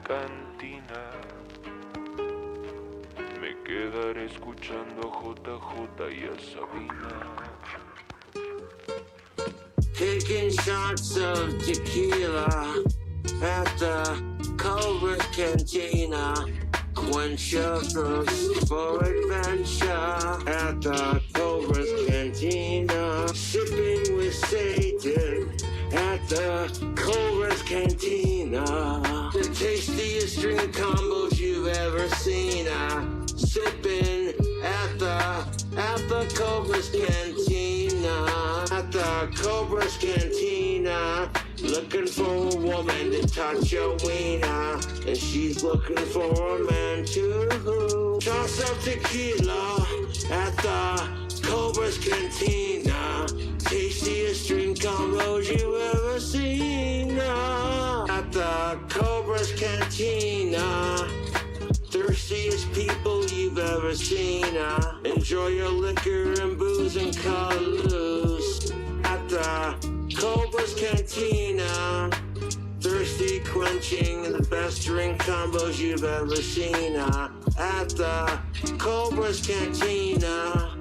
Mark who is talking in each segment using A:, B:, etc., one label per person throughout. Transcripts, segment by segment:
A: cantina. Me quedaré escuchando a JJ y a Sabina.
B: Taking shots of tequila at the Cobra's Cantina. Quench your thirst for adventure at the Cobra's Cantina. Sipping with Satan at the Cobra's Cantina. The tastiest drink combos you've ever seen. Sipping at the Cobra's Cantina. At the Cobra's Cantina. Looking for a woman to touch your wiener, and she's looking for a man too. Toss of tequila at the Cobra's Cantina. Tastiest drink combos you ever seen. At the Cobra's Cantina. Thirstiest people you've ever seen. Enjoy your liquor and booze and cut loose at the Cobra's Cantina. Thirsty quenching the best drink combos you've ever seen. At the Cobra's Cantina.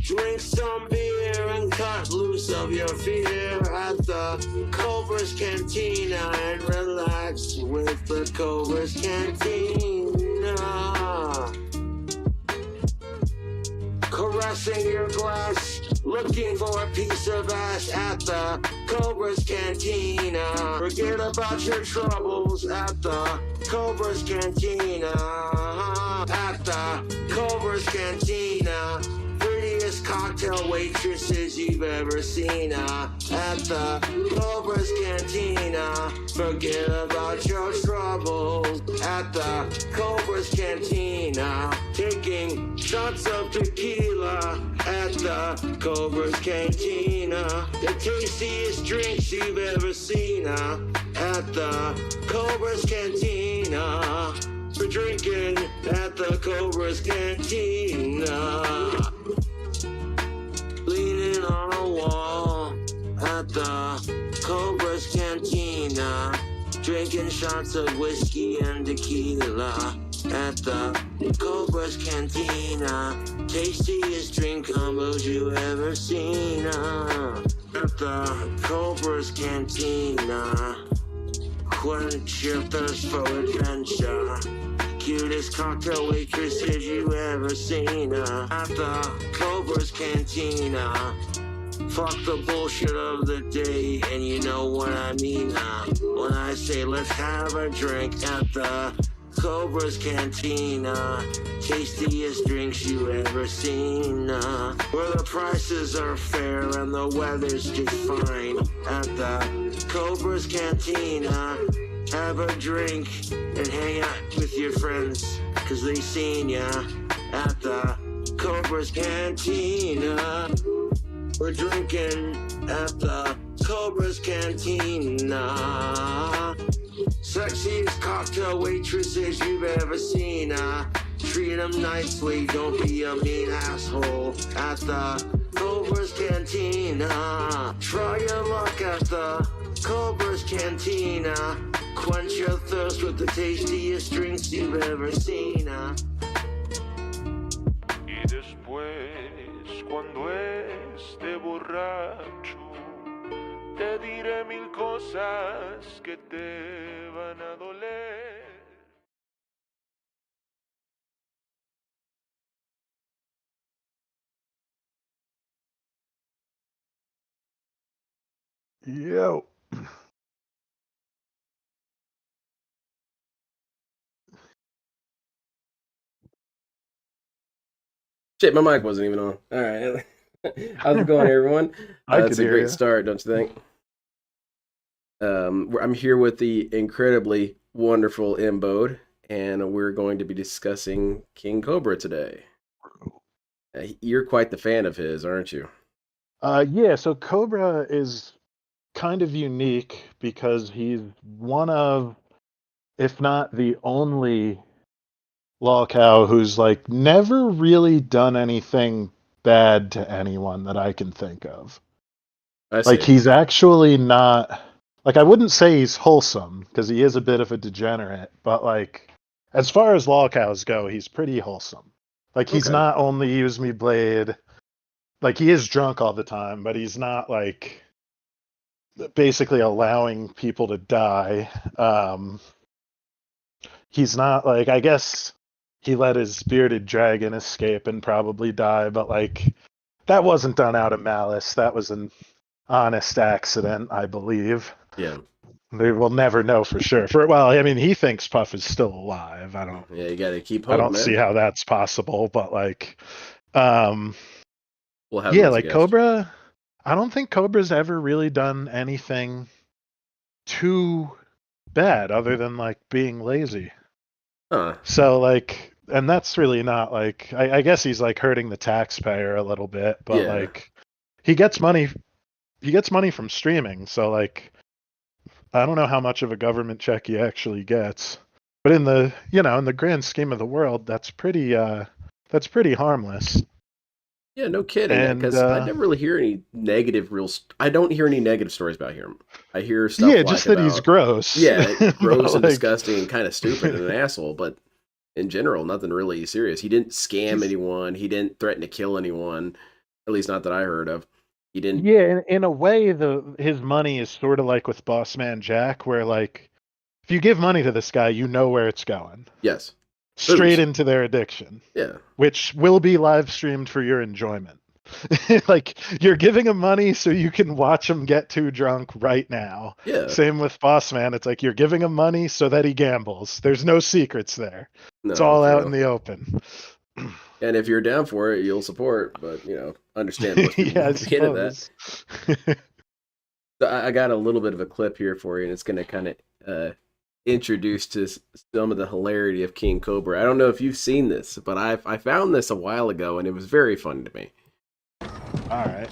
B: Drink some beer and cut loose of your fear at the Cobra's Cantina and relax with the Cobra's Cantina. Caressing your glass, looking for a piece of ass at the Cobra's Cantina. Forget about your troubles at the Cobra's Cantina. At the Cobra's Cantina. Prettiest cocktail waitresses you've ever seen. At the Cobra's Cantina. Forget about your troubles at the Cobra's Cantina. Taking shots of tequila at the Cobra's Cantina. The tastiest drinks you've ever seen at the Cobra's Cantina. For drinking at the Cobra's Cantina. Leaning on a wall at the Cobra's Cantina. Drinking shots of whiskey and tequila at the Cobra's Cantina. Tastiest drink combos you ever seen at the Cobra's Cantina. Quench your thirst for adventure. Cutest cocktail waitresses you ever seen at the Cobra's Cantina. Fuck the bullshit of the day, and you know what I mean when I say let's have a drink at the Cobra's Cantina. Tastiest drinks you ever seen where the prices are fair and the weather's just fine at the Cobra's Cantina. Have a drink and hang out with your friends, cause they seen ya at the Cobra's Cantina. We're drinking at the Cobra's Cantina. Sexiest cocktail waitresses you've ever seen. Treat them nicely, don't be a mean asshole at the Cobra's Cantina. Try your luck at the Cobra's Cantina. Quench your thirst with the tastiest drinks you've ever seen.
A: Y después, cuando esté borracho, te diré mil cosas que te van a doler.
C: Yo.
D: Shit, my mic wasn't even on. All right. How's it going, everyone? That's a great start, don't you think? I'm here with the incredibly wonderful Imbode, and we're going to be discussing KingCobra today. You're quite the fan of his, aren't you?
C: Yeah, so Cobra is kind of unique because he's one of, if not the only lolcow who's like never really done anything bad to anyone that I can think of. Like he's actually not like I wouldn't say he's wholesome because he is a bit of a degenerate, but like as far as lolcows go, he's pretty wholesome. Like he's
D: Okay.
C: not only use me blade, like he is drunk all the time, but he's not like basically allowing people to die. He's not like, I guess he let his bearded dragon escape and probably die, but like that wasn't done out of malice. That was an honest accident, I believe.
D: Yeah.
C: They will never know for sure. Well, I mean, he thinks Puff is still alive.
D: Yeah, you got to keep
C: I
D: hope,
C: don't
D: man.
C: see how that's possible, but like,
D: We'll have him
C: yeah,
D: as a
C: like
D: guest.
C: Cobra. I don't think Cobra's ever really done anything too bad other than like being lazy.
D: Huh.
C: So like, and that's really not like, I guess he's like hurting the taxpayer a little bit, but
D: Yeah.
C: like he gets money from streaming. So like, I don't know how much of a government check he actually gets, but in the, in the grand scheme of the world, that's pretty harmless.
D: Yeah, no kidding.
C: And
D: Because I never really hear any negative I don't hear any negative stories about him. I hear stuff
C: yeah,
D: like
C: just that he's
D: about,
C: gross.
D: yeah, gross
C: But,
D: and
C: like,
D: disgusting and kind of stupid and an asshole, but in general, nothing really serious. He didn't scam anyone. He didn't threaten to kill anyone, at least not that I heard of. He didn't.
C: yeah, in a way, his money is sort of like with Boss Man Jack, where like if you give money to this guy, you know where it's going.
D: Yes.
C: Straight
D: Booze.
C: into their addiction,
D: Yeah.
C: which will be live streamed for your enjoyment. Like you're giving him money so you can watch him get too drunk right now.
D: Yeah.
C: Same with Boss Man. It's like you're giving him money so that he gambles. There's no secrets there. It's
D: No,
C: all
D: for
C: out
D: real.
C: in the open.
D: And if you're down for it, you'll support. But understand most people
C: Yeah, I
D: won't be into that.
C: suppose.
D: So I got a little bit of a clip here for you, and it's going to kind of introduce to some of the hilarity of King Cobra. I don't know if you've seen this, but I found this a while ago, and it was very funny to me.
C: All right.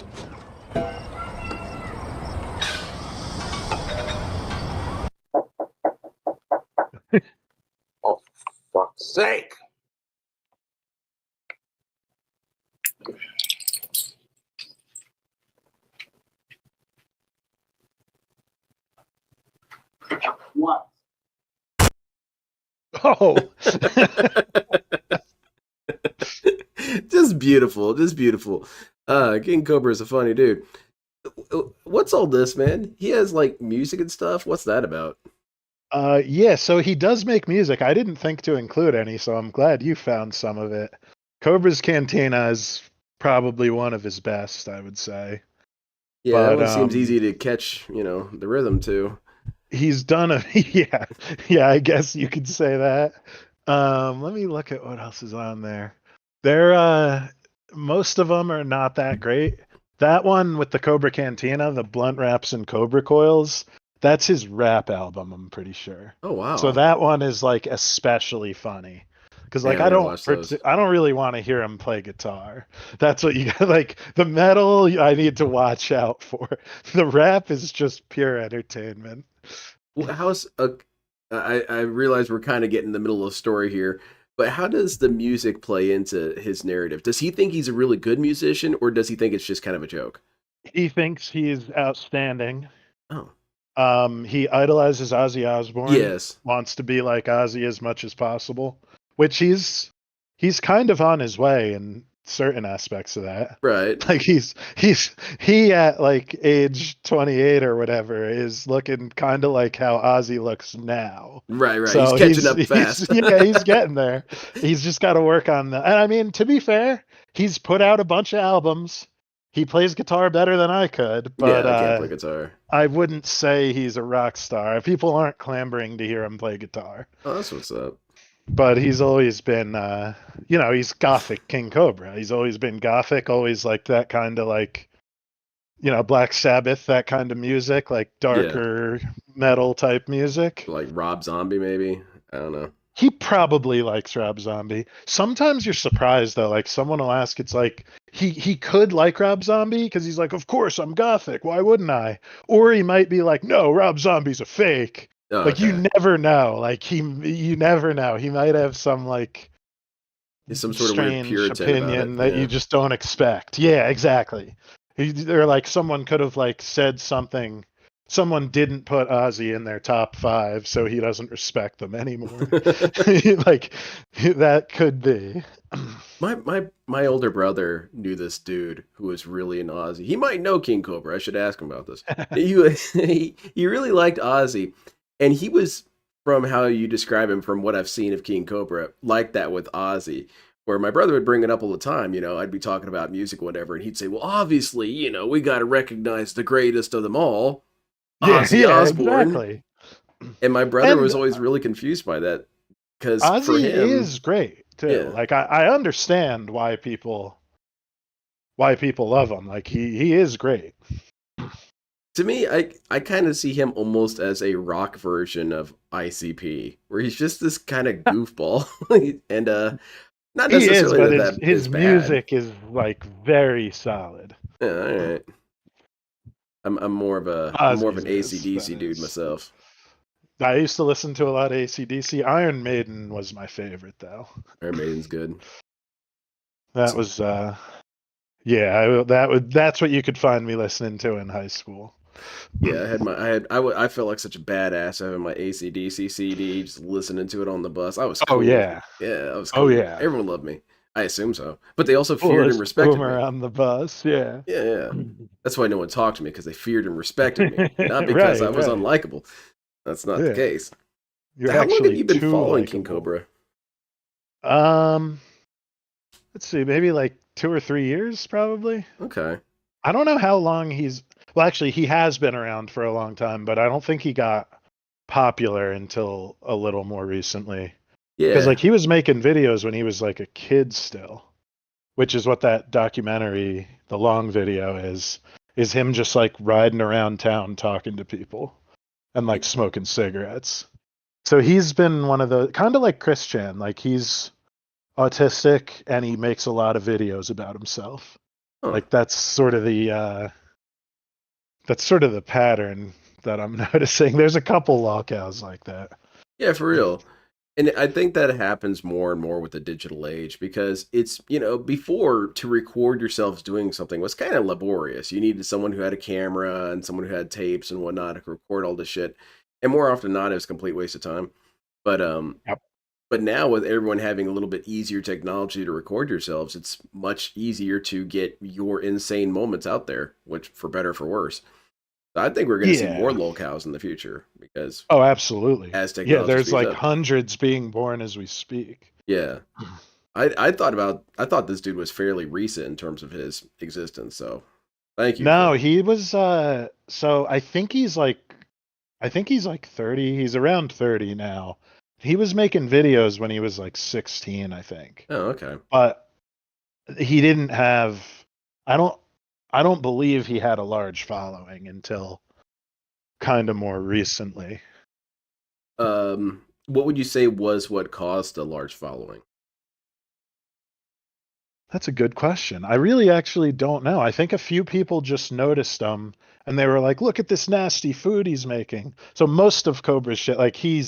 B: Oh, fuck's sake. What?
C: Oh.
D: Just beautiful, just beautiful. King Cobra is a funny dude. What's all this, man? He has like music and stuff. What's that about?
C: Yeah, so he does make music. I didn't think to include any, so I'm glad you found some of it. Cobra's Cantina is probably one of his best, I would say.
D: Yeah, that
C: But
D: one seems easy to catch, the rhythm too.
C: he's done a yeah, I guess you could say that. Let me look at what else is on there. Most of them are not that great. That one with the Cobra Cantina, the blunt wraps and Cobra coils, that's his rap album, I'm pretty sure.
D: Oh wow.
C: So that one is like especially funny. Because like
D: Man, I gotta watch those.
C: I don't really want to hear him play guitar. That's what you got. Like the metal, I need to watch out for. The rap is just pure entertainment.
D: Well, I realize we're kind of getting in the middle of the story here, but how does the music play into his narrative? Does he think he's a really good musician, or does he think it's just kind of a joke?
C: He thinks he's outstanding.
D: Oh,
C: He idolizes Ozzy Osbourne.
D: yes.
C: Wants to be like Ozzy as much as possible, which he's kind of on his way in certain aspects of that.
D: Right.
C: Like he at like age 28 or whatever is looking kind of like how Ozzy looks now.
D: Right.
C: So
D: He's catching up fast.
C: He's getting there. He's just got to work on that. And I mean, to be fair, he's put out a bunch of albums. He plays guitar better than I could, but
D: Yeah, I can't play guitar.
C: I wouldn't say he's a rock star. People aren't clamoring to hear him play guitar.
D: Oh, that's what's up.
C: But he's always been, he's gothic King Cobra. He's always been gothic, always like that kind of like, Black Sabbath, that kind of music, like darker metal type music.
D: Like Rob Zombie, maybe? I don't know.
C: He probably likes Rob Zombie. Sometimes you're surprised though. Like someone will ask, it's like he could like Rob Zombie because he's like, of course I'm gothic. Why wouldn't I? Or he might be like, no, Rob Zombie's a fake.
D: Oh,
C: like
D: okay.
C: you never know. Like you never know. He might have some like
D: some sort of weird Puritan
C: opinion
D: about it.
C: that you just don't expect. Yeah, exactly. Or like someone could have like said something someone didn't put Ozzy in their top 5, so he doesn't respect them anymore. Like that could be.
D: My older brother knew this dude who was really an Ozzy. He might know King Cobra. I should ask him about this. He really liked Ozzy, and he was, from how you describe him, from what I've seen of King Cobra, like that with Ozzy. Where my brother would bring it up all the time, I'd be talking about music, or whatever, and he'd say, "Well, obviously, we got to recognize the greatest of them all, Ozzy Osbourne."
C: Exactly.
D: And my brother
C: And
D: was always really confused by that, because for
C: Ozzy
D: him,
C: is great too.
D: Yeah.
C: Like I understand why people love him. Like he is great.
D: to me, I kind of see him almost as a rock version of ICP, where he's just this kind of goofball, and not
C: He is,
D: necessarily
C: but his music is like very solid.
D: Yeah, all right. I'm more of an AC/DC dude myself.
C: I used to listen to a lot of AC/DC. Iron Maiden was my favorite, though.
D: Iron Maiden's good.
C: That was, that's what you could find me listening to in high school.
D: Yeah, I felt like such a badass having my AC/DC CD, just listening to it on the bus. I was cool.
C: Oh yeah,
D: I was cool.
C: Oh yeah,
D: everyone loved me. I assume so, but they also feared and respected me.
C: On the bus, yeah.
D: That's why no one talked to me, because they feared and respected me, not because I was unlikable. That's not the case. How long have you been following King Cobra?
C: Let's see, maybe like 2 or 3 years, probably.
D: Okay.
C: I don't know how long he's. Well, actually, he has been around for a long time, but I don't think he got popular until a little more recently.
D: Yeah.
C: Because like he was making videos when he was like a kid still, which is what that documentary, the long video, is him just like riding around town talking to people and like smoking cigarettes. So he's been one of the, kind of like Chris Chan, like he's autistic and he makes a lot of videos about himself.
D: Huh.
C: Like that's sort of the pattern that I'm noticing. There's a couple lolcows like that.
D: Yeah, for real. And I think that happens more and more with the digital age, because it's, before, to record yourself doing something was kind of laborious. You needed someone who had a camera and someone who had tapes and whatnot to record all this shit. And more often than not, it was a complete waste of time. But But now, with everyone having a little bit easier technology to record yourselves, it's much easier to get your insane moments out there, which, for better or for worse. I think we're going to see more lolcows in the future, because
C: absolutely,
D: as technology
C: there's like
D: up,
C: hundreds being born as we speak.
D: Yeah, I thought this dude was fairly recent in terms of his existence. So thank you.
C: No, he was. So I think he's like 30. He's around 30 now. He was making videos when he was like 16, I think.
D: Oh, okay.
C: But he didn't have. I don't believe he had a large following until kind of more recently.
D: What would you say was what caused a large following?
C: That's a good question. I really actually don't know. I think a few people just noticed him and they were like, look at this nasty food he's making. So most of Cobra's shit, like he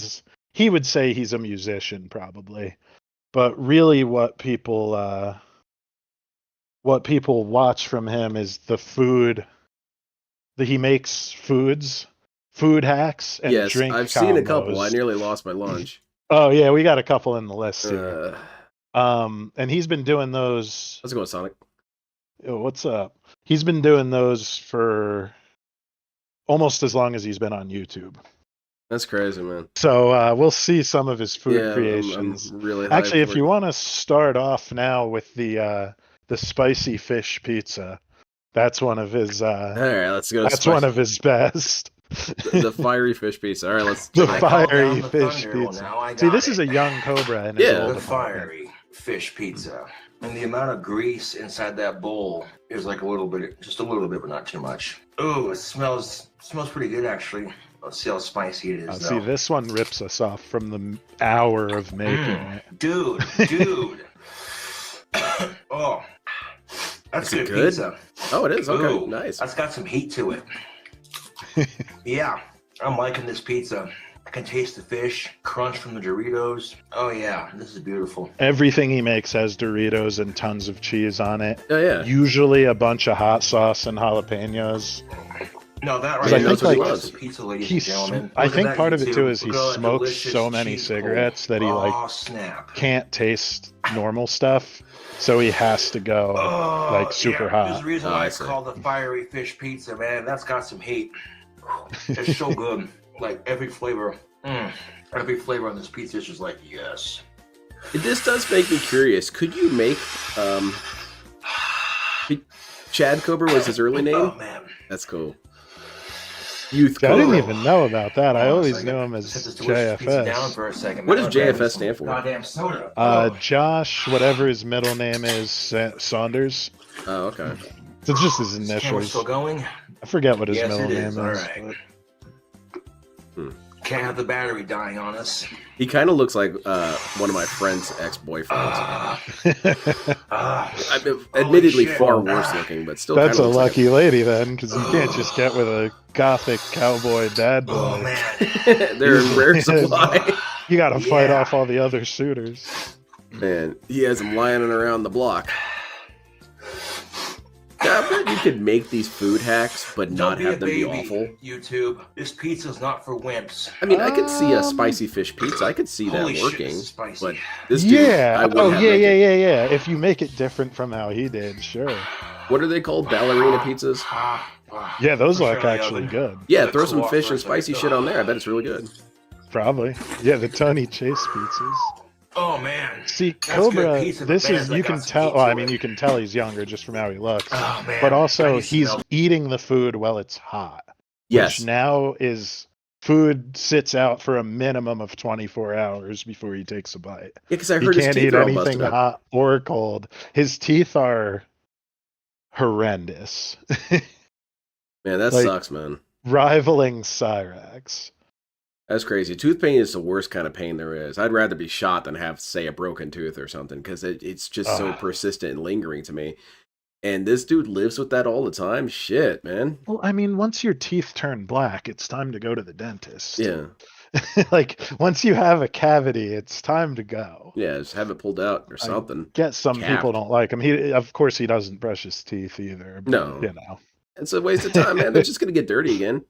C: would say he's a musician probably. But really what people watch from him is the food that he makes, food hacks, and drink
D: I've
C: combos.
D: seen a couple. I nearly lost my lunch.
C: Oh yeah, we got a couple in the list here. And he's been doing those.
D: How's it going, Sonic?
C: Oh, what's up? He's been doing those for almost as long as he's been on YouTube.
D: That's crazy, man.
C: So we'll see some of his food creations.
D: I'm really
C: actually, if you want to start off now with the spicy fish pizza, that's one of his.
D: All right, let's go.
C: That's one of his best.
D: The fiery fish pizza. All right, let's.
C: The fiery fish pizza. See, this is a young Cobra. In his old
E: the fiery fish pizza. And the amount of grease inside that bowl is like just a little bit, but not too much. Ooh, it smells pretty good, actually. Let's see how spicy it is.
C: See, this one rips us off from the hour of making it.
E: Dude. Oh, that's good pizza.
D: Oh, it is? Okay,
E: ooh,
D: nice.
E: That's got some heat to it. Yeah, I'm liking this pizza. I can taste the fish, crunch from the Doritos. Oh yeah, this is beautiful.
C: Everything he makes has Doritos and tons of cheese on it.
D: Oh yeah.
C: Usually a bunch of hot sauce and jalapenos.
E: No, that
C: 'Cause
E: right
C: I
E: there
C: think,
E: is
C: like,
E: a pizza, ladies and gentlemen.
C: I
E: Look at
C: think
E: that,
C: part of it too
E: YouTube.
C: is he
E: Look at that
C: smokes
E: delicious
C: so many
E: cheese pull.
C: cigarettes that he
E: Oh, snap.
C: can't taste normal stuff, so he has to go
E: Oh,
C: super
E: yeah.
C: hot.
E: There's a reason
D: Oh,
E: why
D: I
E: it's
D: see.
E: called the fiery fish pizza, man. That's got some heat. It's so good. Like every flavor. Every flavor on this pizza is just like, yes.
D: This does make me curious. Could you make Chad Cobra was his early name?
E: Oh, man.
D: That's cool. Youth
C: I didn't
D: Cobra.
C: even know about that. I
E: Hold on a
C: always
E: second.
C: knew him
E: Let's
C: as
E: set this delicious pizza down
C: JFS.
E: for a second.
D: What
E: man.
D: does
E: Grab me
D: JFS
E: some
D: stand for?
E: Goddamn soda.
C: Josh, whatever his middle name is, Saunders.
D: Oh, okay.
C: So it's just his
E: Is the camera still
C: initials.
E: going?
C: I forget what his
E: Yes,
C: middle
E: it
C: name
E: is.
C: is.
E: All right.
D: Hmm.
E: Can't have the battery dying on us.
D: He kind of looks like one of my friend's ex-boyfriends. I mean, admittedly
E: shit.
D: far worse looking, but still
C: That's
D: kind
C: a
D: of looks
C: lucky lady then, because you can't just get with a gothic cowboy dad boy.
E: Oh, man.
D: like they're in rare supply.
C: You gotta fight
E: Yeah.
C: off all the other suitors.
D: Man, he has them lining around the block. Yeah, I bet you could make these food hacks, but not have them be awful.
E: YouTube. This pizza's not for wimps.
D: I mean, I could see a spicy fish pizza. I could see that
E: Holy shit,
D: working,
E: this is spicy.
D: but this dude,
C: Yeah.
D: I wouldn't have make it.
C: If you make it different from how he did, sure.
D: What are they called? Ballerina pizzas?
C: Yeah, those
E: Push
C: look
E: it on the
C: actually
E: oven.
C: good.
D: Yeah,
E: Let it
D: throw
E: cool
D: some
E: off
D: fish
E: for a
D: and spicy
E: second.
D: shit on there. I bet it's really good.
C: Probably. Yeah, the Tony Chase pizzas.
E: Oh, man.
C: See,
E: That's good
C: Cobra,
E: pizza, but
C: this
E: man,
C: is,
E: that
C: you
E: got
C: can
E: some
C: tell,
E: heat
C: well,
E: to
C: I mean,
E: it.
C: you can tell he's younger just from how he looks.
E: Oh, man.
C: But
E: I
C: also,
E: can
C: he's
E: smell-
C: eating the food while it's hot.
D: Yes.
C: Which now is, food sits out for a minimum of 24 hours before he takes a bite.
D: Yeah, because I
C: He
D: heard his
C: can't
D: teeth
C: eat
D: are all
C: anything
D: busted up.
C: hot or cold. His teeth are horrendous.
D: Man, that
C: like-
D: sucks, man.
C: Rivaling Cyrax.
D: That's crazy. Tooth pain is the worst kind of pain there is. I'd rather be shot than have, say, a broken tooth or something, because it's just so persistent and lingering to me. And this dude lives with that all the time. Shit, man.
C: Well, I mean, once your teeth turn black, it's time to go to the dentist.
D: Yeah.
C: Like, once you have a cavity, it's time to go.
D: Yeah, just have it pulled out or something.
C: Get some
D: Capped.
C: people don't like him. He, of course, he doesn't brush his teeth either. But,
D: No.
C: you know.
D: It's a waste of time, man. They're just going to get dirty again.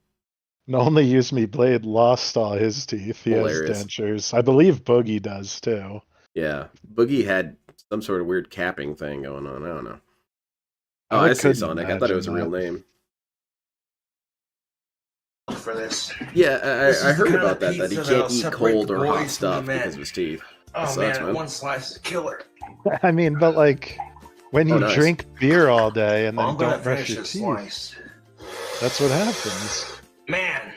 C: The only Use Me Blade lost all his teeth. He
D: Hilarious.
C: has dentures. I believe Boogie does too.
D: Yeah. Boogie had some sort of weird capping thing going on. I don't know. Oh,
C: I
D: I see
C: couldn't
D: Sonic. I thought it was a real
C: imagine
D: name.
E: For this.
D: Yeah,
E: This
D: I
E: is
D: heard
E: the kind
D: about
E: of
D: that he
E: pizza
D: can't
E: that'll
D: eat
E: separate
D: cold
E: the
D: or hot
E: boys from
D: stuff
E: the men.
D: because of his teeth.
E: Oh,
D: sucks,
E: man.
D: man.
E: One slice is a killer.
C: I mean, but like, when you
D: Oh, nice.
C: drink beer all day and
E: Well,
C: then
E: I'm gonna
C: don't brush
E: finish
C: your
E: this
C: teeth,
E: slice.
C: that's what happens.
E: Man.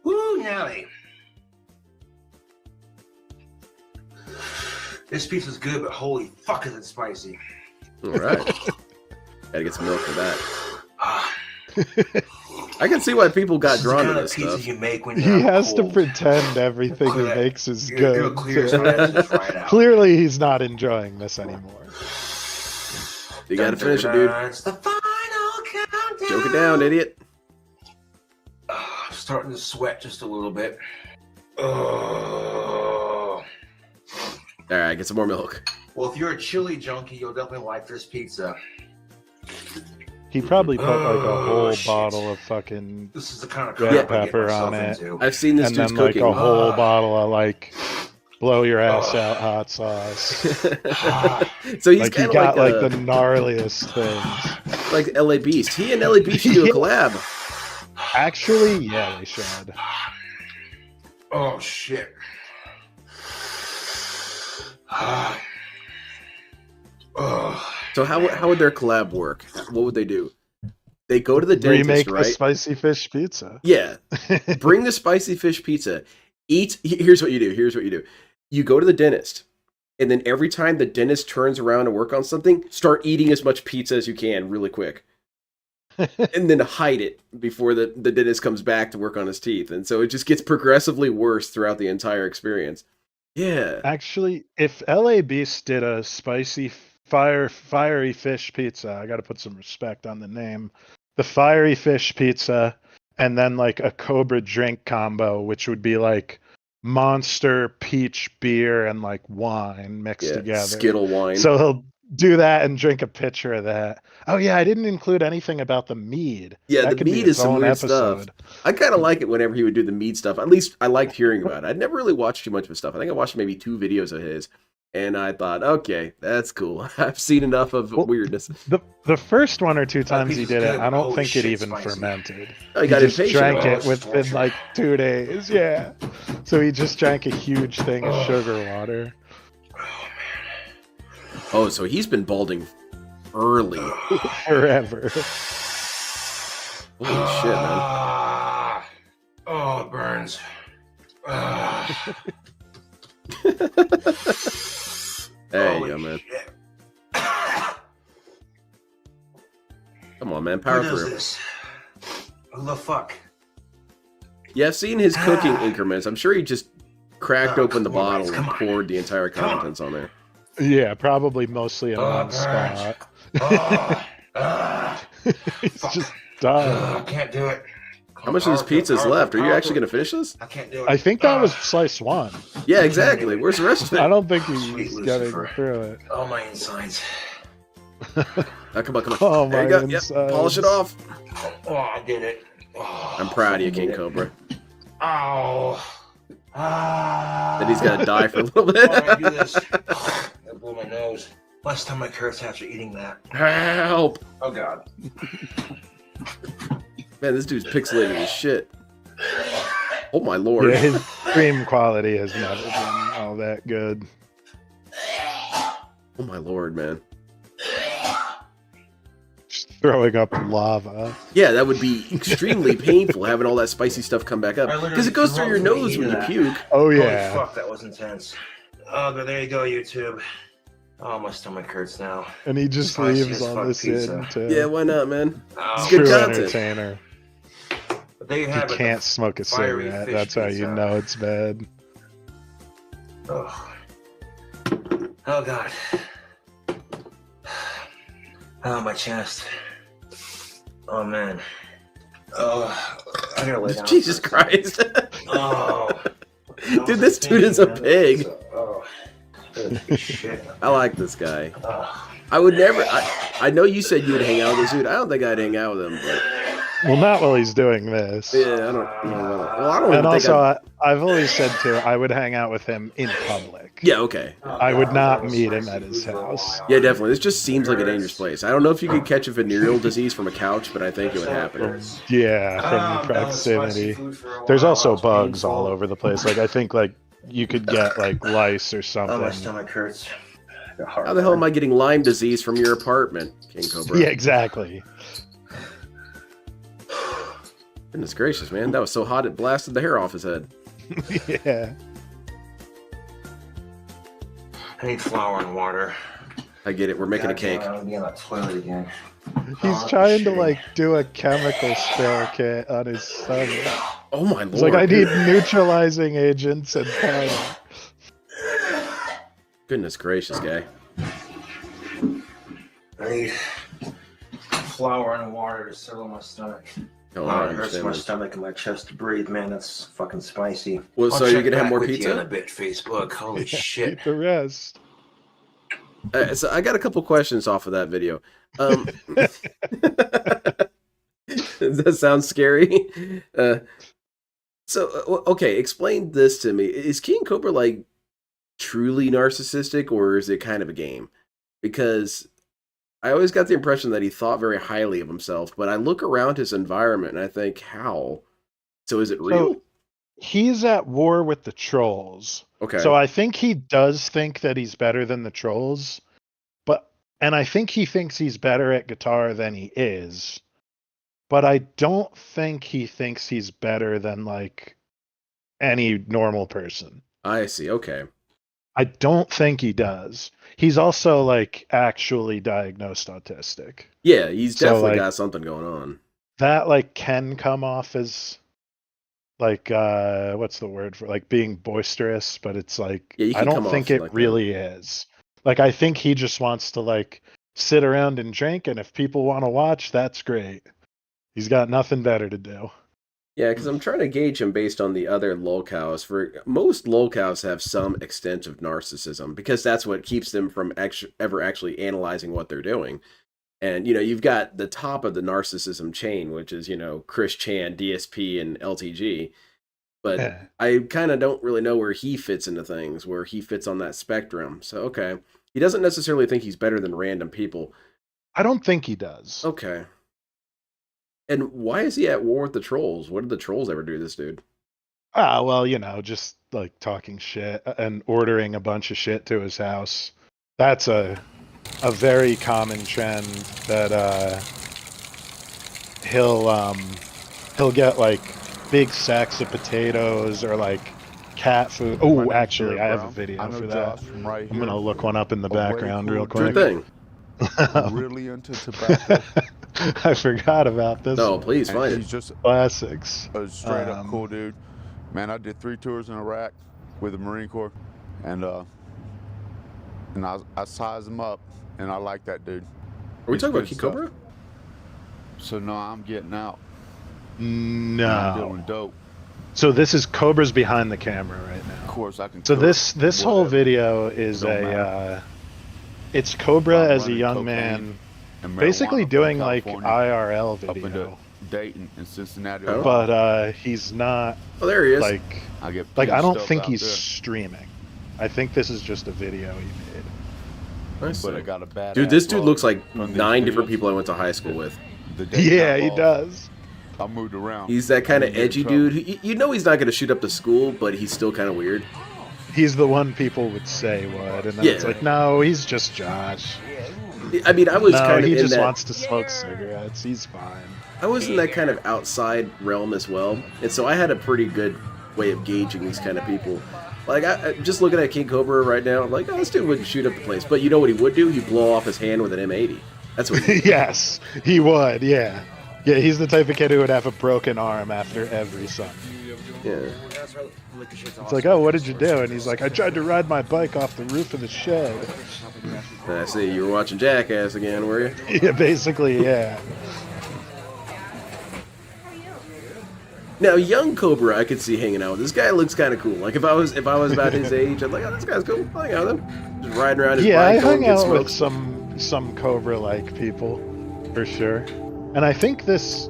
E: Woo, Nelly. This pizza's good, but holy fuck is it spicy.
D: All right. Gotta get some milk for that.
E: Ah,
D: I can see why people got
E: this is the
D: drawn
E: kind
D: to
E: of
D: this
E: pizza
D: stuff.
E: you make when
C: He
E: you're
C: has to
E: cold.
C: pretend everything he
E: Clear-
C: makes is
E: It'll
C: good.
E: clear some edges right out.
C: Clearly, he's not enjoying this anymore.
D: You gotta finish it, dude.
E: It's the final countdown.
D: Choke it down, idiot.
E: I'm starting to sweat just a little bit. Oh.
D: All right, get some more milk.
E: Well, if you're a chili junkie, you'll definitely like this pizza.
C: He probably put like a
E: Oh,
C: whole
E: shit.
C: bottle of fucking
E: This is the kind of
C: red
E: crap I get
C: pepper
E: myself
C: on it.
E: into.
D: I've seen this
C: and
D: dude's
C: then like
D: cooking.
C: a whole
E: Ah.
C: bottle of like blow your ass
E: Oh.
C: out hot sauce.
D: So he's
C: Like he
D: kind of
C: got
D: like,
C: like the gnarliest things.
D: like LA Beast. He and LA Beast should do a
C: Yeah.
D: collab.
C: Actually, yeah, they should.
E: Oh, shit. Ah. Oh.
D: So how would their collab work? What would they do? They go to the dentist,
C: Remake the
D: right?
C: spicy fish pizza.
D: Yeah. Bring the spicy fish pizza. Here's what you do. Here's what you do. You go to the dentist, and then every time the dentist turns around to work on something, start eating as much pizza as you can really quick. And then hide it before the dentist comes back to work on his teeth. And so it just gets progressively worse throughout the entire experience. Yeah.
C: Actually, if LA Beast did a spicy fiery fish pizza, I got to put some respect on the name. The fiery fish pizza, and then like a Cobra drink combo, which would be like Monster peach beer and like wine mixed
D: Yeah.
C: together.
D: Skittle wine.
C: So do that and drink a pitcher of that. Oh yeah, I didn't include anything about the mead.
D: Yeah,
C: That
D: the
C: could be
D: mead
C: its
D: is some
C: own
D: weird stuff.
C: episode.
D: I kind of like it whenever he would do the mead stuff. At least I liked hearing about it. I'd never really watched too much of his stuff. I think I watched maybe 2 videos of his, and I thought, okay, that's cool. I've seen enough of
C: Well,
D: weirdness.
C: The first 1 or 2 times he
E: piece
C: did
E: is
C: it,
E: good,
C: I don't
E: holy
C: think it
E: shit,
C: even
E: spicy.
C: fermented.
D: Oh, he
C: He
D: got
C: just
D: impatient.
C: drank
E: Oh,
C: it
E: it's
C: within
E: torture.
C: like 2 days. Yeah. So he just drank a huge thing of sugar water.
D: Oh, so he's been balding early.
C: Forever.
D: Holy shit, man.
E: Oh, it burns.
D: There you go, man.
E: Shit.
D: Come on, man. Power
E: Who does
D: through.
E: this? Who the fuck?
D: Yeah, I've seen his cooking increments. I'm sure he just cracked
E: Oh,
D: open the
E: come on,
D: bottle
E: come
D: and
E: on.
D: poured the entire
E: Come on.
D: contents on there.
C: Yeah, probably mostly in
E: Oh,
C: one
E: it
C: spot. He's
E: Fuck.
C: just done.
E: I can't do it.
D: How much of this pizza is left? Are you actually going to finish this?
E: I can't do it.
C: I think that was slice 1.
D: Yeah, exactly. Where's the rest of
C: I
D: it?
C: don't think
E: Sweet
C: he's getting
E: Lucifer.
C: through it.
E: all my insides.
D: Oh, come on, come on.
C: Oh,
D: There you
C: my
D: go. Yep.
C: insides.
D: Polish it off.
E: Oh, I did it. Oh,
D: I'm proud of you,
E: fucking did
D: King
E: it.
D: Cobra.
E: Ow. Ah.
D: Then he's got to die for a little bit.
E: Why do I do this? I blew my nose. Last time I cursed after eating that.
D: Help.
E: Oh, God.
D: Man, this dude's pixelated as shit. Oh, my lord.
C: Yeah, his cream quality has never been all that good.
D: Oh, my lord, man.
C: Just throwing up lava.
D: Yeah, that would be extremely painful having all that spicy stuff come back up.
E: I literally
D: Because it goes through your
E: threw up
D: nose when you
E: that.
D: puke.
C: Oh
E: Holy
C: yeah.
E: fuck, that was intense. Oh, but there you go, YouTube. Oh, my stomach hurts now.
C: And he just
E: Spicy
C: leaves
E: as
C: all
E: fuck
C: this
E: pizza.
C: in too.
D: Yeah, why not, man?
E: Oh,
D: It's good
C: True
D: content.
C: entertainer.
E: but there you
C: You
E: have it.
C: can't smoke a
E: fiery
C: cigarette.
E: fish
C: That's how you
E: pizza.
C: know it's bad.
E: Oh. Oh, God. Oh, my chest. Oh, man. Oh, I gotta lay down.
D: Jesus Christ.
E: Oh.
D: Dude, this dude is a pig.
E: Oh. Shit.
D: I like this guy.
E: Oh.
D: I would never. I know you said you would hang out with this dude. I don't think I'd hang out with him, but
C: Well, not while he's doing this.
D: yeah, I don't know. Well, I don't
C: And
D: even think.
C: also, I've always said too, I would hang out with him in public.
D: Yeah, okay.
C: I would not meet him at his house.
D: Yeah, definitely. This just seems like a dangerous place. I don't know if you could catch a venereal disease from a couch, but I think it would happen.
C: Yeah,
E: Ah,
C: from proximity. There's also bugs all over the place. Like I think like you could get like lice or
E: Oh, my
C: something.
E: stomach hurts.
D: How the hell am I getting Lyme disease from your apartment, King Cobra?
C: Yeah, exactly.
D: Goodness gracious, man. That was so hot it blasted the hair off his head.
C: Yeah.
E: I need flour and water.
D: I get it. We're making a cake.
E: I'm gonna be on that toilet again.
C: He's
E: Oh,
C: trying to
E: shit.
C: like do a chemical spill kit on his stomach.
D: Oh my lord.
C: It's like I need neutralizing agents and powder.
D: Goodness gracious, guy.
E: I need flour and water to settle my stomach.
D: Oh,
E: Oh,
D: I
E: it hurts
D: understand
E: my
D: this.
E: stomach and my chest to breathe. Man, that's fucking spicy.
D: Well,
E: I'll
D: so you're
E: check
D: gonna have
E: back
D: more
E: with you
D: pizza?
E: in a bit, Facebook. Holy shit.
C: Eat the rest.
D: So I got a couple questions off of that video. Does that sound scary? Okay, explain this to me. Is King Cobra like truly narcissistic, or is it kind of a game? Because I always got the impression that he thought very highly of himself, but I look around his environment and I think, how? So is it real?
C: So he's at war with the trolls.
D: Okay.
C: So I think he does think that he's better than the trolls, and I think he thinks he's better at guitar than he is. But I don't think he thinks he's better than like any normal person.
D: I see. Okay.
C: I don't think he does. He's also like actually diagnosed autistic.
D: Yeah, he's
C: So,
D: definitely
C: like-
D: got something going on.
C: That like can come off as like what's the word for like being boisterous, but it's like
D: Yeah, you
C: I
D: can
C: don't
D: come
C: think
D: off
C: it
D: like that.
C: really is. Like I think he just wants to like sit around and drink, and if people want to watch, that's great. He's got nothing better to do.
D: Yeah, because I'm trying to gauge him based on the other lolcows. For most lolcows have some extent of narcissism because that's what keeps them from ever actually analyzing what they're doing. And you've got the top of the narcissism chain, which is Chris Chan, DSP, and LTG. But
C: Yeah.
D: I kind of don't really know where he fits into things, where he fits on that spectrum. So okay, he doesn't necessarily think he's better than random people.
C: I don't think he does.
D: Okay. And why is he at war with the trolls? What did the trolls ever do to this dude?
C: Ah, well, just like talking shit and ordering a bunch of shit to his house. That's a very common trend that he'll get like big sacks of potatoes or like cat food. Oh, actually, I have a video for that. I'm gonna look one up in the background real quick.
D: Good thing.
F: Really into tobacco.
C: I forgot about this.
D: No,
C: one.
D: please find
F: He's
D: it.
F: just
C: Classics.
F: a straight up cool dude. Man, I did 3 tours in Iraq with the Marine Corps, and I sized him up, and I like that dude.
D: Are we
F: He's
D: talking about
F: good
D: KingCobra?
F: stuff. So no, I'm getting out. I'm
C: No.
F: doing dope.
C: So this is Cobra's behind the camera right
F: Of
C: now.
F: course, I can.
C: So
F: cook,
C: this whole
F: whatever.
C: video is
F: Don't matter.
C: it's Cobra
F: I'm
C: as a
F: running
C: young
F: cocaine
C: man,
F: and
C: basically
F: marijuana from
C: doing like
F: California
C: IRL
F: up into
C: video,
F: Dayton and Cincinnati.
D: Oh.
C: but he's not
D: Oh, there he is.
C: like
F: I get
C: I
F: plenty
C: don't
F: stuff
C: think
F: out
C: he's
F: there,
C: streaming. I think this is just a video he made.
D: Nice.
F: but I got a bad.
D: Dude, this dude looks like
F: from these
D: 9 different
F: videos.
D: people I went to high school with.
F: The day
C: Yeah,
F: I
C: he
F: bought,
C: does.
F: I moved around.
D: He's that kind
F: I
D: of
F: didn't get
D: edgy
F: in trouble.
D: dude. You know he's not going to shoot up the school, but he's still kind of weird.
C: He's the one people would say would, and then it's
D: Yeah.
C: like, no, he's just Josh.
D: I mean, I was
C: No,
D: kind of
C: he
D: in
C: just
D: that.
C: wants to smoke cigarettes. He's fine.
D: I was in that kind of outside realm as well, and so I had a pretty good way of gauging these kind of people. Like, I just looking at KingCobra right now, I'm like, oh, this dude wouldn't shoot up the place. But you know what he would do? He'd blow off his hand with an M80. That's what he
C: Yes, he would. Yeah, yeah. He's the type of kid who would have a broken arm after every Sunday.
D: Yeah.
C: It's like, oh, what did you do? And he's like, I tried to ride my bike off the roof of the shed.
D: I see. You were watching Jackass again, were you?
C: Yeah, basically, yeah.
D: Now, young Cobra, I could see hanging out with. This guy looks kind of cool. Like, if I was about his age, I'd like, oh, this guy's cool. I'll hang out with him. Just riding around his
C: Yeah, I
D: bike, going
C: hung
D: get
C: out with
D: smoked.
C: some Cobra-like people, for sure. And I think this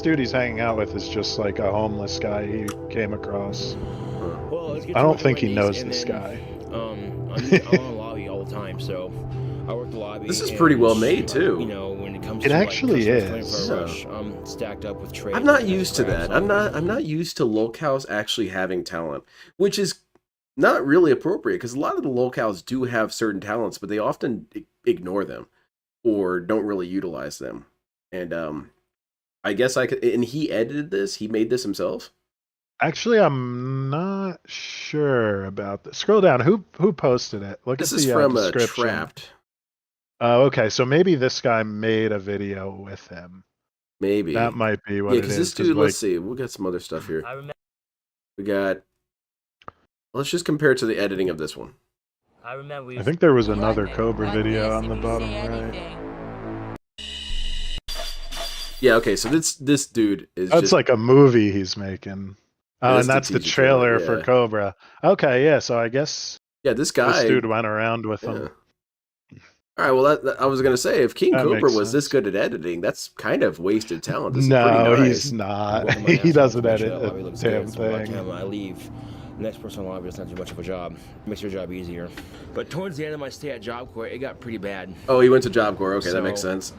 C: dude he's hanging out with is just like a homeless guy he came across.
G: Well, let's get
C: I
G: to
C: don't
G: work
C: think he
G: Wendy's,
C: knows
G: and
C: this
G: then,
C: guy.
G: I'm on lobby all the time, so I work the lobby.
D: This is
G: and,
D: pretty well made, too.
G: You know, when it comes
C: It
G: to
C: actually
G: like, customers
C: is.
G: coming for a rush, I'm stacked up with trays.
D: I'm not
G: and
D: used to
G: crabs
D: that.
G: all over.
D: I'm not used to locales actually having talent, which is not really appropriate because a lot of the locales do have certain talents, but they often ignore them or don't really utilize them. And I guess I could. And he edited this. He made this himself.
C: Actually, I'm not sure about this. Scroll down. Who posted it? Look
D: This
C: at
D: is
C: the
D: from
C: description.
D: Trapped.
C: Oh, okay. So maybe this guy made a video with him.
D: Maybe
C: That might be what
D: yeah,
C: it
D: because
C: is.
D: this dude.
C: like,
D: Let's see. We'll get some other stuff here.
G: I remember.
D: We got. Let's just compare it to the editing of this one.
G: I remember.
C: I think there was another Cobra video on the bottom right.
D: Yeah. Okay. So this dude is.
C: That's
D: just,
C: like a movie he's making. Oh,
D: That's
C: and
D: the
C: that's the
D: teaser
C: trailer
D: trailer,
C: for
D: yeah.
C: Cobra. Okay, yeah. So I guess
D: yeah. This guy.
C: this dude went around with
D: Yeah.
C: him.
D: All right, well, I was gonna say if
C: That
D: KingCobra
C: makes
D: was this
C: sense.
D: good at editing, that's kind of wasted talent. This is
C: No,
D: pretty nice.
C: he's not. He doesn't edit a damn thing.
G: I leave. The next person on lobby does not do much of a job. Makes your job easier. But towards the end of my stay at Job Corps, it got pretty bad.
D: Oh, he went to Job Corps. Okay, that makes
G: So,
D: sense.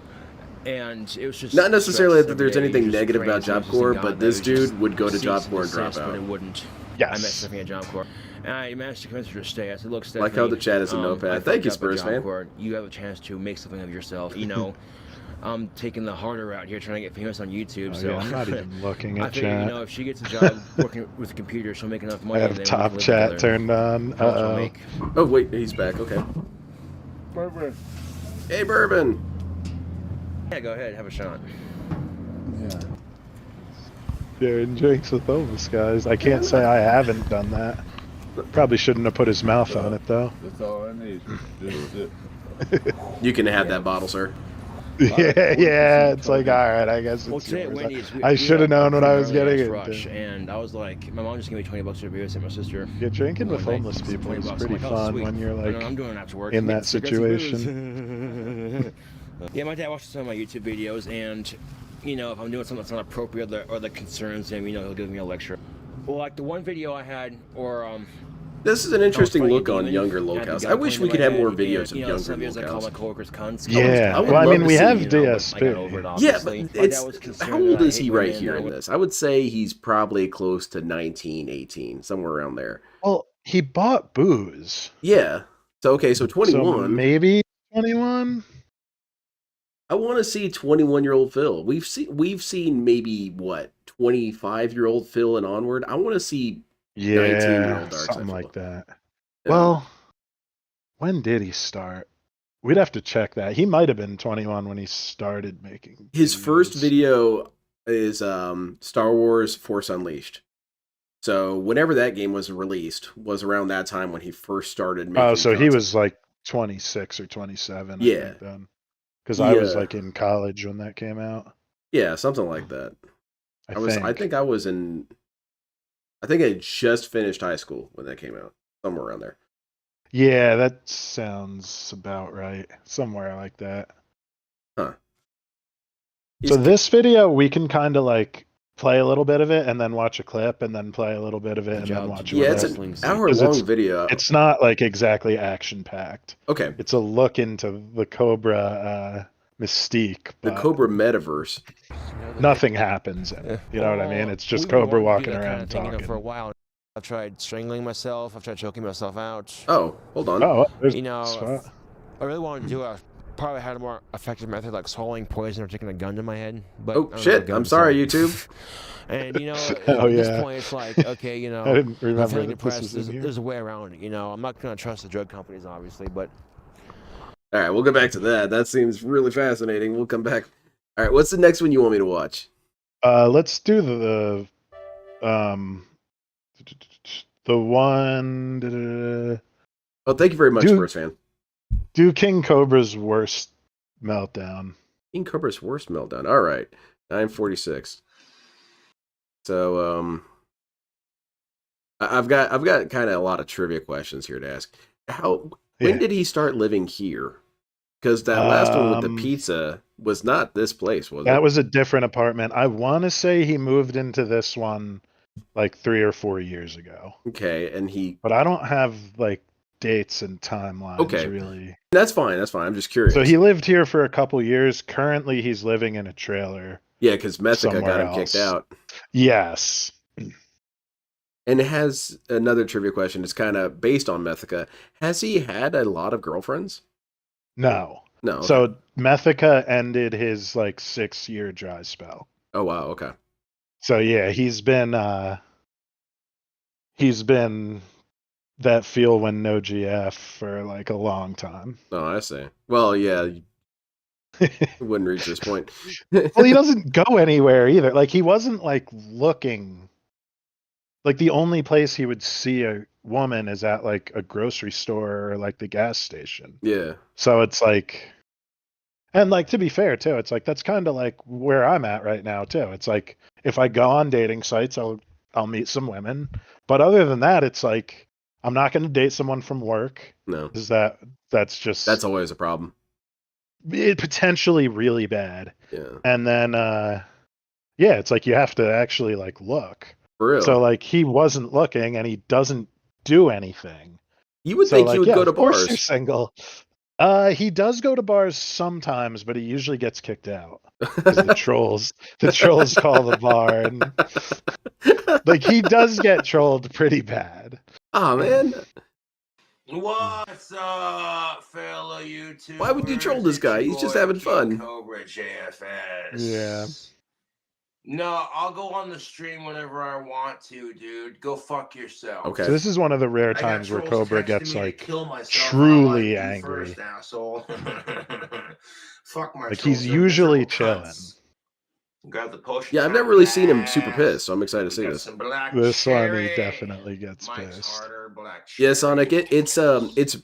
G: And it was just
D: Not necessarily
G: stress
D: that there's
G: every day,
D: anything
G: just
D: negative about
G: crazy,
D: Job
G: just
D: Corps,
G: down
D: but
G: there,
D: this
G: it was just
D: dude would go to
G: cease
D: Job
G: and
D: Corps and drop
G: desist, But
D: out.
G: it wouldn't. I met
C: Yes.
G: Stephanie at Job Corps. And I managed to convince her to stay. I said, look, Stephanie.
D: Like how the chat is a notepad.
G: I
D: Thank you,
G: fucked up at
D: Spurs
G: Job
D: fan.
G: Corps. You have a chance to make something of yourself. You know, I'm taking the harder route here, trying to get famous on YouTube.
C: Oh,
G: so
C: yeah, I'm not even looking
G: I
C: at
G: figured,
C: chat.
G: you know, if she gets a job working with a computer, she'll make enough
C: I
G: money.
C: have
G: then we
C: top
G: can live
C: chat
G: together.
C: turned on.
G: How much I'll
C: Uh-oh.
G: make.
D: Oh wait, he's back. Okay. Hey, Bourbon.
G: Yeah, go ahead, have a shot.
C: Jared drinks with homeless guys. I can't say I haven't done that. Probably shouldn't have put his mouth on it though.
F: That's all I need. This is it.
D: You can have that bottle, sir.
C: Yeah. It's like, all right, I guess
G: Well,
C: it's
G: today at
C: yours.
G: Wendy's,
C: I should have known what I was
G: primarily
C: getting
G: asked Rush,
C: into.
G: and I was like, my mom just gave me $20 to beer. I sent my sister.
C: Yeah, drinking with
G: one night,
C: homeless people
G: $20.
C: is
G: I'm
C: pretty
G: like, oh,
C: fun
G: sweet.
C: when you're
G: But
C: like
G: no, I'm doing it after work.
C: in
G: Getting
C: that
G: cigarettes and
C: situation.
G: booze. Yeah, my dad watches some of my YouTube videos, and you know, if I'm doing something that's not appropriate or that concerns him, you know, he'll give me a lecture. Well, like the one video I had, or
D: This is an interesting
G: fighting a
D: look on
G: demon,
D: younger
G: had the
D: locals.
G: gun
D: I wish
G: pointed
D: we
G: at
D: could
G: my
D: have
G: head,
D: more
G: and,
D: videos
G: you
D: of
G: know,
D: younger
G: some videos I call my
D: locals.
G: coworkers cunts.
C: Yeah,
D: I would
C: well, I
D: love
C: mean,
D: to
C: we
D: see,
C: have
D: you know,
G: but I got over it,
C: DSP.
D: Yeah,
G: obviously.
D: but
G: My dad
D: it's
G: was concerned
D: how
G: that
D: old
G: I
D: is
G: hate
D: he right
G: women,
D: here in this? I would say he's probably close to 19, 18, somewhere around there.
C: Well, he bought booze,
D: Yeah. So okay, so
C: so
D: 21.
C: maybe 21.
D: I want to see 21-year-old Phil. We've seen maybe what 25-year-old Phil and onward. I want to see
C: Yeah,
D: 19-year-old Dark
C: something
D: Side
C: like
D: Phil.
C: that.
D: Yeah.
C: Well, when did he start? We'd have to check that. He might have been 21 when he started making
D: His first
C: videos.
D: video is Star Wars Force Unleashed. So whenever that game was released was around that time when he first started making
C: Oh, so he
D: content.
C: was like 26 or 27, I
D: Yeah.
C: think then. Because I was
D: Yeah.
C: like in college when that came out.
D: Yeah, something like that.
C: I
D: I think I was in I think I just finished high school when that came out. Somewhere around there.
C: Yeah, that sounds about right. Somewhere like that.
D: Huh.
C: So
D: He's-
C: this video, we can kind of like play a little bit of it and then watch a clip and then play a little bit of it and then watch a
D: yeah,
C: clip.
D: it's
G: wrestling
D: an
G: scene.
D: hour-long video.
C: It's not like exactly action packed.
D: Okay.
C: It's a look into the Cobra mystique,
D: The
C: but
D: Cobra metaverse.
C: nothing happens in it. You know what I mean? It's just
G: We've been
C: Cobra
G: wanting to do
C: walking
G: that
C: around
G: kind of thing, you know,
C: talking.
G: for a while. I've tried strangling myself. I've tried choking myself out.
D: Oh, hold on.
C: Oh, there's
G: You know,
C: a spot.
G: if I really wanted to do it, I probably had a more effective method, like swallowing poison or taking a gun to my head. But
D: Oh
G: I don't have a
D: shit!
G: gun,
D: I'm sorry,
G: so-
D: YouTube.
G: And you know,
C: Oh,
G: at this
C: yeah.
G: point, it's like, okay, you know,
C: I didn't
G: I'm
C: remember
G: feeling
C: that this
G: depressed.
C: was in here.
G: There's a way around it. You know, I'm not gonna trust the drug companies, obviously, but
D: All right, we'll go back to that. That seems really fascinating. We'll come back. All right, what's the next one you want me to watch?
C: Let's do the one.
D: Oh, thank you very much,
C: Dude.
D: First Fan.
C: Do King Cobra's worst meltdown.
D: KingCobra's worst meltdown. All right, 9:46. So I've got kind of a lot of trivia questions here to ask. When did he start living here? Because that last one with the pizza was not this place, was it?
C: That was a different apartment. I want to say he moved into this one like 3 or 4 years ago.
D: Okay, and
C: But I don't have like dates and timelines
D: Okay.
C: really.
D: That's fine. That's fine. I'm just curious.
C: So he lived here for a couple years. Currently, he's living in a trailer.
D: Yeah, because Methica got
C: somewhere
D: him kicked
C: else.
D: out.
C: Yes.
D: And it has another trivia question. It's kind of based on Methica. Has he had a lot of girlfriends?
C: No.
D: No. Okay.
C: So Methica ended his like 6-year dry spell.
D: Oh wow. Okay.
C: So yeah, he's been that feel when no GF for like a long time.
D: Oh, I see. Well, yeah, you wouldn't reach this point.
C: Well, he doesn't go anywhere either. Like he wasn't like looking. Like the only place he would see a woman is at like a grocery store or like the gas station.
D: Yeah.
C: So it's like, and like to be fair too, it's like that's kind of like where I'm at right now too. It's like if I go on dating sites, I'll meet some women, but other than that, it's like I'm not going to date someone from work.
D: No.
C: Is that's
D: always a problem.
C: It potentially really bad.
D: Yeah.
C: And then yeah, it's like you have to actually like look.
D: For real.
C: So like he wasn't looking and he doesn't do anything.
D: You would
C: So,
D: think
C: like,
D: he would
C: yeah,
D: go to
C: of course you're
D: bars.
C: single. He does go to bars sometimes, but he usually gets kicked out because the trolls call the bar, and like he does get trolled pretty bad.
D: Oh man.
E: What's up, fellow YouTubers?
D: Why would you troll this guy?
E: It's your
D: He's just
E: boy,
D: having fun.
E: Cobra JFS.
C: Yeah.
E: No, I'll go on the stream whenever I want to, dude. Go fuck yourself.
D: Okay.
C: So this is one of the rare
E: I got
C: times where
E: trolls
C: Cobra
E: texting
C: gets
E: me to
C: like
E: kill myself.
C: truly
E: I'm like,
C: angry.
E: First, asshole. Fuck my
C: Like
E: trolls,
C: he's
E: they're
C: usually
E: miserable
C: chilling.
E: cunts. Grab the potion.
D: Yeah, I've never really seen him super pissed, so I'm excited to see
E: We got
D: this.
E: some black
C: This one he
E: cherry.
C: definitely gets
E: Mike's
C: pissed.
E: harder, black.
D: Yeah, Sonic. It's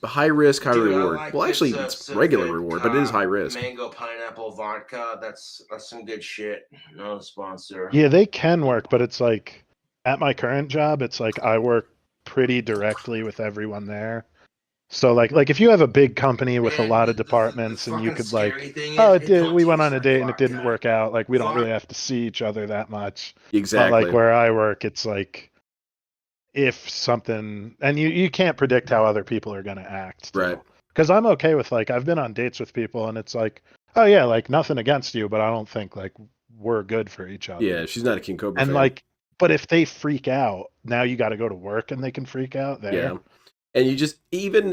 D: high risk, high
E: Dude, I
D: reward.
E: like
D: Well, actually,
E: this,
D: it's regular
E: Pacific,
D: reward, but it is high risk.
E: Mango pineapple vodka. That's some good shit. No sponsor.
C: Yeah, they can work, but it's like at my current job, it's like I work pretty directly with everyone there. So like if you have a big company with a
E: Man,
C: lot of
E: the
C: departments and you
E: fucking
C: could
E: scary
C: like,
E: thing
C: oh,
E: is,
C: it
E: it
C: did,
E: don't
C: we went
E: taste
C: on a
E: like
C: date and it didn't
E: vodka.
C: work out. Like we don't
E: Vodka.
C: really have to see each other that much.
D: Exactly.
C: But like where I work, it's like if something, and you can't predict how other people are going to act. Too.
D: Right.
C: Because I'm okay with like, I've been on dates with people and it's like, oh yeah, like nothing against you, but I don't think like we're good for each other.
D: Yeah, she's not a King Cobra
C: And
D: fan.
C: like, but if they freak out, now you got to go to work and they can freak out there.
D: Yeah. And you just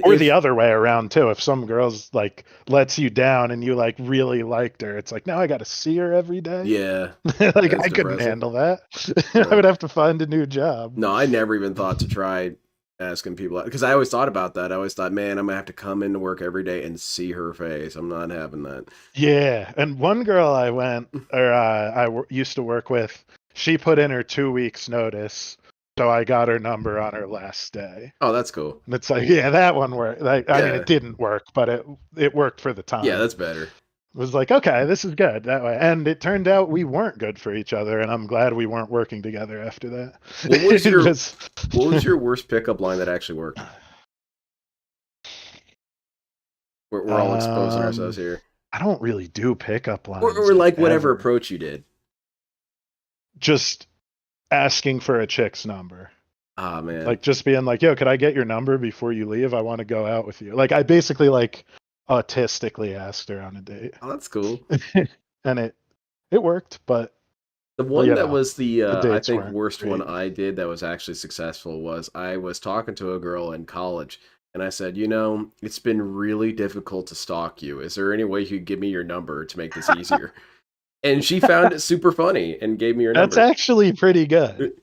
C: Or the other way around too. If some girl's like lets you down and you like really liked her, it's like now I got to see her every day.
D: Yeah.
C: Like
D: That's
C: I couldn't
D: depressing.
C: handle that.
D: Yeah.
C: I would have to find a new job.
D: No, I never even thought to try asking people out because I always thought about that. I always thought, man, I'm gonna have to come into work every day and see her face. I'm not having that.
C: Yeah, and one girl I went or used to work with, she put in her 2 weeks notice, so I got her number on her last day.
D: Oh, that's cool.
C: And it's like, yeah, that one worked. Like, I mean,
D: Yeah.
C: it didn't work, but it worked for the time.
D: Yeah, that's better.
C: It was like, okay, this is good that way. And it turned out we weren't good for each other, and I'm glad we weren't working together after that.
D: What was your worst pickup line that actually worked? We're all exposing ourselves here.
C: I don't really do pickup lines.
D: Or like whatever
C: ever.
D: approach you did.
C: Just asking for a chick's number.
D: Ah, man.
C: Like just being like, yo, could I get your number before you leave? I want to go out with you. Like I basically like autistically asked her on a date.
D: Oh, that's cool.
C: And it worked, but
D: the one
C: you
D: that
C: know,
D: was the I
C: dates
D: think
C: weren't
D: worst
C: great.
D: one I did that was actually successful was I was talking to a girl in college and I said, you know, it's been really difficult to stalk you. Is there any way you could give me your number to make this easier? And she found it super funny and gave me her number.
C: That's actually pretty good.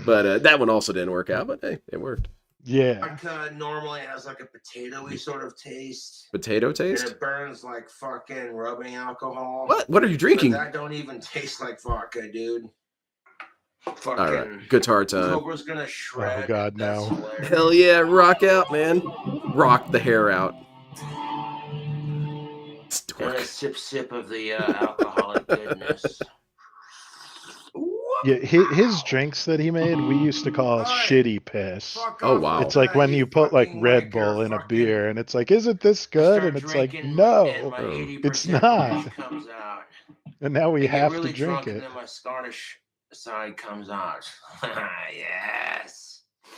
D: But that one also didn't work out, but hey, it worked.
C: Yeah.
E: Vodka normally has like a potatoey sort of taste.
D: Potato taste?
E: And it burns like fucking rubbing alcohol.
D: What are you drinking?
E: But that don't even taste like vodka, dude. Fucking
D: All right, guitar time.
E: Cobra's gonna shred.
C: Oh god,
E: That's
C: no.
E: hilarious.
D: Hell yeah, rock out, man. Rock the hair out.
E: And a sip of the alcoholic goodness.
C: Yeah, his drinks that he made, we used to call shitty piss.
D: Oh, wow.
C: It's like when you put like Red Bull in a beer and it's like, isn't this good? And it's like, no, it's not. And now we have to drink it.
E: And then my Scottish side comes out. Yes.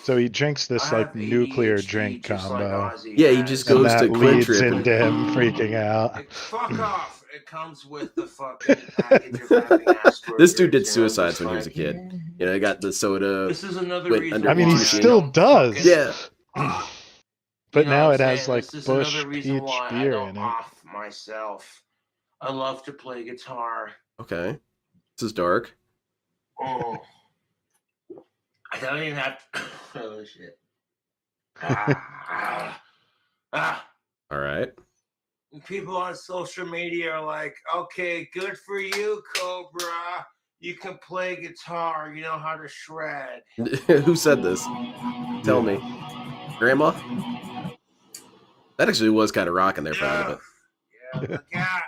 C: So he drinks this like nuclear drink combo.
D: Yeah, he just goes to
C: leads
D: Quintrip
C: into him freaking out.
E: Fuck off. It comes with the fucking package of having Asperger's.
D: This dude did suicides when he was a kid. You know, he got the soda.
E: This is another reason.
C: I mean, he still does.
D: Yeah.
C: But now it has
E: saying?
C: like
E: This is
C: Bush
E: another reason
C: peach
E: why
C: beer
E: I don't
C: in it.
E: off myself. I love to play guitar.
D: Okay. This is dark.
E: Oh. I don't even have to. Oh, shit.
D: All right.
E: People on social media are like, okay, good for you, Cobra. You can play guitar. You know how to shred.
D: Who said this? Tell me. Grandma? That actually was kind of rocking there, proud of it.
E: Yeah,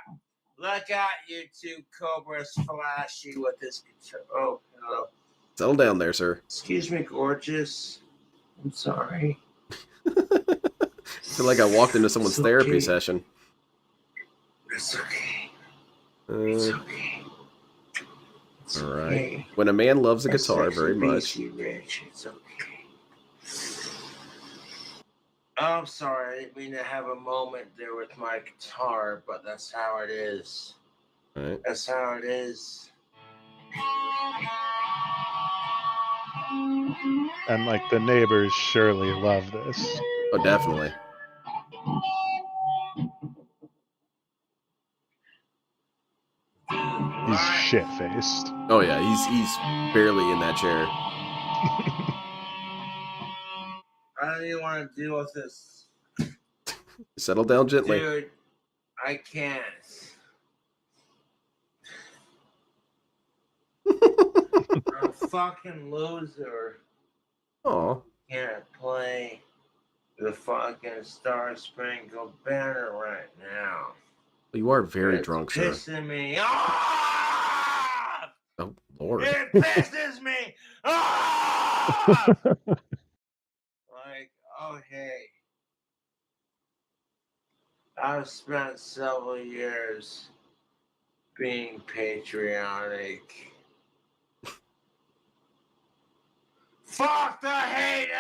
E: look at you two, Cobra's flashy with this guitar. Oh, hello.
D: Settle down there, sir.
E: Excuse me, gorgeous. I'm sorry.
D: I feel like I walked into someone's therapy
E: okay.
D: session.
E: It's okay. It's okay. It's
D: All right.
E: okay.
D: When a man loves a
E: That's
D: guitar
E: actually
D: very much.
E: BC Rich. It's okay. Oh, I'm sorry. I didn't mean to have a moment there with my guitar, but that's how it is.
D: All right.
E: That's how it is.
C: And like the neighbors surely love this.
D: Oh, definitely.
C: He's shit faced.
D: Oh yeah, he's barely in that chair.
E: I don't even want to deal with this.
D: Settle down gently.
E: Dude, I can't. I'm a fucking loser.
D: Oh,
B: can't play the fucking Star Spangled Banner right now.
D: You are very
B: It's
D: drunk, sir.
B: pissing me off!
D: Oh, Lord.
B: It pisses me off! Like, okay. I've spent several years being patriotic. Fuck the haters!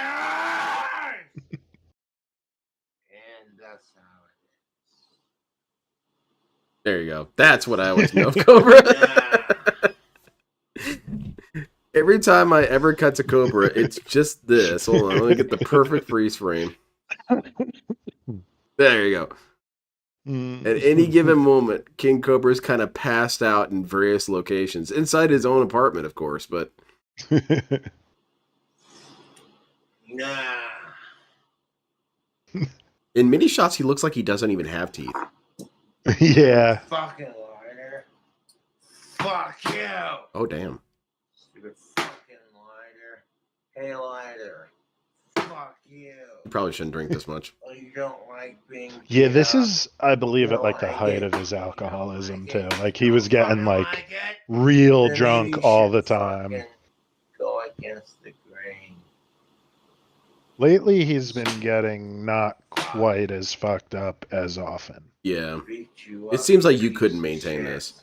B: And that's how
D: There you go. That's what I always know of Cobra. Every time I ever cut to Cobra, it's just this. Hold on, let me get the perfect freeze frame. There you go. At any given moment, King Cobra's kind of passed out in various locations. Inside his own apartment, of course, but...
B: Nah.
D: In many shots, he looks like he doesn't even have teeth.
C: Yeah.
B: Fucking lighter. Fuck you.
D: Oh, damn.
B: Stupid fucking lighter. Hey, lighter. Fuck you.
D: You probably shouldn't drink this much.
B: Oh, you don't like being.
C: Yeah, this
B: beat up?
C: is, I believe, at like the height of his alcoholism too. Like he was getting like real
B: Then
C: drunk
B: maybe you
C: all the
B: should
C: time.
B: fucking Go against the grain.
C: Lately, he's been getting not quite as fucked up as often.
D: Yeah.
B: Beat you
D: It
B: up,
D: seems like you
B: piece
D: couldn't
B: of
D: maintain
B: shit.
D: this.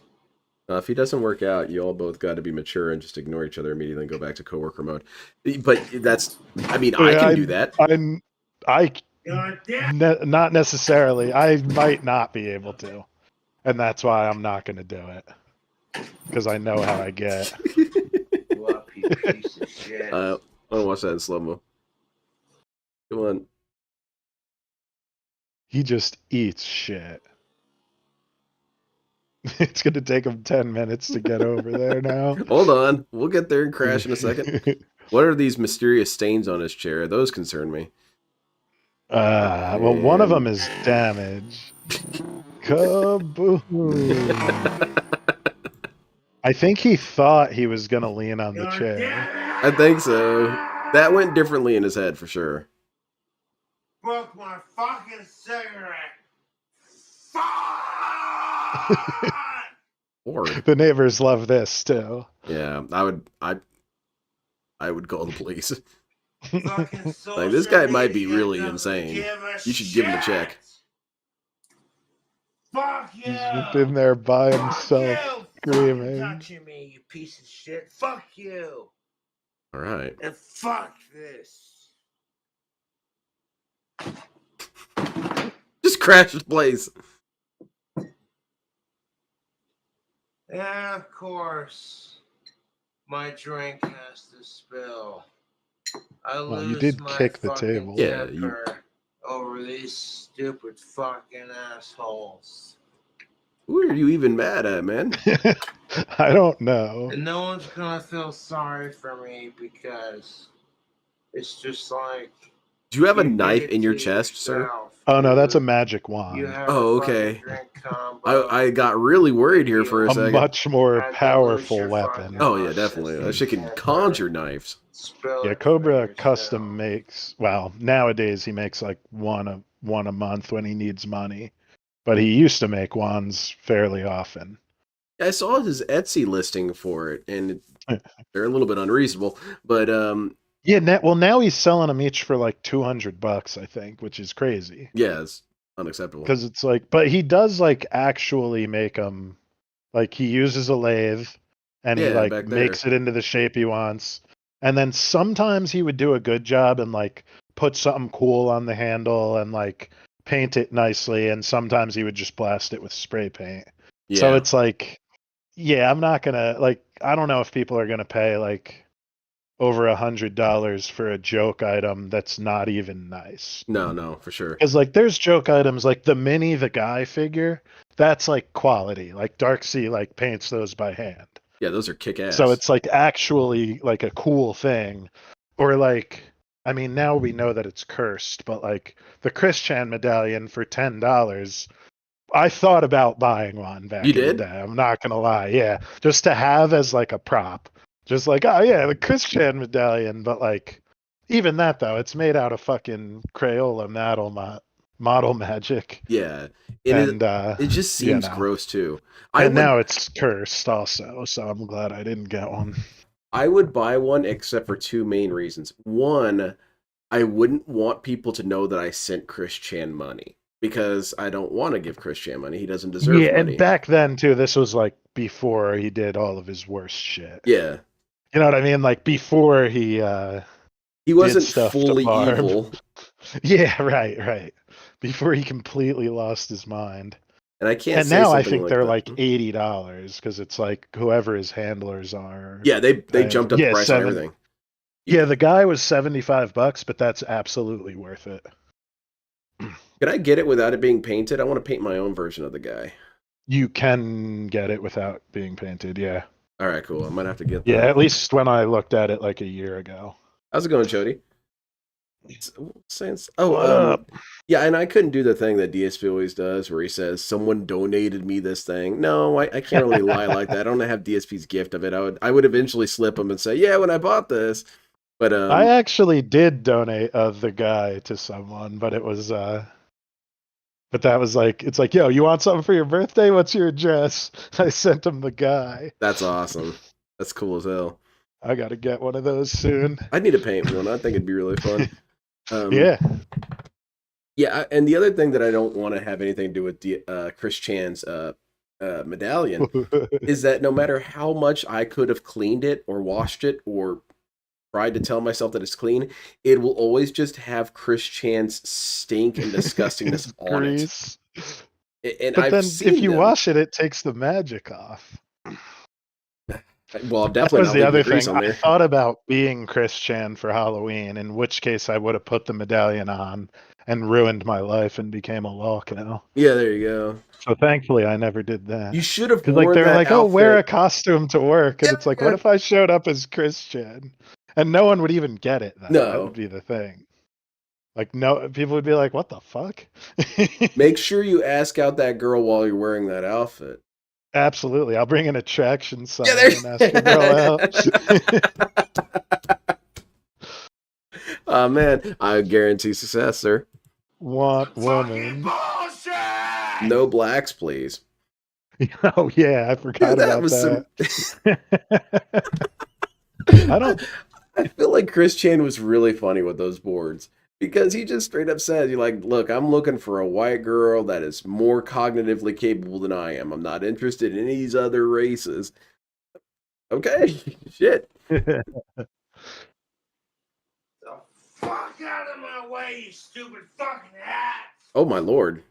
D: If he doesn't work out, you all both got to be mature and just ignore each other immediately and go back to coworker mode. But that's, I mean, I can do that.
C: Not necessarily. I might not be able to, and that's why I'm not going to do it because I know how I get.
B: You up, you piece of shit.
D: I want to watch that in slow-mo. Come on.
C: He just eats shit. It's going to take him 10 minutes to get over there now.
D: Hold on. We'll get there and crash in a second. What are these mysterious stains on his chair? Those concern me.
C: Well, one of them is damage. Kaboom. I think he thought he was going to lean on the chair.
D: I think so. That went differently in his head for sure.
B: Broke my fucking cigarette. Fuck!
D: Or
C: The neighbors love this too.
D: yeah, I would call the police.
B: Fucking
D: Like, this guy might be
B: social
D: really
B: media
D: insane.
B: doesn't give a
D: You should give him a
B: shit.
D: check.
B: Fuck you!
C: He's just in there by himself,
B: Fuck you!
C: screaming.
B: Fucking touching me, you piece of shit. Fuck you!
D: All right.
B: And fuck this.
D: Just crash the place.
B: And of course, my drink has to spill. I
C: Well,
B: lose
C: you did
B: my
C: kick the
B: fucking
C: table.
D: Yeah,
B: temper over these stupid fucking assholes.
D: Who are you even mad at, man?
C: I don't know.
B: And no one's gonna feel sorry for me because it's just like.
D: Do you have a
B: you did
D: knife
B: it
D: in your
B: to
D: chest, sir?
B: yourself,
C: Oh no, that's a
B: dude.
C: magic
B: You
C: wand.
B: have
D: Oh,
B: a fucking
D: okay.
B: drink combo.
D: I got really worried here for a
C: A
D: second.
C: much more
B: Had to lose
C: powerful
B: your
C: weapon.
B: fucking
D: Oh yeah,
B: luscious
D: definitely. That shit can
B: temper.
D: conjure knives.
B: Spill
C: Yeah,
B: it for
C: Cobra
B: yourself.
C: custom makes. Well, nowadays he makes like one a month when he needs money, but he used to make wands fairly often.
D: I saw his Etsy listing for it, and they're a little bit unreasonable. But
C: Yeah, now he's selling them each for like $200, I think, which is crazy.
D: yeah, it's unacceptable.
C: Because it's like, but he does like actually make them. Like he uses a lathe, and he
D: Yeah,
C: like
D: back there.
C: makes it into the shape he wants. And then sometimes he would do a good job and like put something cool on the handle and like paint it nicely. And sometimes he would just blast it with spray paint.
D: Yeah.
C: So it's like, yeah, I'm not gonna like. I don't know if people are gonna pay like over $100 for a joke item that's not even nice.
D: No, for sure.
C: Because like there's joke items like the Mini the Guy figure, that's like quality. Like Darksea like paints those by hand.
D: Yeah, those are kick ass.
C: So it's like actually like a cool thing. Or like, I mean, now we know that it's cursed, but like the Christian medallion for $10, I thought about buying one back
D: You
C: in the
D: did?
C: day. I'm not gonna lie, yeah, just to have as like a prop. Just like, oh yeah, the Christian medallion, but like, even that though, it's made out of fucking Crayola model magic,
D: Yeah,
C: and
D: it just
C: you
D: seems
C: know,
D: gross too.
C: and now it's cursed also. So I'm glad I didn't get one.
D: I would buy one except for two main reasons. One, I wouldn't want people to know that I sent Chris Chan money because I don't want to give Chris Chan money. He doesn't deserve
C: Yeah,
D: money.
C: and back then too, this was like before he did all of his worst shit.
D: Yeah.
C: You know what I mean? Like before he
D: wasn't
C: stuff to
D: fully
C: Barb.
D: evil.
C: Yeah, right. Before he completely lost his mind.
D: And I can't.
C: And
D: say
C: now I
D: something
C: think
D: like
C: they're
D: that.
C: like $80 because it's like whoever his handlers are.
D: Yeah, they jumped up the price on everything.
C: Yeah, the guy was $75, but that's absolutely worth it.
D: Could I get it without it being painted? I want to paint my own version of the guy.
C: You can get it without being painted, yeah.
D: All right, cool. I might have to get that.
C: Yeah, at least when I looked at it like a year ago.
D: How's it going, Chody?
C: What up?
D: Yeah, and I couldn't do the thing that DSP always does where he says, someone donated me this thing. No, I can't really lie like that. I don't have DSP's gift of it. I would eventually slip him and say, yeah, when I bought this. But
C: I actually did donate the guy to someone, but it was but that was like, it's like, yo, you want something for your birthday? What's your address? I sent him the guy.
D: That's awesome. That's cool as hell.
C: I gotta get one of those soon.
D: I need to paint one. I think it'd be really fun.
C: Yeah.
D: Yeah, and the other thing that I don't want to have anything to do with Chris Chan's medallion is that no matter how much I could have cleaned it or washed it or tried to tell myself that it's clean, it will always just have Chris Chan's stink and disgustingness on it. And
C: but
D: I've
C: then
D: seen
C: if you
D: them.
C: wash it, it takes the magic off.
D: Well,
C: that
D: definitely
C: was the other
D: grease
C: thing.
D: on there.
C: I thought about being Chris Chan for Halloween, in which case I would have put the medallion on and ruined my life and became a law cow.
D: Yeah, there you go.
C: So thankfully, I never did that.
D: You should have worn
C: like they're like,
D: outfit.
C: oh, wear a costume to work, and it's like, what if I showed up as Chris Chan, and no one would even get it? Then.
D: No,
C: that would be the thing. Like, no, people would be like, what the fuck?
D: Make sure you ask out that girl while you're wearing that outfit.
C: Absolutely, I'll bring an attraction sign
D: and
C: ask the girl out.
D: Oh man, I guarantee success, sir.
C: Want woman?
D: No blacks, please.
C: Oh yeah, I forgot about that.
D: I feel like Chris Chan was really funny with those boards because he just straight up said, "You're like, look, I'm looking for a white girl that is more cognitively capable than I am. I'm not interested in these other races." Okay, shit.
E: The fuck out of my way, you stupid fucking hat!
D: Oh my lord.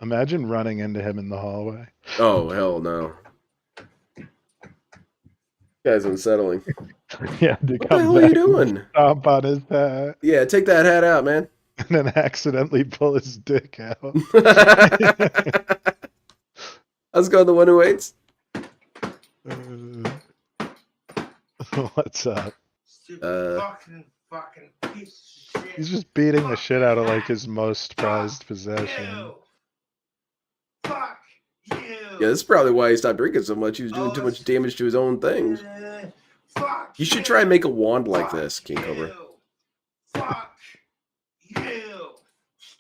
C: Imagine running into him in the hallway.
D: Oh hell no. Guy's unsettling.
C: Yeah,
D: what the hell are you doing?
C: Stomp on his hat.
D: Yeah, take that hat out, man.
C: And then accidentally pull his dick out.
D: Let's go, the one who waits.
C: What's up?
E: Fucking piece of shit.
C: He's just beating the shit out of like his most prized possession.
E: Fuck you.
D: Yeah, this is probably why he stopped drinking so much. He was doing too much damage to his own things. You should try and make a wand like this, KingCobra.
E: Fuck you.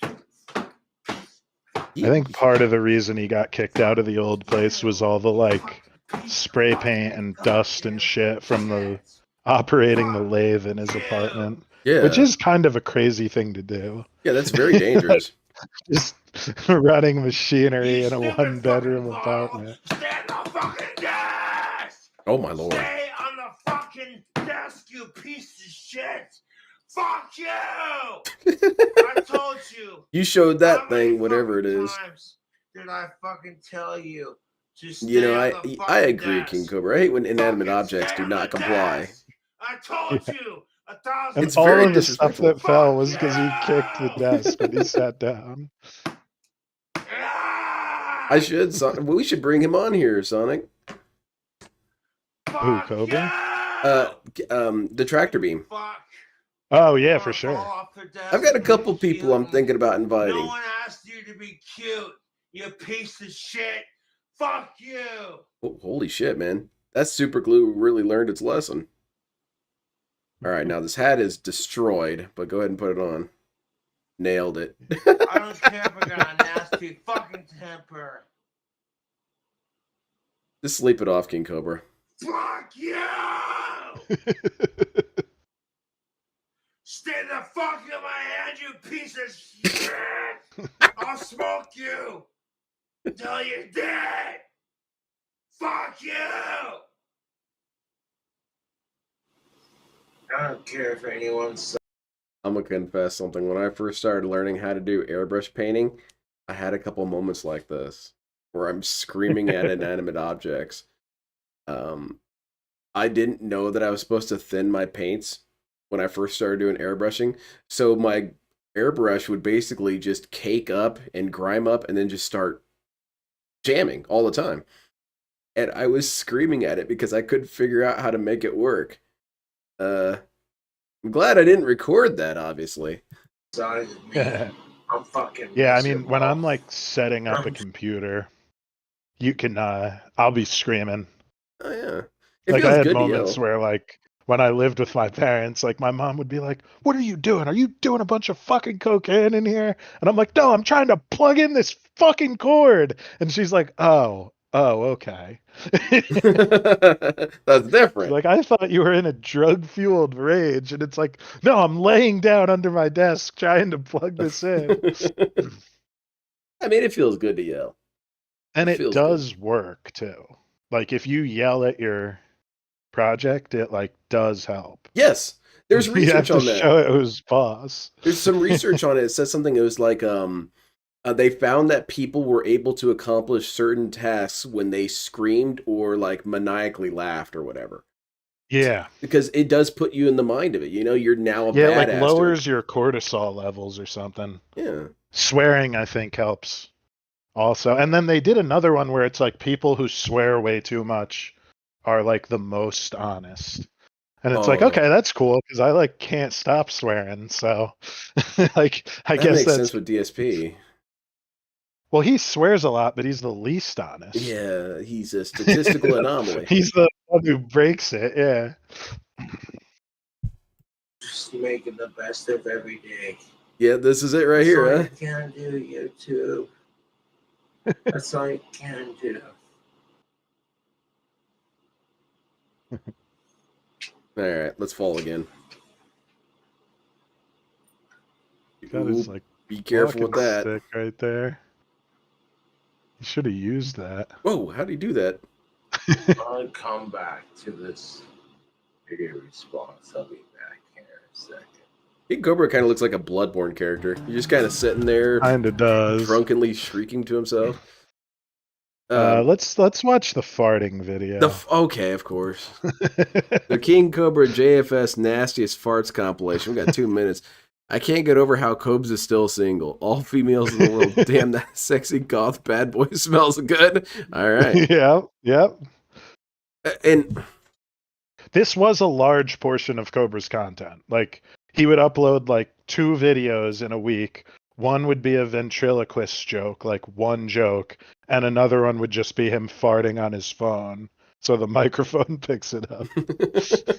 C: I think part of the reason he got kicked out of the old place was all the like spray paint and dust and shit from the operating the lathe in his apartment.
D: Yeah.
C: Which is kind of a crazy thing to do.
D: Yeah, that's very dangerous.
C: Just running machinery in a one-bedroom apartment.
E: Stand on fucking desk!
D: Oh my lord.
E: Stay on the fucking desk, you piece of shit! Fuck you! I told you.
D: You showed that thing, whatever it is.
E: Did I fucking tell you?
D: You know, I agree, KingCobra. I hate when inanimate objects do not comply.
E: I told you 1,000
C: And
D: It's
C: all
D: very
C: of the stuff
D: disrespectful.
C: that fell was because he kicked the desk when he sat down.
D: I should, Sonic. We should bring him on here, Sonic.
C: Who, Cobra?
D: The tractor beam.
C: Oh yeah, for sure.
D: I've got a couple people I'm thinking about
E: No
D: inviting.
E: one asked you to be cute, you piece of shit. Fuck you!
D: Oh, holy shit, man. That super glue really learned its lesson. All right, now this hat is destroyed, but go ahead and put it on. Nailed it.
E: I don't care if I got a nasty fucking temper.
D: Just sleep it off, King Cobra.
E: Fuck you! Stay the fuck in my hand, you piece of shit! I'll smoke you until you're dead! Fuck you! I don't care if anyone's.
D: I'm gonna confess something. When I first started learning how to do airbrush painting, I had a couple moments like this where I'm screaming at inanimate objects. I didn't know that I was supposed to thin my paints when I first started doing airbrushing. So my airbrush would basically just cake up and grime up and then just start jamming all the time. And I was screaming at it because I couldn't figure out how to make it work. I'm glad I didn't record that, obviously.
E: I'm fucking.
C: Yeah, I mean, when I'm like setting up a computer, you can, I'll be screaming.
D: Oh, yeah.
C: Like, I had moments where, like, when I lived with my parents, like, my mom would be like, "What are you doing? Are you doing a bunch of fucking cocaine in here?" And I'm like, "No, I'm trying to plug in this fucking cord." And she's like, "Oh, okay."
D: That's different.
C: Like, I thought you were in a drug-fueled rage, and it's like, no, I'm laying down under my desk trying to plug this in.
D: I mean, it feels good to yell.
C: And it does work, too. Like, if you yell at your project, it, like, does help.
D: Yes, there's research on that.
C: You have to show it who's boss.
D: There's some research on it. It says something, it was like, they found that people were able to accomplish certain tasks when they screamed or like maniacally laughed or whatever.
C: Yeah.
D: Because it does put you in the mind of it. You know, you're now a badass.
C: Yeah, like lowers your cortisol levels or something.
D: Yeah.
C: Swearing, I think, helps also. And then they did another one where it's like people who swear way too much are like the most honest. And it's like, okay, that's cool because I like can't stop swearing. So like I guess
D: makes
C: that's
D: sense with DSP.
C: Well, he swears a lot, but he's the least honest.
D: Yeah, he's a statistical anomaly.
C: He's the one who breaks it, yeah.
E: Just making the best of every day.
D: Yeah, this is it right here, huh?
E: That's all you can do, YouTube. That's all you can do.
D: All right, let's fall again.
C: That is like
D: be careful with that.
C: Stick right there. You should have used that.
D: Whoa, how do you do that?
E: I'll come back to this video response. I'll be back here in a second.
D: KingCobra kind of looks like a Bloodborne character. He's just kind of sitting there,
C: kind of does,
D: drunkenly shrieking to himself.
C: Let's watch the farting video.
D: Okay, of course. The KingCobra JFS Nastiest Farts compilation. We got 2 minutes. I can't get over how Cobes is still single. All females in the world. Damn, that sexy goth bad boy smells good. All right.
C: Yep.
D: And
C: this was a large portion of Cobra's content. Like, he would upload like 2 videos in a week. One would be a ventriloquist joke, like one joke, and another one would just be him farting on his phone. So the microphone picks it up.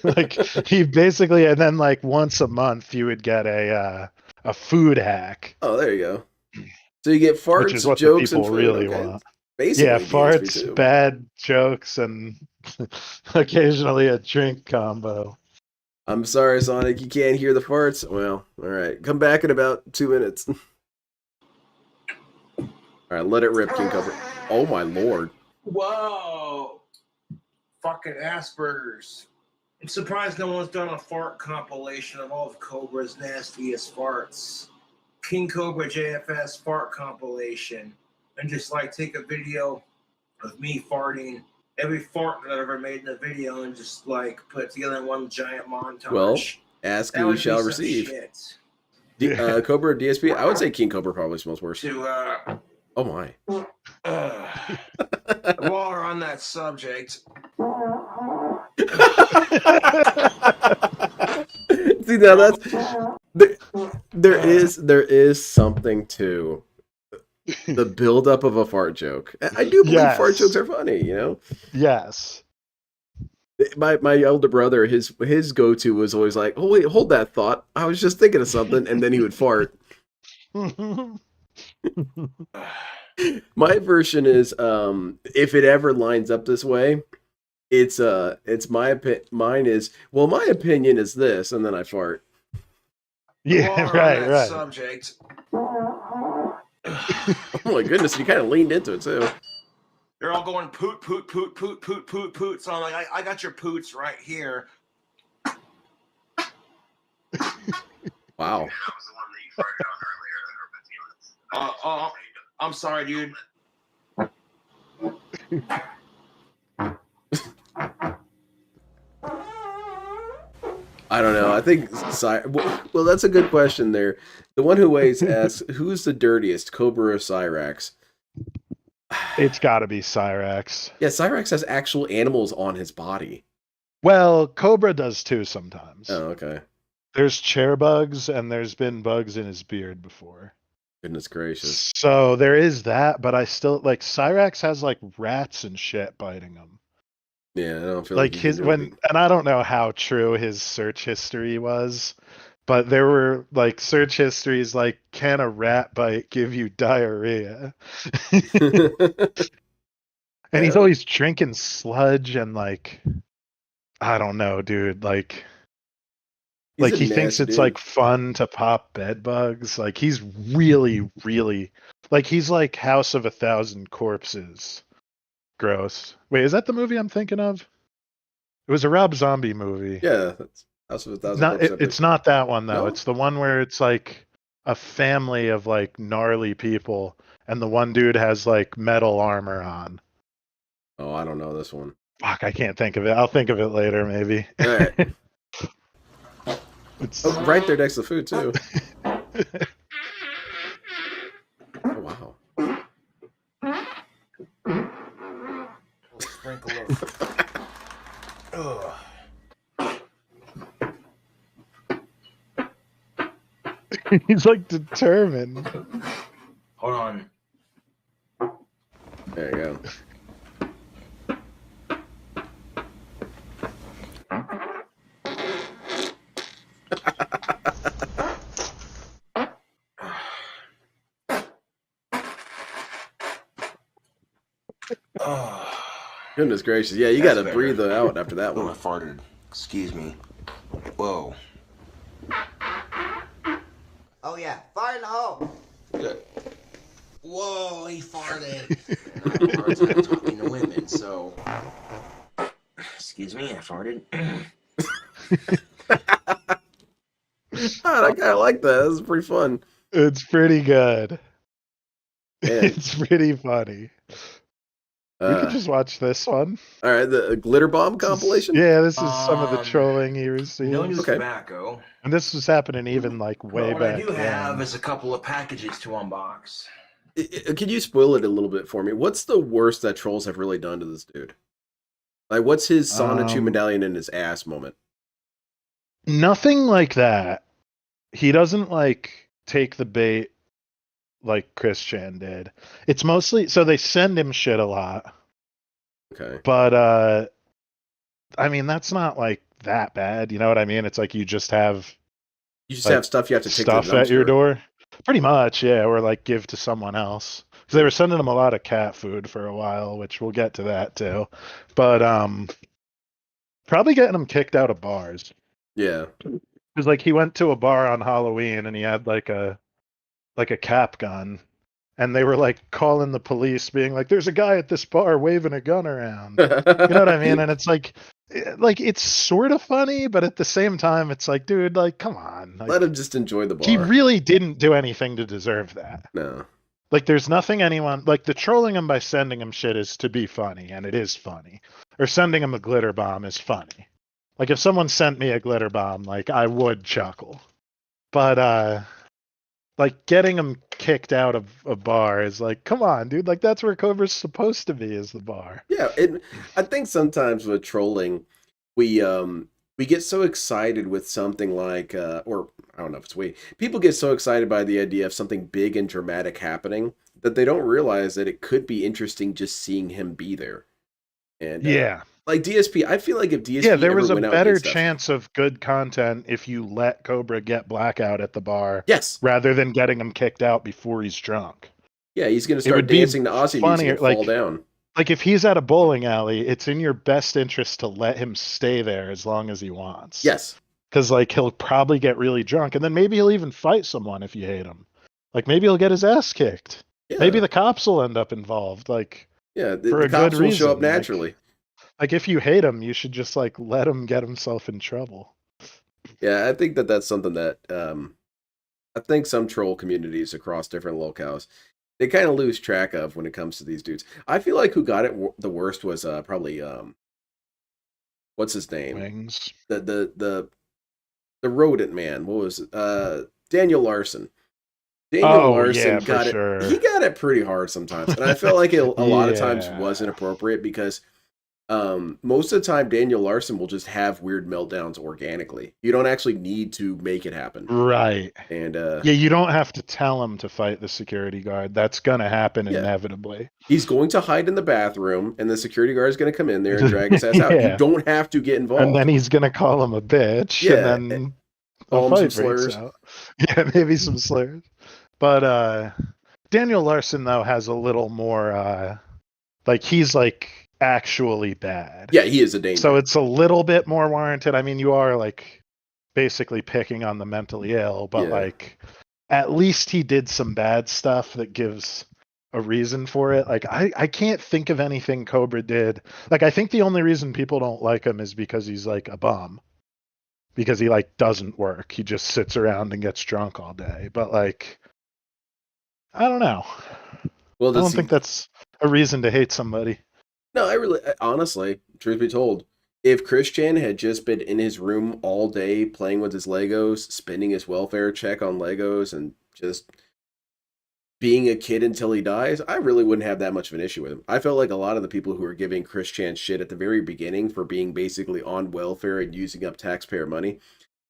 C: Like, he basically, and then like once a month you would get a food hack.
D: Oh, there you go. So you get farts,
C: which is what
D: jokes,
C: the people
D: and food.
C: really want. Basically, yeah, farts, bad jokes, and occasionally a drink combo.
D: I'm sorry, Sonic, you can't hear the farts. Well, all right, come back in about 2 minutes. All right, let it rip, KingCobra. Oh my lord!
E: Whoa! Fucking Asperger's. I'm surprised no one's done a fart compilation of all of Cobra's nastiest farts. KingCobra JFS fart compilation. And just like take a video of me farting, every fart that I've ever made in a video, and just like put it together in one giant montage.
D: Well, ask and you shall receive. Cobra DSP, I would say KingCobra probably smells worse. Oh my.
E: While we're on that subject.
D: See, now that's there is something to the buildup of a fart joke. I do believe fart jokes are funny, you know?
C: Yes.
D: My elder brother, his go-to was always like, "Oh wait, hold that thought. I was just thinking of something," and then he would fart. My version is if it ever lines up this way, it's mine is, well, my opinion is this, and then I fart.
C: Yeah,
E: While we're on
C: right,
E: that
C: right.
E: subject,
D: Oh my goodness, you kind of leaned into it too.
E: they're all going poot, poot, poot, poot, poot, poot, poot. So I'm like, I got your poots right here.
D: Wow.
E: I'm sorry, dude.
D: I don't know. I think well, that's a good question there. The one who weighs asks, "Who's the dirtiest, Cobra or Cyrax?"
C: It's got to be Cyrax.
D: Yeah, Cyrax has actual animals on his body.
C: Well, Cobra does too sometimes.
D: Oh, okay.
C: There's chair bugs, and there's been bugs in his beard before.
D: Goodness gracious.
C: So there is that, but I still like Cyrax has like rats and shit biting him.
D: Yeah, I don't feel
C: Like
D: like
C: his and I don't know how true his search history was, but there were like search histories like, can a rat bite give you diarrhea? And he's always drinking sludge and like, I don't know, dude. Like he thinks it's like fun to pop bed bugs. Like he's really, really like he's like House of a Thousand Corpses. Gross. Wait, is that the movie I'm thinking of? It was a Rob Zombie movie.
D: Yeah, that's House of a Thousand Corpses.
C: It's not that one though.
D: No?
C: It's the one where it's like a family of like gnarly people, and the one dude has like metal armor on.
D: Oh, I don't know this one.
C: Fuck, I can't think of it. I'll think of it later, maybe.
D: All right. Oh, right there next to the food too. Oh wow.
E: Sprinkle of.
C: He's like determined.
E: Hold on.
D: There you go. Goodness gracious. Yeah, you got to breathe out after that one.
E: I farted. Excuse me. Whoa.
H: Oh yeah, fart in the hole.
E: Good. Whoa, he farted. I have a hard time talking to women, so. Excuse me, I farted.
D: I kind of like that. This is pretty fun.
C: It's pretty good.
D: Man.
C: It's pretty funny. We could just watch this one.
D: All right, the glitter bomb compilation.
C: Yeah, this is some of the trolling he received.
E: No new tobacco.
C: And this was happening even like way
E: What
C: back.
E: I do have is a couple of packages to unbox.
D: Can you spoil it a little bit for me? What's the worst that trolls have really done to this dude? Like, what's his Sonichu medallion in his ass moment?
C: Nothing like that. He doesn't like take the bait like Chris Chan did. It's mostly so they send him shit a lot.
D: Okay.
C: But I mean that's not like that bad, you know what I mean? It's like you just have
D: have stuff you have to take
C: stuff
D: to the
C: at your
D: dumpster.
C: door. Pretty much, yeah, or like give to someone else. So they were sending him a lot of cat food for a while, which we'll get to that too. But probably getting him kicked out of bars.
D: Yeah.
C: Because like he went to a bar on Halloween and he had like a cap gun, and they were like calling the police, being like, "There's a guy at this bar waving a gun around." You know what I mean? And it's like it's sort of funny, but at the same time, it's like, dude, like, come on, like,
D: let him just enjoy the bar.
C: He really didn't do anything to deserve that.
D: No.
C: Like, there's nothing anyone like the trolling him by sending him shit is to be funny, and it is funny. Or sending him a glitter bomb is funny. Like if someone sent me a glitter bomb, like I would chuckle. But like getting him kicked out of a bar is like, come on, dude. Like that's where Cobra's supposed to be, is the bar.
D: Yeah, I think sometimes with trolling, we get so excited with something like, or I don't know if it's people get so excited by the idea of something big and dramatic happening that they don't realize that it could be interesting just seeing him be there. And
C: Yeah.
D: like DSP, I feel like if DSP
C: Yeah, there
D: ever
C: was a
D: went out and
C: better
D: did stuff,
C: chance of good content if you let Cobra get blackout at the bar
D: yes,
C: rather than getting him kicked out before he's drunk.
D: yeah, he's going to
C: It
D: start
C: would be
D: dancing to Aussie music
C: funnier,
D: and fall down.
C: Like if he's at a bowling alley, it's in your best interest to let him stay there as long as he wants.
D: Yes.
C: Because like he'll probably get really drunk, and then maybe he'll even fight someone if you hate him. Like maybe he'll get his ass kicked.
D: Yeah.
C: Maybe the cops will end up involved. Like
D: yeah,
C: for
D: the
C: a
D: cops
C: good
D: will show
C: reason.
D: up naturally.
C: Like if you hate him, you should just like let him get himself in trouble.
D: Yeah, I think that that's something that I think some troll communities across different locales they kind of lose track of when it comes to these dudes. I feel like who got it the worst was probably what's his name?
C: Wings.
D: The rodent man. What was it? Daniel Larson. Daniel Larson got it.
C: Sure.
D: He got it pretty hard sometimes, and I felt like it a lot of times
C: Yeah.
D: wasn't appropriate because most of the time Daniel Larson will just have weird meltdowns organically. You don't actually need to make it happen.
C: Right.
D: And
C: yeah, you don't have to tell him to fight the security guard. That's gonna happen inevitably.
D: He's going to hide in the bathroom, and the security guard is going to come in there and drag his ass out.
C: Yeah.
D: You don't have to get involved.
C: And then he's gonna call him a bitch.
D: Yeah,
C: And then
D: call
C: a
D: him some
C: fight breaks
D: slurs.
C: out. Yeah, maybe some slurs. But Daniel Larson though has a little more like he's like actually bad.
D: Yeah, he is a danger.
C: So it's a little bit more warranted. I mean, you are like basically picking on the mentally ill, but like at least he did some bad stuff that gives a reason for it. Like I can't think of anything Cobra did. Like I think the only reason people don't like him is because he's like a bum. Because he like doesn't work. He just sits around and gets drunk all day. But like I don't know.
D: Well,
C: I don't think that's a reason to hate somebody.
D: No, honestly, truth be told, if Christian had just been in his room all day playing with his Legos, spending his welfare check on Legos, and just being a kid until he dies, I really wouldn't have that much of an issue with him. I felt like a lot of the people who were giving Christian shit at the very beginning for being basically on welfare and using up taxpayer money,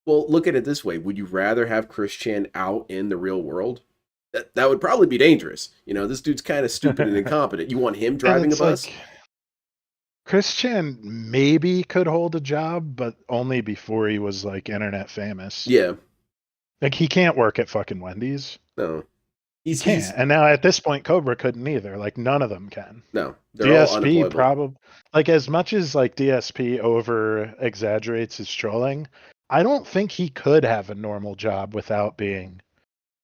D: well, look at it this way. Would you rather have Christian out in the real world? That would probably be dangerous. You know, this dude's kind of stupid and incompetent. You want him driving a bus?
C: Like, Christian maybe could hold a job, but only before he was like internet famous.
D: Yeah.
C: Like he can't work at fucking Wendy's.
D: No.
C: He can't. And now at this point, Cobra couldn't either. Like none of them can.
D: No. They're all
C: DSP
D: unemployable.
C: probably like as much as like DSP over exaggerates his trolling, I don't think he could have a normal job without being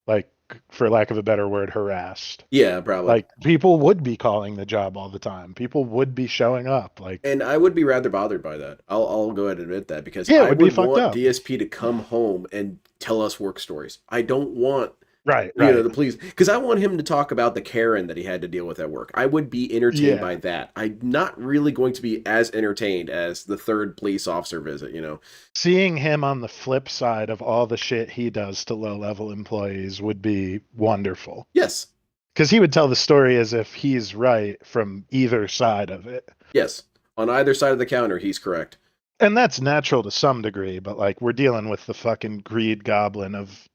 C: like, for lack of a better word, harassed.
D: Yeah, probably.
C: Like people would be calling the job all the time. People would be showing up. Like,
D: and I would be rather bothered by that. I'll go ahead and admit that because
C: yeah,
D: I would
C: be fucked
D: want
C: up.
D: DSP to come home and tell us work stories. I don't want
C: right.
D: You know, the police, because I want him to talk about the Karen that he had to deal with at work. I would be entertained by that. I'm not really going to be as entertained as the third police officer visit, you know.
C: Seeing him on the flip side of all the shit he does to low-level employees would be wonderful.
D: Yes.
C: Because he would tell the story as if he's right from either side of it.
D: Yes. On either side of the counter, he's correct.
C: And that's natural to some degree, but like we're dealing with the fucking greed goblin of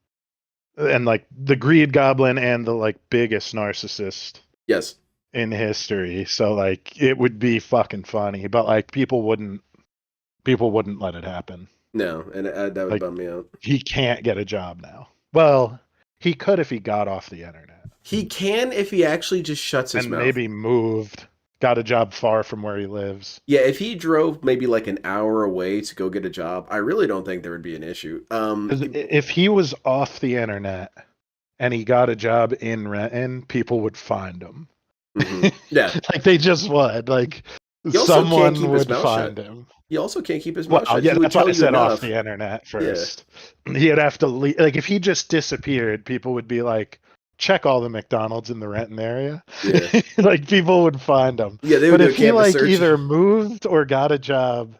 C: and like the greed goblin and the like biggest narcissist
D: yes
C: in history. So like it would be fucking funny, but like people wouldn't let it happen.
D: No, and that would
C: like,
D: bum me out.
C: He can't get a job now. Well, he could if he got off the internet.
D: He can if he actually just shuts his mouth.
C: And maybe moved, got a job far from where he lives.
D: Yeah, if he drove maybe like an hour away to go get a job, I really don't think there would be an issue.
C: If he was off the internet and he got a job in Renton, people would find him.
D: Mm-hmm. Yeah.
C: Like they just would. Like someone would find him.
D: He also can't keep his mouth shut.
C: Yeah, that's why I said off the internet first. Yeah. He'd have to leave. Like if he just disappeared, people would be like, check all the McDonald's in the Renton area.
D: Yeah.
C: Like people would find him.
D: Yeah, they would.
C: But if he like either moved or got a job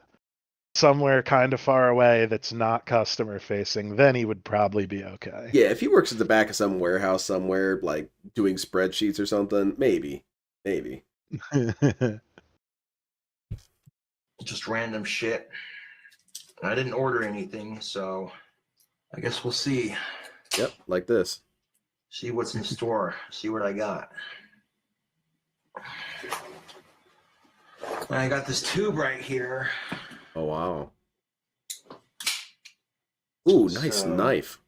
C: somewhere kind of far away that's not customer facing, then he would probably be okay.
D: Yeah, if he works at the back of some warehouse somewhere, like doing spreadsheets or something, maybe.
E: Just random shit. I didn't order anything, so I guess we'll see.
D: Yep, like this.
E: See what's in store. See what I got. I got this tube right here.
D: Oh wow. Ooh, nice knife.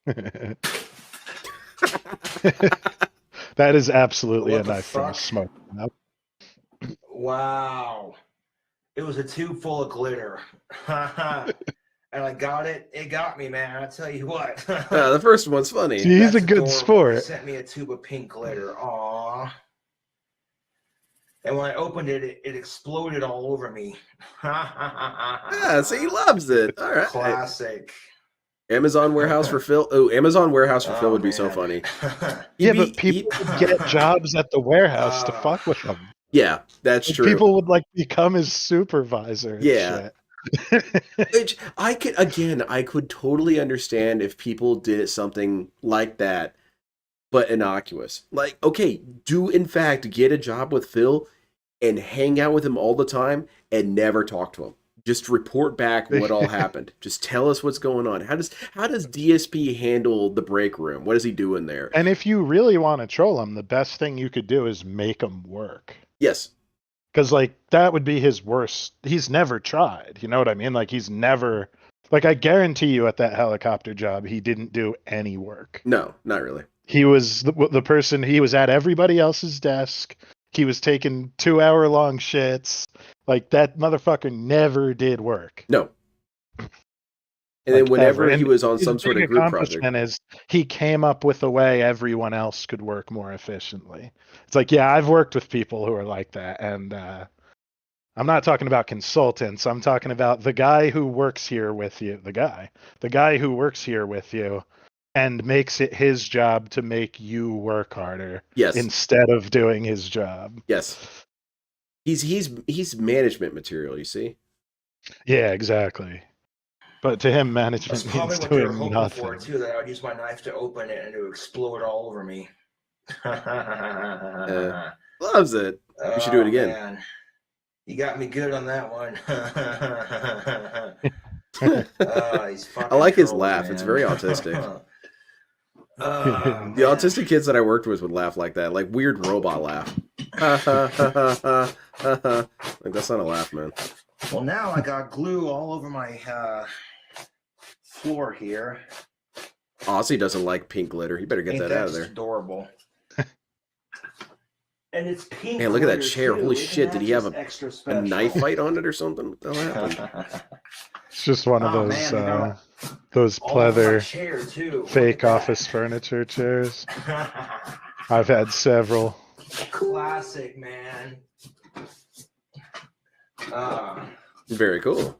C: That is absolutely
E: What
C: a
E: the
C: knife from a
E: fuck?
C: smoke. Nope.
E: Wow. It was a tube full of glitter. And I got it. It got me, man. I tell you what.
D: The first one's funny.
C: See, he's a
E: That's
C: good
E: adorable. He
C: sport.
E: sent me a tube of pink glitter. Aww. And when I opened it, it exploded all over me.
D: Yeah, so he loves it. All right.
E: Classic.
D: Amazon warehouse for Phil. Oh, Amazon warehouse for Phil would be so
E: man.
D: funny.
C: Yeah, but people would get jobs at the warehouse to fuck with him.
D: Yeah, that's
C: Like,
D: true.
C: people would like become his supervisor and
D: Yeah.
C: shit.
D: Which I could totally understand if people did something like that, but innocuous. Like, okay, do in fact get a job with Phil and hang out with him all the time and never talk to him. Just report back what all happened. Just tell us what's going on. How does DSP handle the break room? What is he doing there?
C: And if you really want to troll him, the best thing you could do is make him work.
D: Yes.
C: Because, like, that would be his worst. He's never tried. You know what I mean? Like, he's never... Like, I guarantee you at that helicopter job, he didn't do any work.
D: No, not really.
C: He was the person... He was at everybody else's desk. He was taking 2-hour-long shits. Like, that motherfucker never did work.
D: No. And
C: Like,
D: then whenever
C: ever.
D: he was on
C: His
D: some sort
C: big
D: of group project...
C: accomplishment is he came up with a way everyone else could work more efficiently. It's like, yeah, I've worked with people who are like that, and I'm not talking about consultants. I'm talking about the guy who works here with you. The guy who works here with you and makes it his job to make you work harder.
D: Yes.
C: Instead of doing his job.
D: Yes. He's management material, you see?
C: Yeah, exactly. But to him, management
E: That's probably
C: means
E: what they were
C: doing
E: hoping
C: nothing.
E: for, too, that I would use my knife to open it and it would explode all over me.
D: Loves it. You should do it again.
E: Man. You got me good on that one.
D: I like his laugh. Man. It's very autistic. The autistic kids that I worked with would laugh like that, like weird robot laugh. Like, that's not a laugh, man.
E: Well, now I got glue all over my floor here.
D: Aussie doesn't like pink glitter. He better get that out of there.
E: Adorable. And it's pink.
D: Man, look at that chair.
E: Too.
D: Holy
E: Isn't
D: shit! Did he have a knife fight on it or something? What the hell happened?
C: It's just one of those pleather fake office furniture chairs. I've had several.
E: Classic, man.
D: Very cool.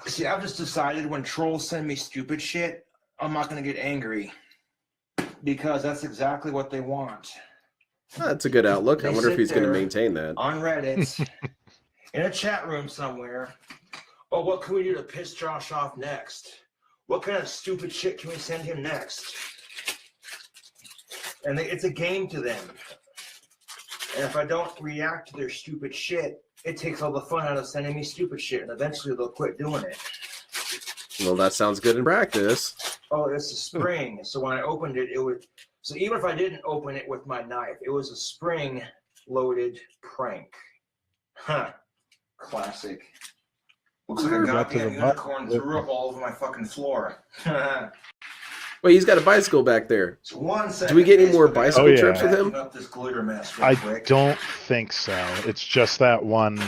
E: See, I've just decided when trolls send me stupid shit, I'm not going to get angry. Because that's exactly what they want.
D: That's a good outlook. I wonder if he's going to maintain that.
E: On Reddit, in a chat room somewhere. Oh, what can we do to piss Josh off next? What kind of stupid shit can we send him next? And it's a game to them. And if I don't react to their stupid shit, it takes all the fun out of sending me stupid shit. And eventually they'll quit doing it.
D: Well, that sounds good in practice.
E: Oh, it's a spring. So when I opened it, it would... So even if I didn't open it with my knife, it was a spring-loaded prank. Huh. Classic. Looks like a goddamn unicorn threw up all over my fucking floor.
D: Wait, he's got a bicycle back there.
E: So 1 second.
D: Do we get any more bicycle trips with him?
E: Up this glitter mess
C: I don't think so. It's just that one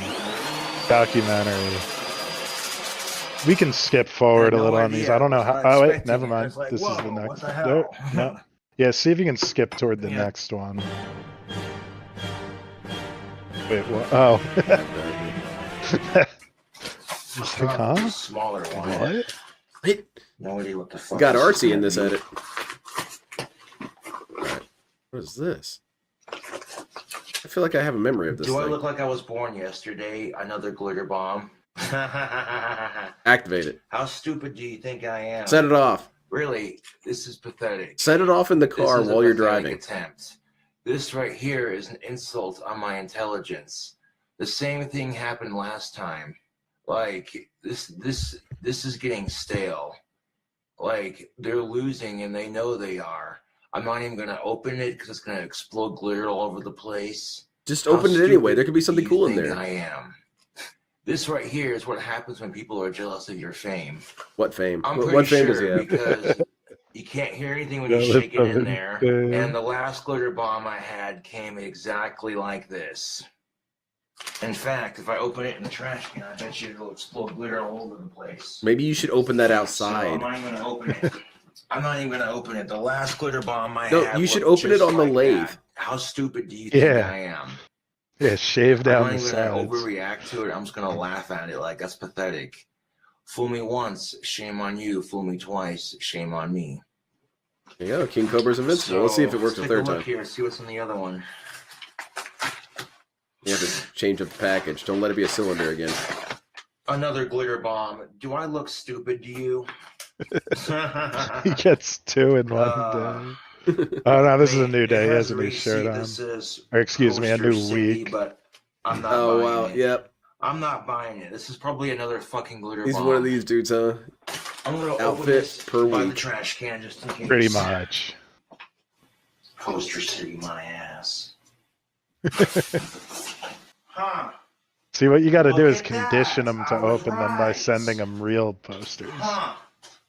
C: documentary. We can skip forward a little on these. I don't know how. Oh, wait, never mind. This is the next. No. Yeah, see if you can skip toward the next one. Wait, what? Oh. Huh?
E: Smaller one.
C: What?
D: Wait.
E: No idea what the fuck.
D: Got artsy in this edit. Right. What is this? I feel like I have a memory of this.
E: Do I look like I was born yesterday? Another glitter bomb.
D: Activate it.
E: How stupid do you think I am?
D: Set it off.
E: Really, this is pathetic.
D: Set it off in the car while you're driving.
E: Attempt. This right here is an insult on my intelligence. The same thing happened last time. Like this is getting stale. like they're losing and they know they are. I'm not even gonna open it because it's gonna explode glitter all over the place.
D: Just
E: How
D: open it anyway.
E: stupid
D: There could be something
E: do you
D: cool in
E: think
D: there.
E: I am. This right here is what happens when people are jealous of your fame.
D: What fame?
E: I'm
D: What
E: pretty
D: fame does he
E: sure
D: have?
E: because you can't hear anything when you
C: Jealous
E: shake it
C: of
E: in
C: his
E: there.
C: fame.
E: And the last glitter bomb I had came exactly like this. In fact, if I open it in the trash can, I bet you it'll explode glitter all over the place.
D: Maybe you should open that
E: So
D: outside.
E: I'm not even gonna open it. I'm not even gonna open it. The last glitter bomb I
D: No,
E: had.
D: you should
E: looked
D: open it
E: just
D: on the
E: like
D: lathe.
E: that. How stupid do you think
C: Yeah.
E: I am?
C: Yeah, shave
E: I'm
C: down
E: not
C: the
E: even gonna
C: sides.
E: overreact to it. I'm just gonna laugh at it like that's pathetic. Fool me once, shame on you. Fool me twice, shame on me.
D: There you go. King Cobra's invincible. Let's see if it works a
E: let's
D: third
E: take a look
D: time.
E: here. See what's in the other one.
D: You have to change up the package. Don't let it be a cylinder again.
E: Another glitter bomb. Do I look stupid to you?
C: He gets 2 in one day. Oh no, this is a new day. He has a new shirt on.
E: This is
C: Or excuse me, a
E: Poster
C: new
E: City,
C: week.
E: but I'm not
D: Oh,
E: buying
D: wow.
E: it.
D: Yep.
E: I'm not buying it. This is probably another fucking glitter
D: He's
E: bomb.
D: one of these dudes, huh?
E: I'm gonna open
D: outfit
E: this
D: per
E: by the
D: week.
E: trash can just in case.
C: Pretty much.
E: Poster City, my ass. Huh?
C: See, what you got to do
E: Look
C: is
E: at that.
C: condition them to
E: I was
C: open them by
E: right.
C: sending them real posters.
E: Huh?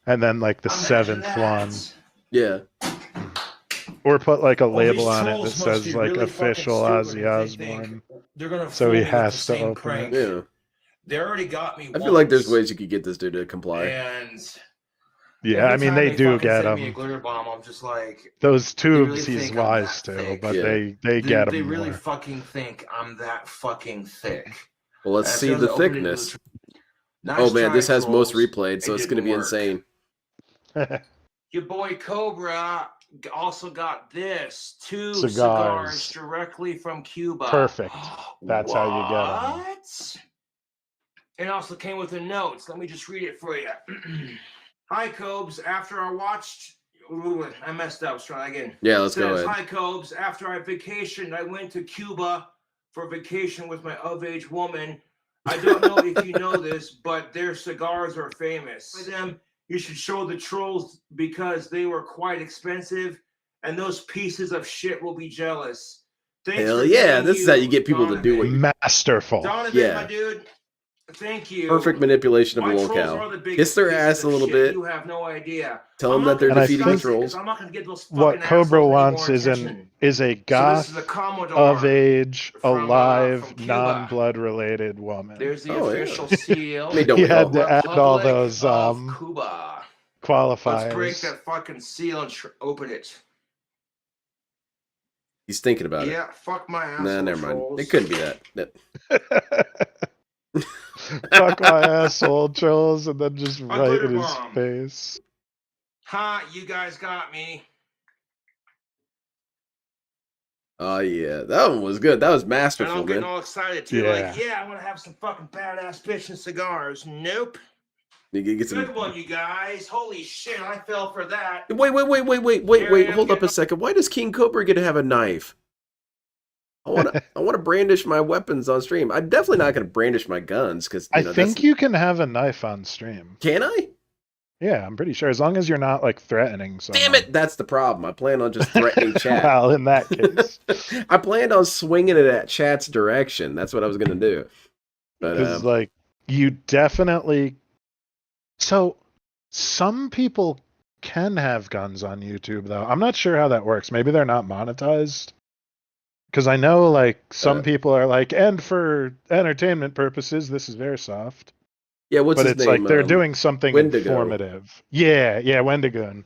C: And then, like, the
E: Imagine
C: 7th
E: that.
C: one.
D: Yeah.
C: Or put, like, a
E: Oh,
C: label
E: these
C: on it that
E: trolls must
C: says,
E: be
C: like,
E: really
C: official
E: fucking stupid
C: Ozzy
E: if they think
C: Osbourne.
E: they're gonna
C: So
E: fool
C: he
E: me with
C: has
E: the
C: to
E: same
C: open
E: prank.
C: it.
D: Yeah.
E: They already got me.
D: I feel like there's
E: once,
D: ways you could get this dude to comply.
E: And
C: Yeah, I
E: every
C: mean,
E: time
C: they do
E: fucking
C: get
E: send me a
C: them.
E: glitter bomb, I'm just like,
C: Those
E: they really
C: tubes he's
E: think I'm
C: wise
E: that
C: to,
E: thick.
C: but
D: Yeah.
C: they get
E: They
C: them
E: really
C: more.
E: fucking think I'm that fucking thick.
D: Well, let's
E: As
D: see
E: soon as
D: the
E: I open it into
D: thickness.
E: the Nice
D: Oh man,
E: try,
D: this has most
E: trolls.
D: replayed, so
E: It
D: it's going to
E: didn't
D: be
E: work.
D: insane.
E: Your boy Cobra also got this. 2
C: Cigars.
E: cigars directly from Cuba.
C: Perfect. That's how you get 'em.
E: What? It also came with a note. Let me just read it for you. Hi, Cobes. After I watched... Ooh, I messed up. Let's try again.
D: Yeah, let's go
E: Says,
D: ahead.
E: Hi, Cobes. After I vacationed, I went to Cuba for vacation with my of-age woman. I don't know if you know this, but their cigars are famous. For them, you should show the trolls because they were quite expensive, and those pieces of shit will be jealous. Thanks
D: Hell
E: for
D: yeah,
E: getting
D: this is how you get people to do what you...
C: Masterful.
E: Donovan,
D: Yeah.
E: my dude, thank you.
D: Perfect manipulation of a
E: My trolls
D: locale.
E: are the biggest
D: Kiss their
E: pieces
D: ass a
E: of
D: little
E: shit.
D: bit.
E: You have no idea.
D: Tell them that they're
C: And I
D: defeating the
C: think
D: trolls.
E: I'm not going to get those
C: What
E: fucking
C: Cobra
E: assholes any
C: wants
E: more
C: is
E: attention.
C: a
E: So this
C: goth,
E: is a Commodore
C: of age,
E: from
C: alive,
E: Cuba.
C: non-blood related woman.
E: There's the
D: Oh, yeah.
E: official seal.
D: I mean, don't
C: He
D: we all?
C: had to add all
E: Republic
C: those
E: of Cuba. Let's break
C: qualifiers.
E: that fucking seal and open it.
D: He's thinking about it.
E: Yeah, fuck my ass.
D: Nah, never mind. It couldn't be that.
C: Fuck my asshole, trolls, and then just right
E: glitter
C: in his
E: bomb.
C: face.
E: Ha, you guys got me.
D: Oh yeah, that one was good. That was
E: And
D: masterful,
E: I'm getting
D: man.
E: all excited too.
C: Yeah.
E: Like, yeah, I want to have some fucking badass bitch and cigars. Nope.
D: You can get
E: Good
D: some...
E: one, you guys. Holy shit, I fell for that.
D: Wait.
E: Here I am
D: Hold up
E: getting-
D: a second. Why does King Cobra get to have a knife? I want to brandish my weapons on stream. I'm definitely not going to brandish my guns because
C: I think you can have a knife on stream.
D: Can I?
C: Yeah, I'm pretty sure. As long as you're not, like, threatening someone.
D: Damn it! That's the problem. I plan on just threatening chat.
C: Well, in that case.
D: I planned on swinging it at chat's direction. That's what I was going to do. But
C: Because, like, you definitely... So, some people can have guns on YouTube, though. I'm not sure how that works. Maybe they're not monetized. Because I know, like, some people are like, and for entertainment purposes, this is Airsoft.
D: yeah, what's
C: But
D: his
C: it's
D: name?
C: like they're doing something
D: Wendigo.
C: informative. Yeah, Wendigoon.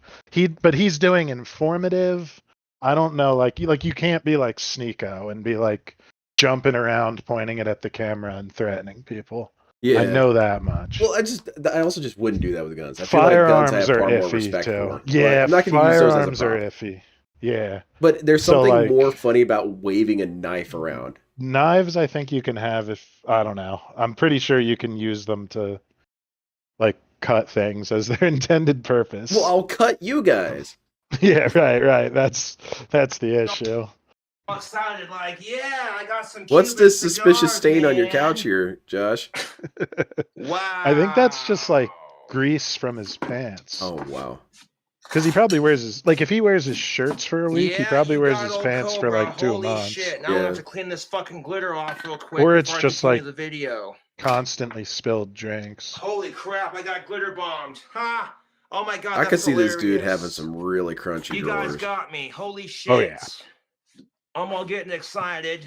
C: But he's doing informative. I don't know, like you can't be like Sneeko and be like jumping around, pointing it at the camera and threatening people.
D: Yeah,
C: I know that much.
D: Well, I also just wouldn't do that with guns. I feel like guns I
C: Firearms
D: have
C: are
D: far more
C: iffy
D: respect
C: too.
D: for.
C: Yeah,
D: I'm not going to use those as a
C: firearms are
D: prop.
C: iffy. Yeah.
D: But there's
C: So,
D: something
C: like-
D: more funny about waving a knife around.
C: Knives, I think you can have if I don't know. I'm pretty sure you can use them to like cut things as their intended purpose.
D: Well, I'll cut you guys.
C: Yeah, right. That's the issue.
E: I'm excited, like, yeah, I got some.
D: What's
E: Cuban
D: this suspicious
E: cigars,
D: stain on your
E: man.
D: couch here, Josh?
E: Wow.
C: I think that's just like grease from his pants.
D: Oh wow.
C: Because he probably wears his, like, if he wears his shirts for a week, he probably
G: you
C: wears
G: got
C: his
G: old
C: pants for
G: Cobra.
C: like 2
G: Holy
C: months.
G: shit. Now I'm
D: Yeah.
G: gonna have to clean this fucking glitter off real quick
C: Or it's
G: before I
C: just
G: continue
C: like
G: the video.
C: constantly spilled drinks.
G: Holy crap, I got glitter bombed. Ha! Oh my god,
D: I
G: that's
D: could see
G: hilarious.
D: this dude having some really crunchy
G: You
D: drawers.
G: guys got me. Holy shit.
C: Oh, yeah.
G: I'm all getting excited.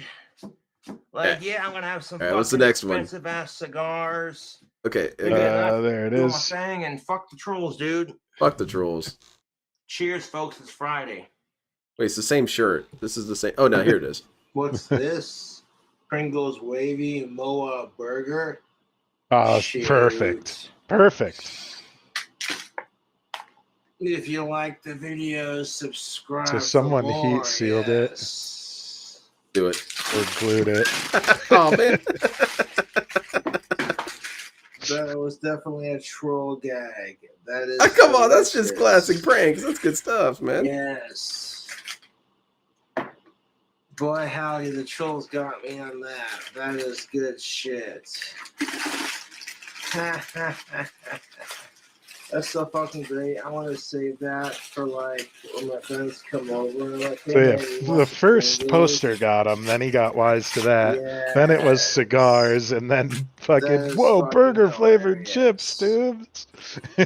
G: Like, yeah, I'm gonna have some
D: All right,
G: fucking
D: what's the next one?
G: expensive ass cigars.
D: Okay.
C: There it
G: Do my
C: is.
G: thing and fuck the trolls, dude.
D: Fuck the trolls.
G: Cheers, folks. It's Friday.
D: Wait, it's the same shirt. This is the same. Oh no, here it is.
I: What's this? Pringles Wavy Moa Burger.
C: Oh,
I: Shoot.
C: perfect. Perfect.
I: If you like the video, subscribe.
C: So someone
I: for more.
C: heat sealed it.
I: Yes.
D: Do it.
C: Or glued it.
D: Oh man.
I: That was definitely a troll gag. That is.
D: Oh, come on, that's just
I: delicious.
D: classic pranks. That's good stuff, man.
I: Yes. Boy, howdy, the trolls got me on that. That is good shit. That's so fucking great. I want to save that for like when my friends come over. Like,
C: So yeah,
I: hey, you
C: the
I: want
C: first
I: some
C: poster got him, then he got wise to that.
I: Yes.
C: Then it was cigars, and then
I: That
C: fucking,
I: is
C: whoa,
I: fucking
C: burger flavored
I: hilarious.
C: chips, dude.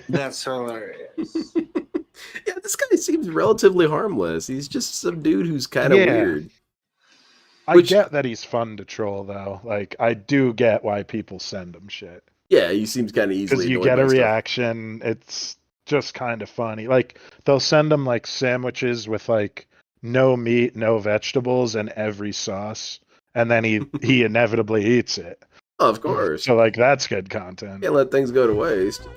I: That's hilarious.
D: Yeah, this guy seems relatively harmless. He's just some dude who's kind of
C: Yeah.
D: weird.
C: I
D: Which-
C: get that he's fun to troll, though. Like, I do get why people send him shit.
D: Yeah, he seems kind of easily
C: Because you
D: annoyed
C: get
D: by
C: a
D: stuff.
C: reaction. It's just kind of funny. Like, they'll send him, like, sandwiches with, like, no meat, no vegetables, and every sauce. And then he inevitably eats it.
D: Oh, of course.
C: So, like, that's good content.
D: Can't let things go to waste.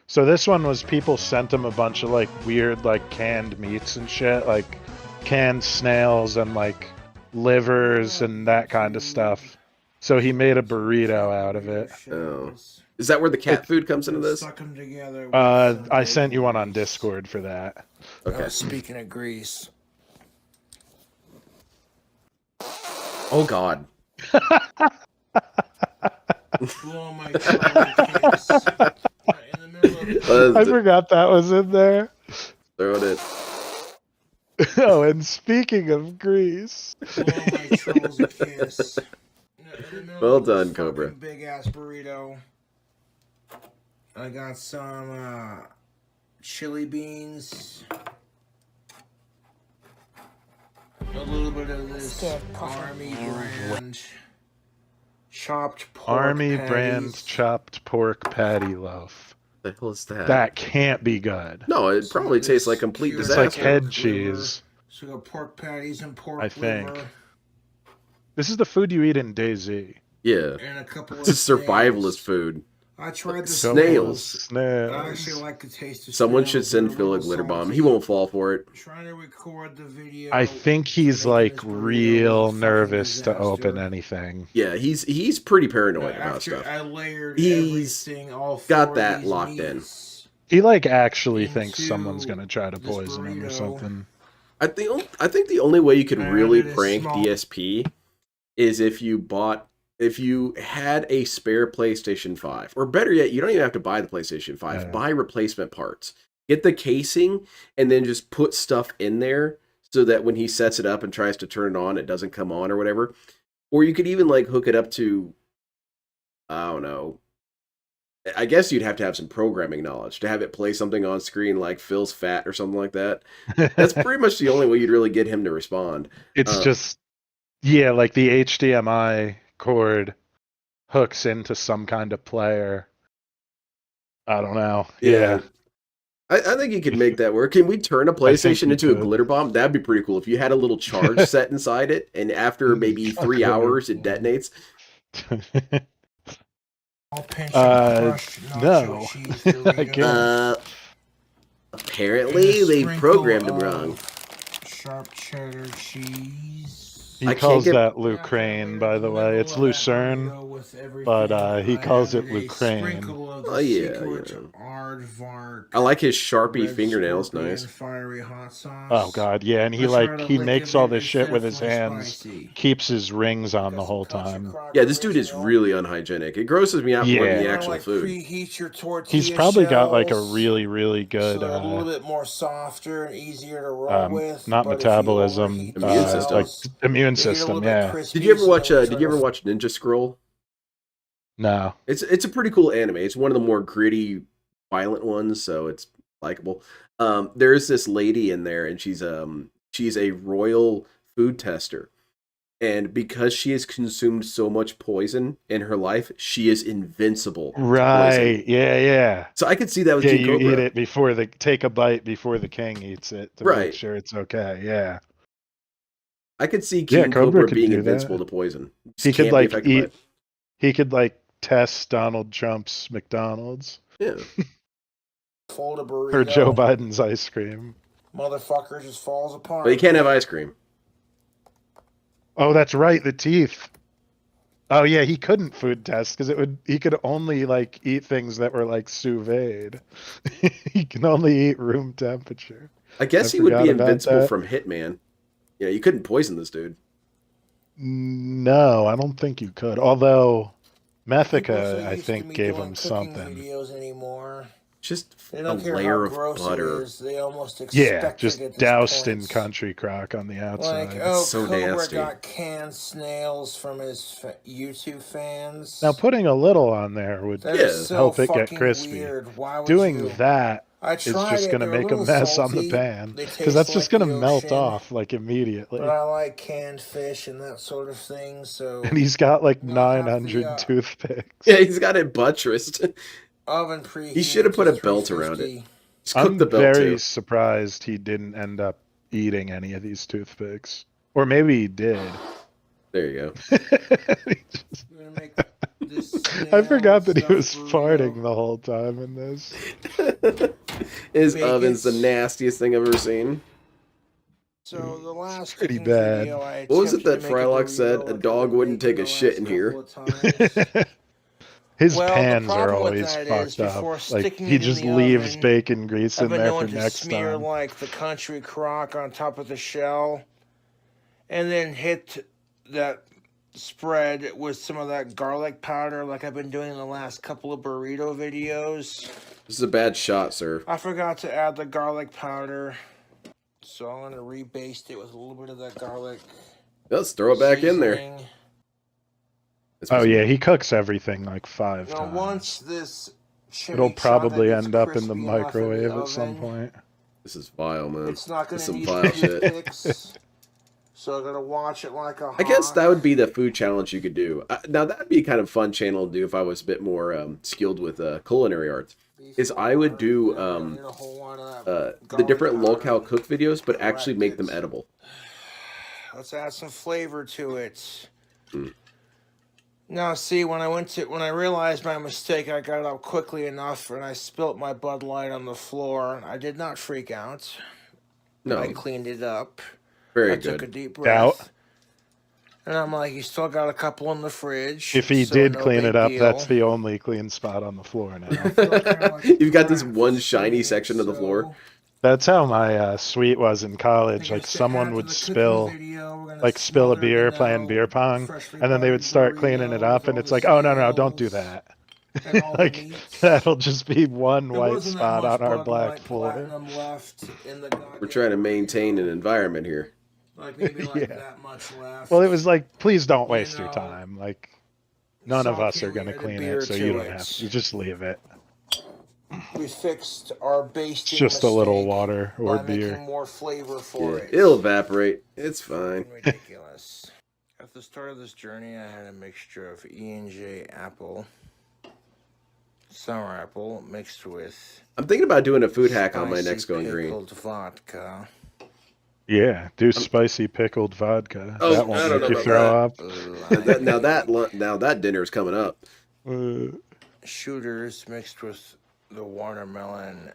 C: So this one was people sent him a bunch of, like, weird, like, canned meats and shit. Like, canned snails and, like, livers and that kind of stuff. So he made a burrito out of it.
D: Oh. Is that where the cat food comes into this?
I: Suck 'em together with
C: I
I: some
C: sent you one on
I: bacon.
C: Discord for that.
D: Okay.
I: Speaking of grease.
D: Oh God.
I: Blow my kiss. In the middle of it.
C: I forgot that was in there.
D: Throw it in.
C: Oh, and speaking of grease,
I: Blow my trolls a kiss. In the middle
D: Well
I: of this
D: done, Cobra.
I: fucking big ass burrito. I got some chili beans. A little bit of this Army brand chopped pork
C: Army
I: patties.
C: brand chopped pork patty loaf.
D: The hell is that?
C: That can't be good.
D: No, it
I: Some
D: probably
I: of
D: tastes
I: this
D: like complete
I: pure
C: It's
D: disaster.
C: like head
I: liver.
C: cheese.
I: So we got pork patties and pork
C: I think.
I: liver
C: This is the food you eat in DayZ.
D: Yeah.
I: and a couple of
D: It's a survivalist
I: snails.
D: food.
I: I tried the
D: Snails.
I: snails. I actually
C: Snails.
I: like the taste of
D: Someone
I: snails.
D: should send
I: They're
D: Phil a
I: little
D: glitter bomb.
I: salty.
D: He won't fall for it.
I: Trying to record the video.
C: I think he's
I: making
C: like
I: this burrito
C: real
I: a fucking
C: nervous to
I: disaster.
C: open anything.
D: Yeah, he's pretty paranoid about
I: After
D: stuff.
I: I layered
D: He's
I: everything, all
D: got
I: four
D: that
I: of these
D: locked in.
I: meats
C: He like actually thinks
I: into
C: someone's gonna try to
I: this
C: poison him or
I: burrito.
C: something.
D: I think the only way you could
I: I
D: really
I: added a
D: prank
I: small-
D: DSP is if you had a spare PlayStation 5, or better yet, you don't even have to buy the PlayStation 5.
C: Yeah.
D: Buy replacement parts. Get the casing and then just put stuff in there so that when he sets it up and tries to turn it on, it doesn't come on or whatever. Or you could even like hook it up to, I don't know. I guess you'd have to have some programming knowledge to have it play something on screen like Phil's fat or something like that. That's pretty much the only way you'd really get him to respond.
C: It's just, yeah, like the HDMI cord hooks into some kind of player. I don't know. Yeah.
D: I think you could make that work. Can we turn a PlayStation
C: you
D: into a
C: could.
D: glitter bomb? That'd be pretty cool. If you had a little charge set inside it, and after maybe 3 hours, it detonates.
I: all pinch
C: Uh,
I: and crushed nacho
C: no.
I: cheese
C: I
I: Doritos,
C: guess.
D: Apparently,
I: and a
D: they
I: sprinkle
D: programmed him
I: of
D: wrong.
I: Sharp cheddar cheese.
C: He
D: I can't
C: calls
D: get-
C: that Lucraine, by the way. It's Lucerne, but he calls it Lucraine.
E: follow the
D: Oh yeah,
E: secret
D: you know.
E: aardvark.
D: I like his Sharpie
E: Red
D: fingernails.
E: Scorpion
D: Nice.
E: Fiery hot sauce.
C: Oh god, yeah, and
E: I tried a
C: he
E: lick
C: makes
E: of
C: all
E: it,
C: this
E: it's
C: shit with his
E: definitely
C: hands,
E: spicy.
C: keeps his rings on
E: Got
C: the
E: some
C: whole
E: country
C: time.
E: crock
D: Yeah, this dude is
E: original.
D: really unhygienic. It grosses me out more than
C: Yeah.
D: the
E: You wanna,
D: actual
E: like,
D: food.
E: preheat your tortilla
C: He's probably got like a
E: shells,
C: really, really
E: so
C: good
E: they're a little bit more softer and easier to roll with.
C: not
E: But
C: metabolism,
E: if you overheat the
D: Immune
E: shells,
D: system.
C: like immune
E: they get a
C: system,
E: little bit
C: yeah.
E: crispy,
D: Did you ever
E: so
D: watch
E: then
D: Did you ever watch Ninja Scroll?
C: No.
D: It's a pretty cool anime. It's one of the more gritty, violent ones, so it's likable. There's this lady in there, and she's a royal food tester. And because she has consumed so much poison in her life, she is invincible to poison.
C: Right. Yeah, yeah.
D: So I could see that with
C: Yeah,
D: King
C: you
D: Cobra.
C: eat it take a bite before the king eats it to make
D: Right.
C: sure it's okay. Yeah.
D: I could see
C: Yeah,
D: King
C: Cobra
D: Cobra
C: could
D: being
C: do
D: invincible
C: that.
D: to poison. Just
C: He could
D: can't be
C: like
D: affected by it.
C: he could like test Donald Trump's McDonald's
D: Yeah.
E: fold a
C: or Joe
E: burrito,
C: Biden's ice cream.
E: motherfucker just falls apart.
D: But you can't have ice cream.
C: Oh, that's right, the teeth. Oh yeah, he couldn't food test because he could only like eat things that were like sous vide. He can only eat room temperature.
D: I guess
C: I
D: he would be
C: forgot about
D: invincible
C: that.
D: from Hitman. Yeah, you couldn't poison this dude.
C: No, I don't think you could. Although
E: People are so
C: Methica, I
E: used to
C: think,
E: me
C: gave
E: doing
C: him
E: cooking
C: something.
E: videos anymore.
D: Just
E: They
D: a
E: don't care
D: layer
E: how
D: of
E: gross
D: butter.
E: it is. They almost expect
C: Yeah,
E: it
C: just
E: at this
C: doused in
E: point.
C: country crock on the outside.
E: Like, oh,
D: so
E: Cobra
D: nasty.
E: got canned snails from his YouTube fans.
C: Now putting a little on there would
E: That
D: Yeah,
E: is so
C: help it get
E: fucking
C: crispy.
E: weird. Why would
C: Doing
E: you?
C: that
E: I
C: is
E: tried
C: just
E: it.
C: going to
E: They're a
C: make a
E: little
C: mess on the
E: salty.
C: pan
E: They
C: because
E: taste
C: that's just
E: like
C: going to
E: the
C: melt
E: ocean.
C: off like immediately.
E: But I like canned fish and that sort of thing, so
C: And he's got like
E: I'm gonna have
C: 900
E: the
C: toothpicks.
D: Yeah, he's got it buttressed.
E: oven preheated.
D: He should have put
E: to
D: a belt around it.
E: 350.
D: Just cook
C: I'm
D: the belt
C: very
D: too.
C: surprised he didn't end up eating any of these toothpicks. Or maybe he did.
D: There you go.
C: He just-
E: We're gonna make this
C: I forgot that he
E: snail
C: was
E: stuffed
C: farting
E: burrito.
C: the whole time in this.
D: His
E: Bacon.
D: oven's the nastiest thing I've ever seen.
E: So the last
C: pretty
E: cooking
C: bad.
E: video I
D: What was it
E: attempted
D: that
E: to make a
D: Frylock said?
E: burrito
D: A
E: like
D: dog
E: I've been
D: wouldn't take
E: making
D: a
E: the
D: shit
E: last
D: in here.
E: couple of times.
C: His
E: Well, the
C: pans are
E: problem with
C: always
E: that
C: fucked
E: is before
C: up. Like
E: sticking
C: he
E: it in
C: just
E: the
C: leaves
E: oven,
C: bacon grease
E: I've
C: in
E: been
C: there for
E: known to
C: next
E: smear
C: time.
E: like the country crock on top of the shell, and then hit that spread with some of that garlic powder, like I've been doing in the last couple of burrito videos.
D: This is a bad shot, sir.
E: I forgot to add the garlic powder, so I'm gonna rebaste it with a little bit of that garlic.
D: Let's throw it back in there.
E: seasoning.
D: This
C: Oh
D: was-
C: yeah, he cooks everything like 5
E: Now
C: times.
E: once this
C: It'll probably
E: chimichanga gets
C: end up in the
E: crispy enough in the
C: microwave at some
E: oven,
C: point.
D: This is vile, man.
E: it's not
D: This
E: gonna
D: is
E: need
D: some vile shit.
E: toothpicks. So I'm gonna watch it like a hawk.
D: I guess that would be the food challenge you could do. Now that'd be a kind of fun channel to do if I was a bit more skilled with culinary arts. Is I would do the different locale cook videos, but actually make them edible.
E: Let's add some flavor to it.
D: Hmm.
E: Now, see, when I realized my mistake, I got it up quickly enough, and I spilt my Bud Light on the floor. I did not freak out.
D: No,
E: I cleaned it up.
D: very
E: I took a
D: good.
E: deep
C: Doubt.
E: breath. And I'm like, you still got a couple in the fridge.
C: If he
E: so
C: did
E: no
C: clean
E: big
C: it up,
E: deal.
C: that's the only clean spot on the floor now.
D: You've got this one shiny section of the floor.
C: That's how my suite was in college. Like someone would spill a beer playing beer pong, and then they would start cleaning it up, and it's like, oh no, don't do that. Like that'll just be one white spot on our black floor.
D: We're trying to maintain an environment here.
E: Like maybe like
C: Yeah.
E: that much left.
C: Well, it was like, please don't waste
E: You
C: your
E: know,
C: time. Like none of us are gonna
E: add a
C: clean
E: beer
C: it, so
E: to
C: you don't
E: it.
C: have to. You just leave it.
E: We fixed our basting
C: It's just a little
E: mistake
C: water or
E: by
C: beer.
E: making more flavor for
D: Yeah,
E: it.
D: it'll evaporate. It's fine.
E: Ridiculous. At the start of this journey, I had a mixture of E&J apple, sour apple mixed with
D: I'm thinking about doing a food hack on my
E: spicy
D: next Going Green.
E: pickled vodka.
C: Yeah, do spicy pickled vodka.
D: Oh,
C: that
D: I
C: won't
D: don't
C: make
D: know
C: you
D: about
C: throw up.
D: Now that dinner's coming up.
E: Shooters mixed with the watermelon.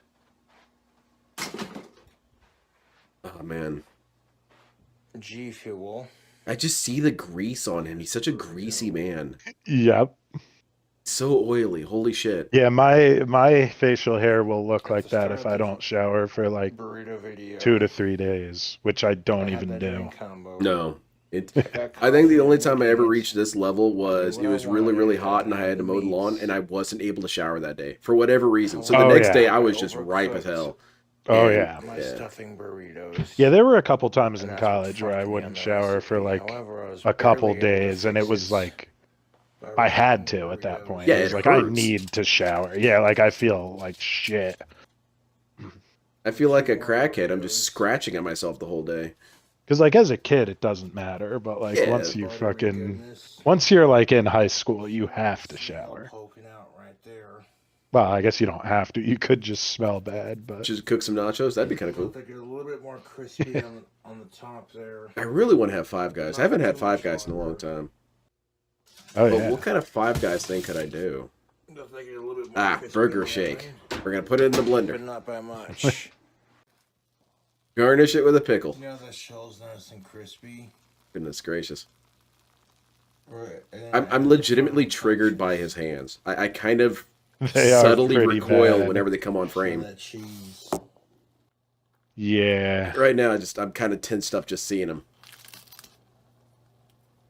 D: Oh man,
E: G Fuel.
D: I just see the grease on him. He's such a greasy man.
C: Yep.
D: So oily. Holy shit.
C: Yeah, my facial hair will look like that if I don't shower for like
G: Burrito video.
C: 2 to 3 days, which I don't even do.
D: No. I think the only time I ever reached this level was it was really, really hot and I had to mow the lawn and I wasn't able to shower that day for whatever reason. So the next day I was just ripe as hell.
C: Oh,
D: And,
C: yeah.
G: My stuffing burritos.
C: Yeah, there were a couple times in
G: And that's what
C: college where I
G: fucked me
C: wouldn't
G: on the
C: shower
G: recipe.
C: for like
G: However, I was
C: a couple
G: barely able to
C: days, and
G: fix
C: it was
G: it
C: like
G: by
C: I had
G: rubbing
C: to at that
G: burritos.
C: point.
D: Yeah,
C: It was
D: it
C: like I
D: hurts.
C: need to shower. Yeah, like I feel like shit.
D: I feel like a crackhead. I'm just scratching at myself the whole day.
C: Because like as a kid, it doesn't matter, but like
D: Yeah.
C: once you
G: Buttery
C: fucking
G: goodness.
C: once you're like in high school, you have to
G: Smell
C: shower.
G: poking out right there.
C: Well, I guess you don't have to. You could just smell bad, but
D: Just cook some nachos. That'd be kind of cool.
G: Look like a little bit more crispy on the top there.
D: I really want to have Five Guys. I haven't had Five Guys in a long time.
C: oh
D: But
C: yeah.
D: what kind of Five Guys thing could I do?
G: Looks like it's a little bit more
D: Ah,
G: crispy
D: burger
G: on the
D: shake.
G: end,
D: We're gonna put it in the
G: but
D: blender.
G: not by much.
D: Garnish it with a pickle.
G: You know that shell's nice and crispy.
D: Goodness gracious.
G: Right, and then
D: I'm legitimately triggered by his hands. I kind of
C: They are
D: subtly
C: pretty
D: recoil
C: bad.
D: whenever they come on
G: Some of
D: frame.
G: that cheese.
C: Yeah.
D: Right now, I'm kind of tensed up just seeing him.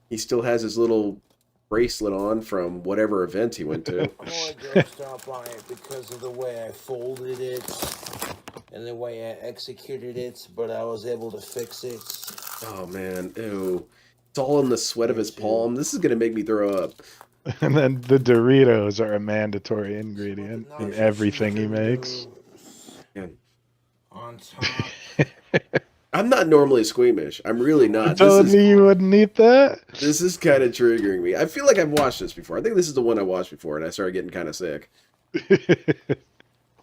D: He still has his little bracelet on from whatever event he went to.
G: I'm only grossed out by it because of the way I folded it and the way I executed it, but I was able to fix it.
D: Oh man, ew. It's all in the sweat of his palm. This is gonna make me throw up.
C: And then the Doritos are a mandatory ingredient in everything he makes.
D: Man.
G: On top.
D: I'm not normally squeamish. I'm really not.
C: Telling me you wouldn't eat that?
D: This is kind of triggering me. I feel like I've watched this before. I think this is the one I watched before, and I started getting kind of sick.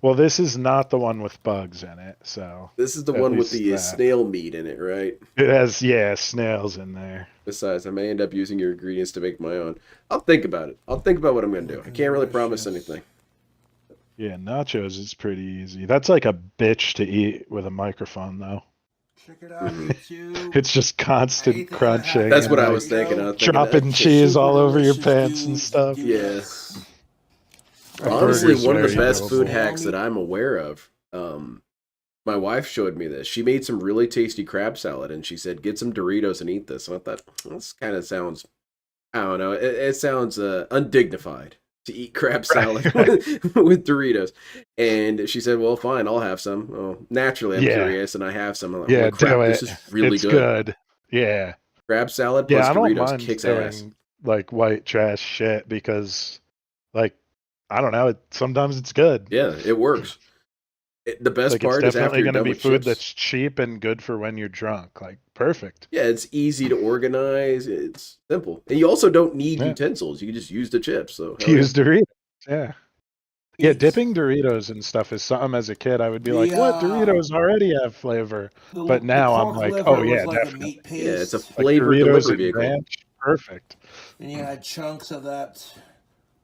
C: Well, this is not the one with bugs in it, so
D: This is the
C: At
D: one with
C: least
D: the
C: that.
D: snail meat in it, right?
C: it has snails in there.
D: Besides, I may end up using your ingredients to make my own. I'll think about it. I'll think about what I'm going to do. I can't really promise anything.
C: Yeah, nachos is pretty easy. That's like a bitch to eat with a microphone, though.
G: Check it out, YouTube.
C: It's just constant crunching.
D: That's
C: and,
D: what I
C: like,
D: was thinking. I was thinking
C: dropping
D: that.
C: cheese all over your pants and stuff.
D: Yeah.
C: A
D: Honestly,
C: burger's
D: one of the
C: very
D: best
C: doable.
D: food hacks that I'm aware of. My wife showed me this. She made some really tasty crab salad, and she said, "Get some Doritos and eat this." And I thought, this kind of sounds, I don't know, it sounds undignified to eat crab salad with Doritos. And she said, "Well, fine, I'll have some." Oh, naturally, I'm curious, and I have some. I'm like,
C: Yeah,
D: "Holy crap,
C: do it.
D: this is really
C: it's
D: good.
C: Yeah.
D: Crab salad plus
C: Yeah, I don't
D: Doritos
C: mind
D: kicks
C: doing
D: ass.
C: like white trash shit because, like, I don't know. Sometimes it's good.
D: Yeah, it works. The best
C: Like,
D: part
C: it's
D: is after
C: definitely
D: you're
C: going to
D: done
C: be
D: with
C: food
D: chips.
C: that's cheap and good for when you're drunk. Like, perfect.
D: Yeah, it's easy to organize. It's simple, and you also don't need
C: Yeah.
D: utensils. You can just use the chips. So hell
C: Use Doritos. Yeah. Yeah, dipping Doritos and stuff is something as a kid I would be like, what? Doritos already have flavor. But now I'm like, oh, yeah, definitely.
D: yeah, it's a
C: Like
D: flavor
C: Doritos
D: delivery
C: and
D: vehicle.
C: ranch, perfect.
G: And you had chunks of that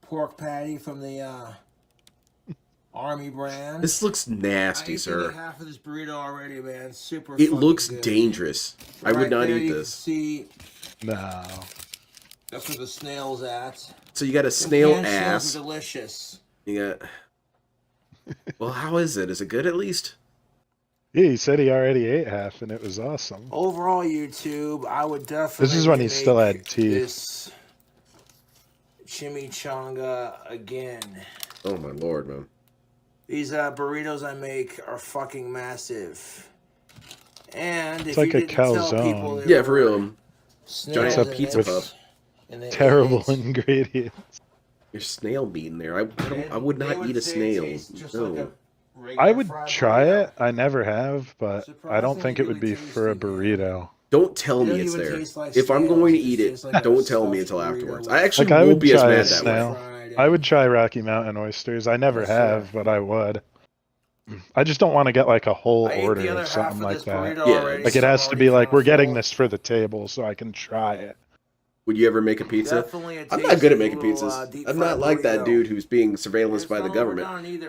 G: pork patty from the Army brand.
D: This looks nasty,
G: I
D: sir.
G: ate half of this burrito already, man. Super.
D: It
G: fucking
D: looks
G: good.
D: dangerous. I
G: Right
D: would not
G: there
D: eat
G: you can
D: this.
G: See,
C: No.
G: that's where the snail's at.
D: So you got a
G: The
D: snail
G: pan shells
D: ass.
G: are delicious.
D: You got. Well, how is it? Is it good at least?
C: Yeah, he said he already ate half and it was awesome.
G: Overall, YouTube, I would definitely.
C: This is when he still
G: make
C: had teeth.
G: This chimichanga again.
D: Oh my lord, man!
G: These burritos I make are fucking massive. And
C: It's
G: if
C: like
G: you
C: a
G: didn't tell
C: calzone.
G: people there
D: Yeah, for
G: were
D: real.
G: snails
D: Giant
G: in
D: pizza
G: it,
D: puff.
G: and they ate
C: Terrible
G: it,
C: ingredients.
D: There's snail meat in there. I would
G: they
D: not eat a
G: say it
D: snail.
G: tastes just
D: No.
G: like a
C: I
G: regular
C: would
G: fried
C: try
G: burrito.
C: it. I never have, but I don't think it would be for a burrito.
D: Don't tell
G: It
D: me
G: doesn't
D: it's
G: even
D: there.
G: taste like
D: If I'm
G: snails,
D: going to
G: it
D: eat
G: just
D: it,
G: tastes like a
D: don't tell me
G: stuffed
D: until
G: burrito
D: afterwards.
G: with
D: I actually
C: Like, I
D: won't
C: would
D: be as
C: try
D: mad
C: a
D: that way.
C: snail.
G: fried
C: I
G: and-
C: would try Rocky Mountain oysters. I never
G: Yes,
C: have,
G: sir.
C: but I would. I just don't want to get like a whole
G: I ate
C: order
G: the other
C: of
G: half
C: something
G: of
C: like
G: this
C: that.
G: burrito
D: Yeah,
G: already,
C: Like, it
G: so I'm
C: has to
G: already
C: be like,
G: kinda
C: we're getting
G: full.
C: this for the table so I can try it.
D: Would you ever make a pizza?
G: Definitely a
D: I'm not good at
G: tasty
D: making
G: little,
D: pizzas.
G: deep
D: I'm
G: fried
D: not like that
G: burrito.
D: dude who's being surveillanced
G: It's
D: by the
G: not
D: government.
G: overdone either.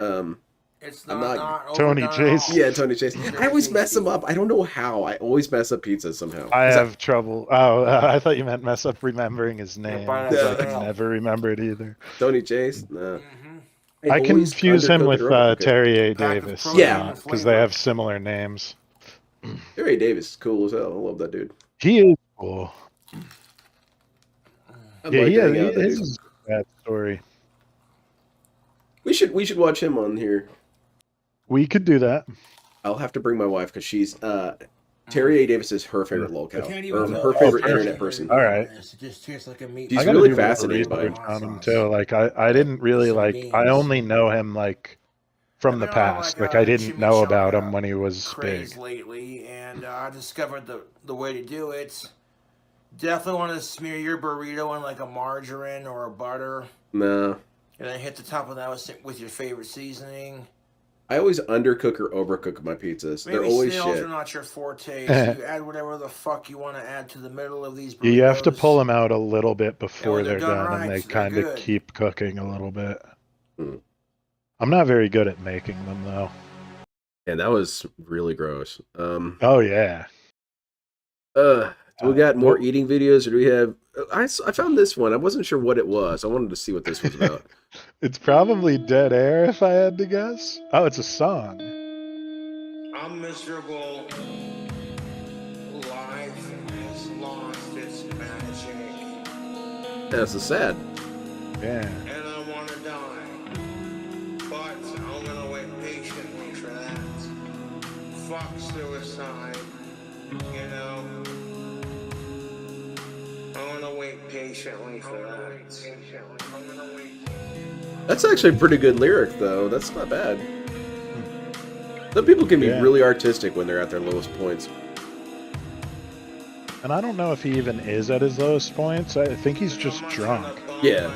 G: It's
D: I'm
G: not,
D: not-
C: Tony
G: overdone
C: Chase.
G: at all.
D: Yeah, Tony Chase.
G: Very
D: I always mess them
G: tasty.
D: up. I don't know how. I always mess up pizzas somehow.
C: I
D: 'Cause
C: have trouble. Oh, I thought you meant mess up remembering his name
G: by
C: because I
G: that
C: can
G: smell.
C: never remember it either.
D: Tony Chase. Nah.
G: Mm-hmm.
C: I
D: always
C: confuse him
D: undercook
C: with
D: it or overcook it.
C: Terry
G: Packed with
C: Davis
G: protein
D: Yeah.
G: and
C: because they
G: flavor.
C: have similar names.
D: Terry Davis is cool as hell. I love that dude.
C: He is cool.
D: I'd
C: Yeah,
D: like
C: he
D: to
C: has,
D: hang out with that
C: his
D: dude.
C: is a bad story.
D: We should watch him on here.
C: We could do that.
D: I'll have to bring my wife because she's Terry A. Davis is her favorite
G: I
D: locale,
G: can't
D: or
G: even tell
D: her
G: if
D: favorite
G: it's
D: internet
G: actually
D: person.
C: All right.
G: It just tastes like a meat.
D: He's
C: I gotta
D: really
C: do more
D: fascinated by
C: research
D: him.
C: on him too. Like I didn't really
G: Some
C: like. I
G: beans.
C: only know him like from the
G: I've been on,
C: past. Like I didn't know about him when he was
G: craze
C: big.
G: lately, and I discovered the way to do it. Definitely want to smear your burrito in like a margarine or a butter,
D: No,
G: and then hit the top of that with your favorite seasoning.
D: I always undercook or overcook my pizzas.
G: Maybe
D: They're always
G: snails
D: shit.
G: are not your forte, so you add whatever the fuck you want to add to the middle of these burritos.
C: You have to pull them out a little bit
G: And
C: before
G: when
C: they're
G: done
C: done,
G: right,
C: and they
G: they're
C: kind of
G: good.
C: keep cooking a little bit.
D: Hmm.
C: I'm not very good at making them though.
D: And that was really gross.
C: Oh yeah.
D: Do we got more
C: Well-
D: eating videos, or do we have? I found this one. I wasn't sure what it was. I wanted to see what this was about.
C: It's probably Dead Air if I had to guess. Oh, it's a song.
G: I'm miserable. Life has lost its magic,
D: That's so sad.
C: Yeah.
G: and I want to die. But I'm gonna wait patiently for that. Fuck suicide, you know. I'm gonna wait patiently for that. I'm gonna wait.
D: That's actually a pretty good lyric, though. That's not bad. Some people can be
C: Yeah.
D: really artistic when they're at their lowest points.
C: And I don't know if he even is at his lowest points. I think he's just drunk.
D: Yeah.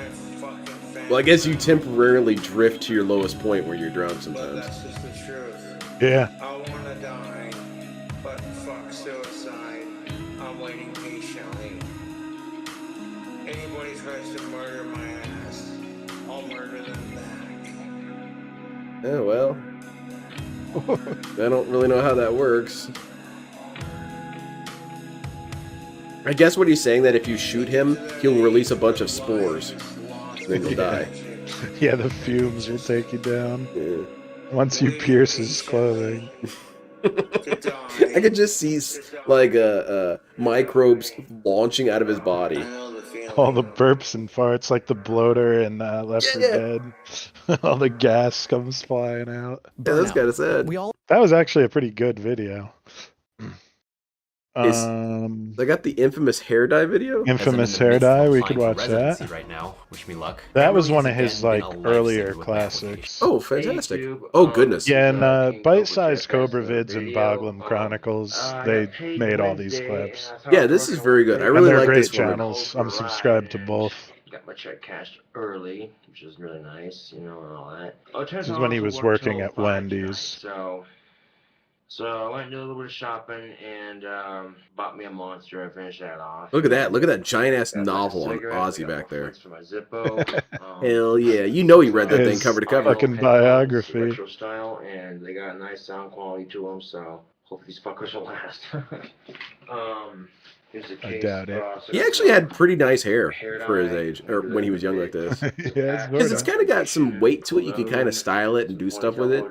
D: Well, I guess you temporarily drift to your lowest point where you're drunk
G: But
D: sometimes.
G: that's just the truth.
C: Yeah.
G: I wanna die, but fuck suicide. I'm waiting patiently. Anybody tries to murder my ass, I'll murder them back.
D: Oh, well. I don't really know how that works. I guess what he's saying that if you shoot him, he'll release a bunch of spores. And then you'll die.
C: Yeah, the fumes will take you down
D: Yeah.
C: once you pierce his clothing.
D: I could just see like microbes launching out of his body.
C: All the burps and farts, like the bloater in Left 4
D: Yeah.
C: Dead. All the gas comes flying out.
D: Yeah, that's kind of sad.
C: That was actually a pretty good video.
D: Is- They got the infamous hair dye video.
C: Infamous hair dye. We could watch that.
J: Right now. Wish me luck.
C: That was one of his
J: Again,
C: like
J: been a
C: earlier
J: lifesaver with my
C: classics.
D: Oh, fantastic! Oh, goodness.
C: Yeah, and bite-sized Cobra vids and Boglum Chronicles, they made all these clips.
D: Yeah, this is very good. I
C: And
D: really
C: they're
D: like
C: great
D: this one.
C: channels. I'm subscribed to both.
K: Got my check cashed early, which is really nice, you know, and all that.
C: This is when he was working at Wendy's.
K: So I went and did a little bit of shopping and bought me a Monster and finished that off.
D: Look at that! Look at that giant ass
K: Got
D: novel
K: my
D: on
K: cigarettes,
D: Ozzy
K: got
D: back
K: my
D: there.
K: flicks for my Zippo.
D: Hell yeah! You know he read that thing
C: His
D: cover to cover.
C: fucking biography.
K: Retro style, and they got nice sound quality to them, so hopefully these fuckers will last. Here's a
C: I
K: case.
C: doubt it.
K: So
D: He actually had pretty nice hair
K: hair
D: for his
K: dye,
D: age, or when he was young like this.
C: Yeah,
D: Because it's kind of got some weight to it. You can kind of style it and do stuff with it.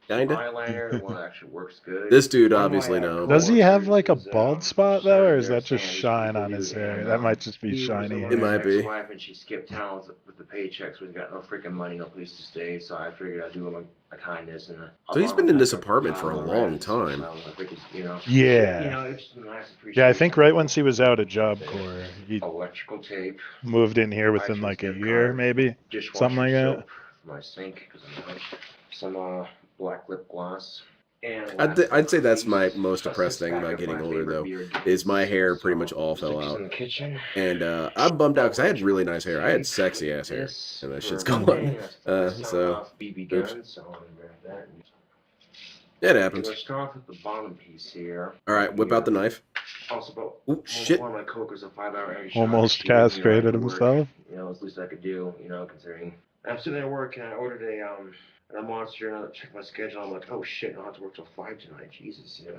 D: Kinda.
K: Eyeliner, the one that actually works good.
D: This dude obviously knows.
C: Does he have like a bald spot though, or is that just shine on his hair? That might just be shiny
D: It might
C: hair.
D: be.
K: Wife and she skipped town with the paychecks. We've got no freaking money, no place to stay. So I figured I'd do him a kindness and.
D: So he's been in this apartment for a long time.
C: Yeah. Yeah, I think right once he was out of Job Corps, he
K: Electrical tape.
C: moved in here within like a year, maybe. Something like that.
K: For my sink, because some black lip gloss. And
D: I'd say that's my most depressed thing about getting older, though, is my hair pretty much all fell out.
K: in the kitchen.
D: And I'm bummed out because I had really nice hair. I had sexy ass hair, and that shit's gone. So
K: BB
D: oops.
K: gun, so I'm gonna grab that.
D: It happens.
K: Let's start off with the bottom piece here.
D: All right, whip out the knife.
K: Also, about
D: Ooh, shit.
K: one of my cokers a 5-hour egg shot.
C: Almost
K: She was,
C: castrated
K: at work.
C: himself.
K: You know, it's the least I could do. You know, considering I'm sitting there working. I ordered a monster, and I checked my schedule. I'm like, oh shit, I don't have to work till 5 tonight. Jesus, yeah,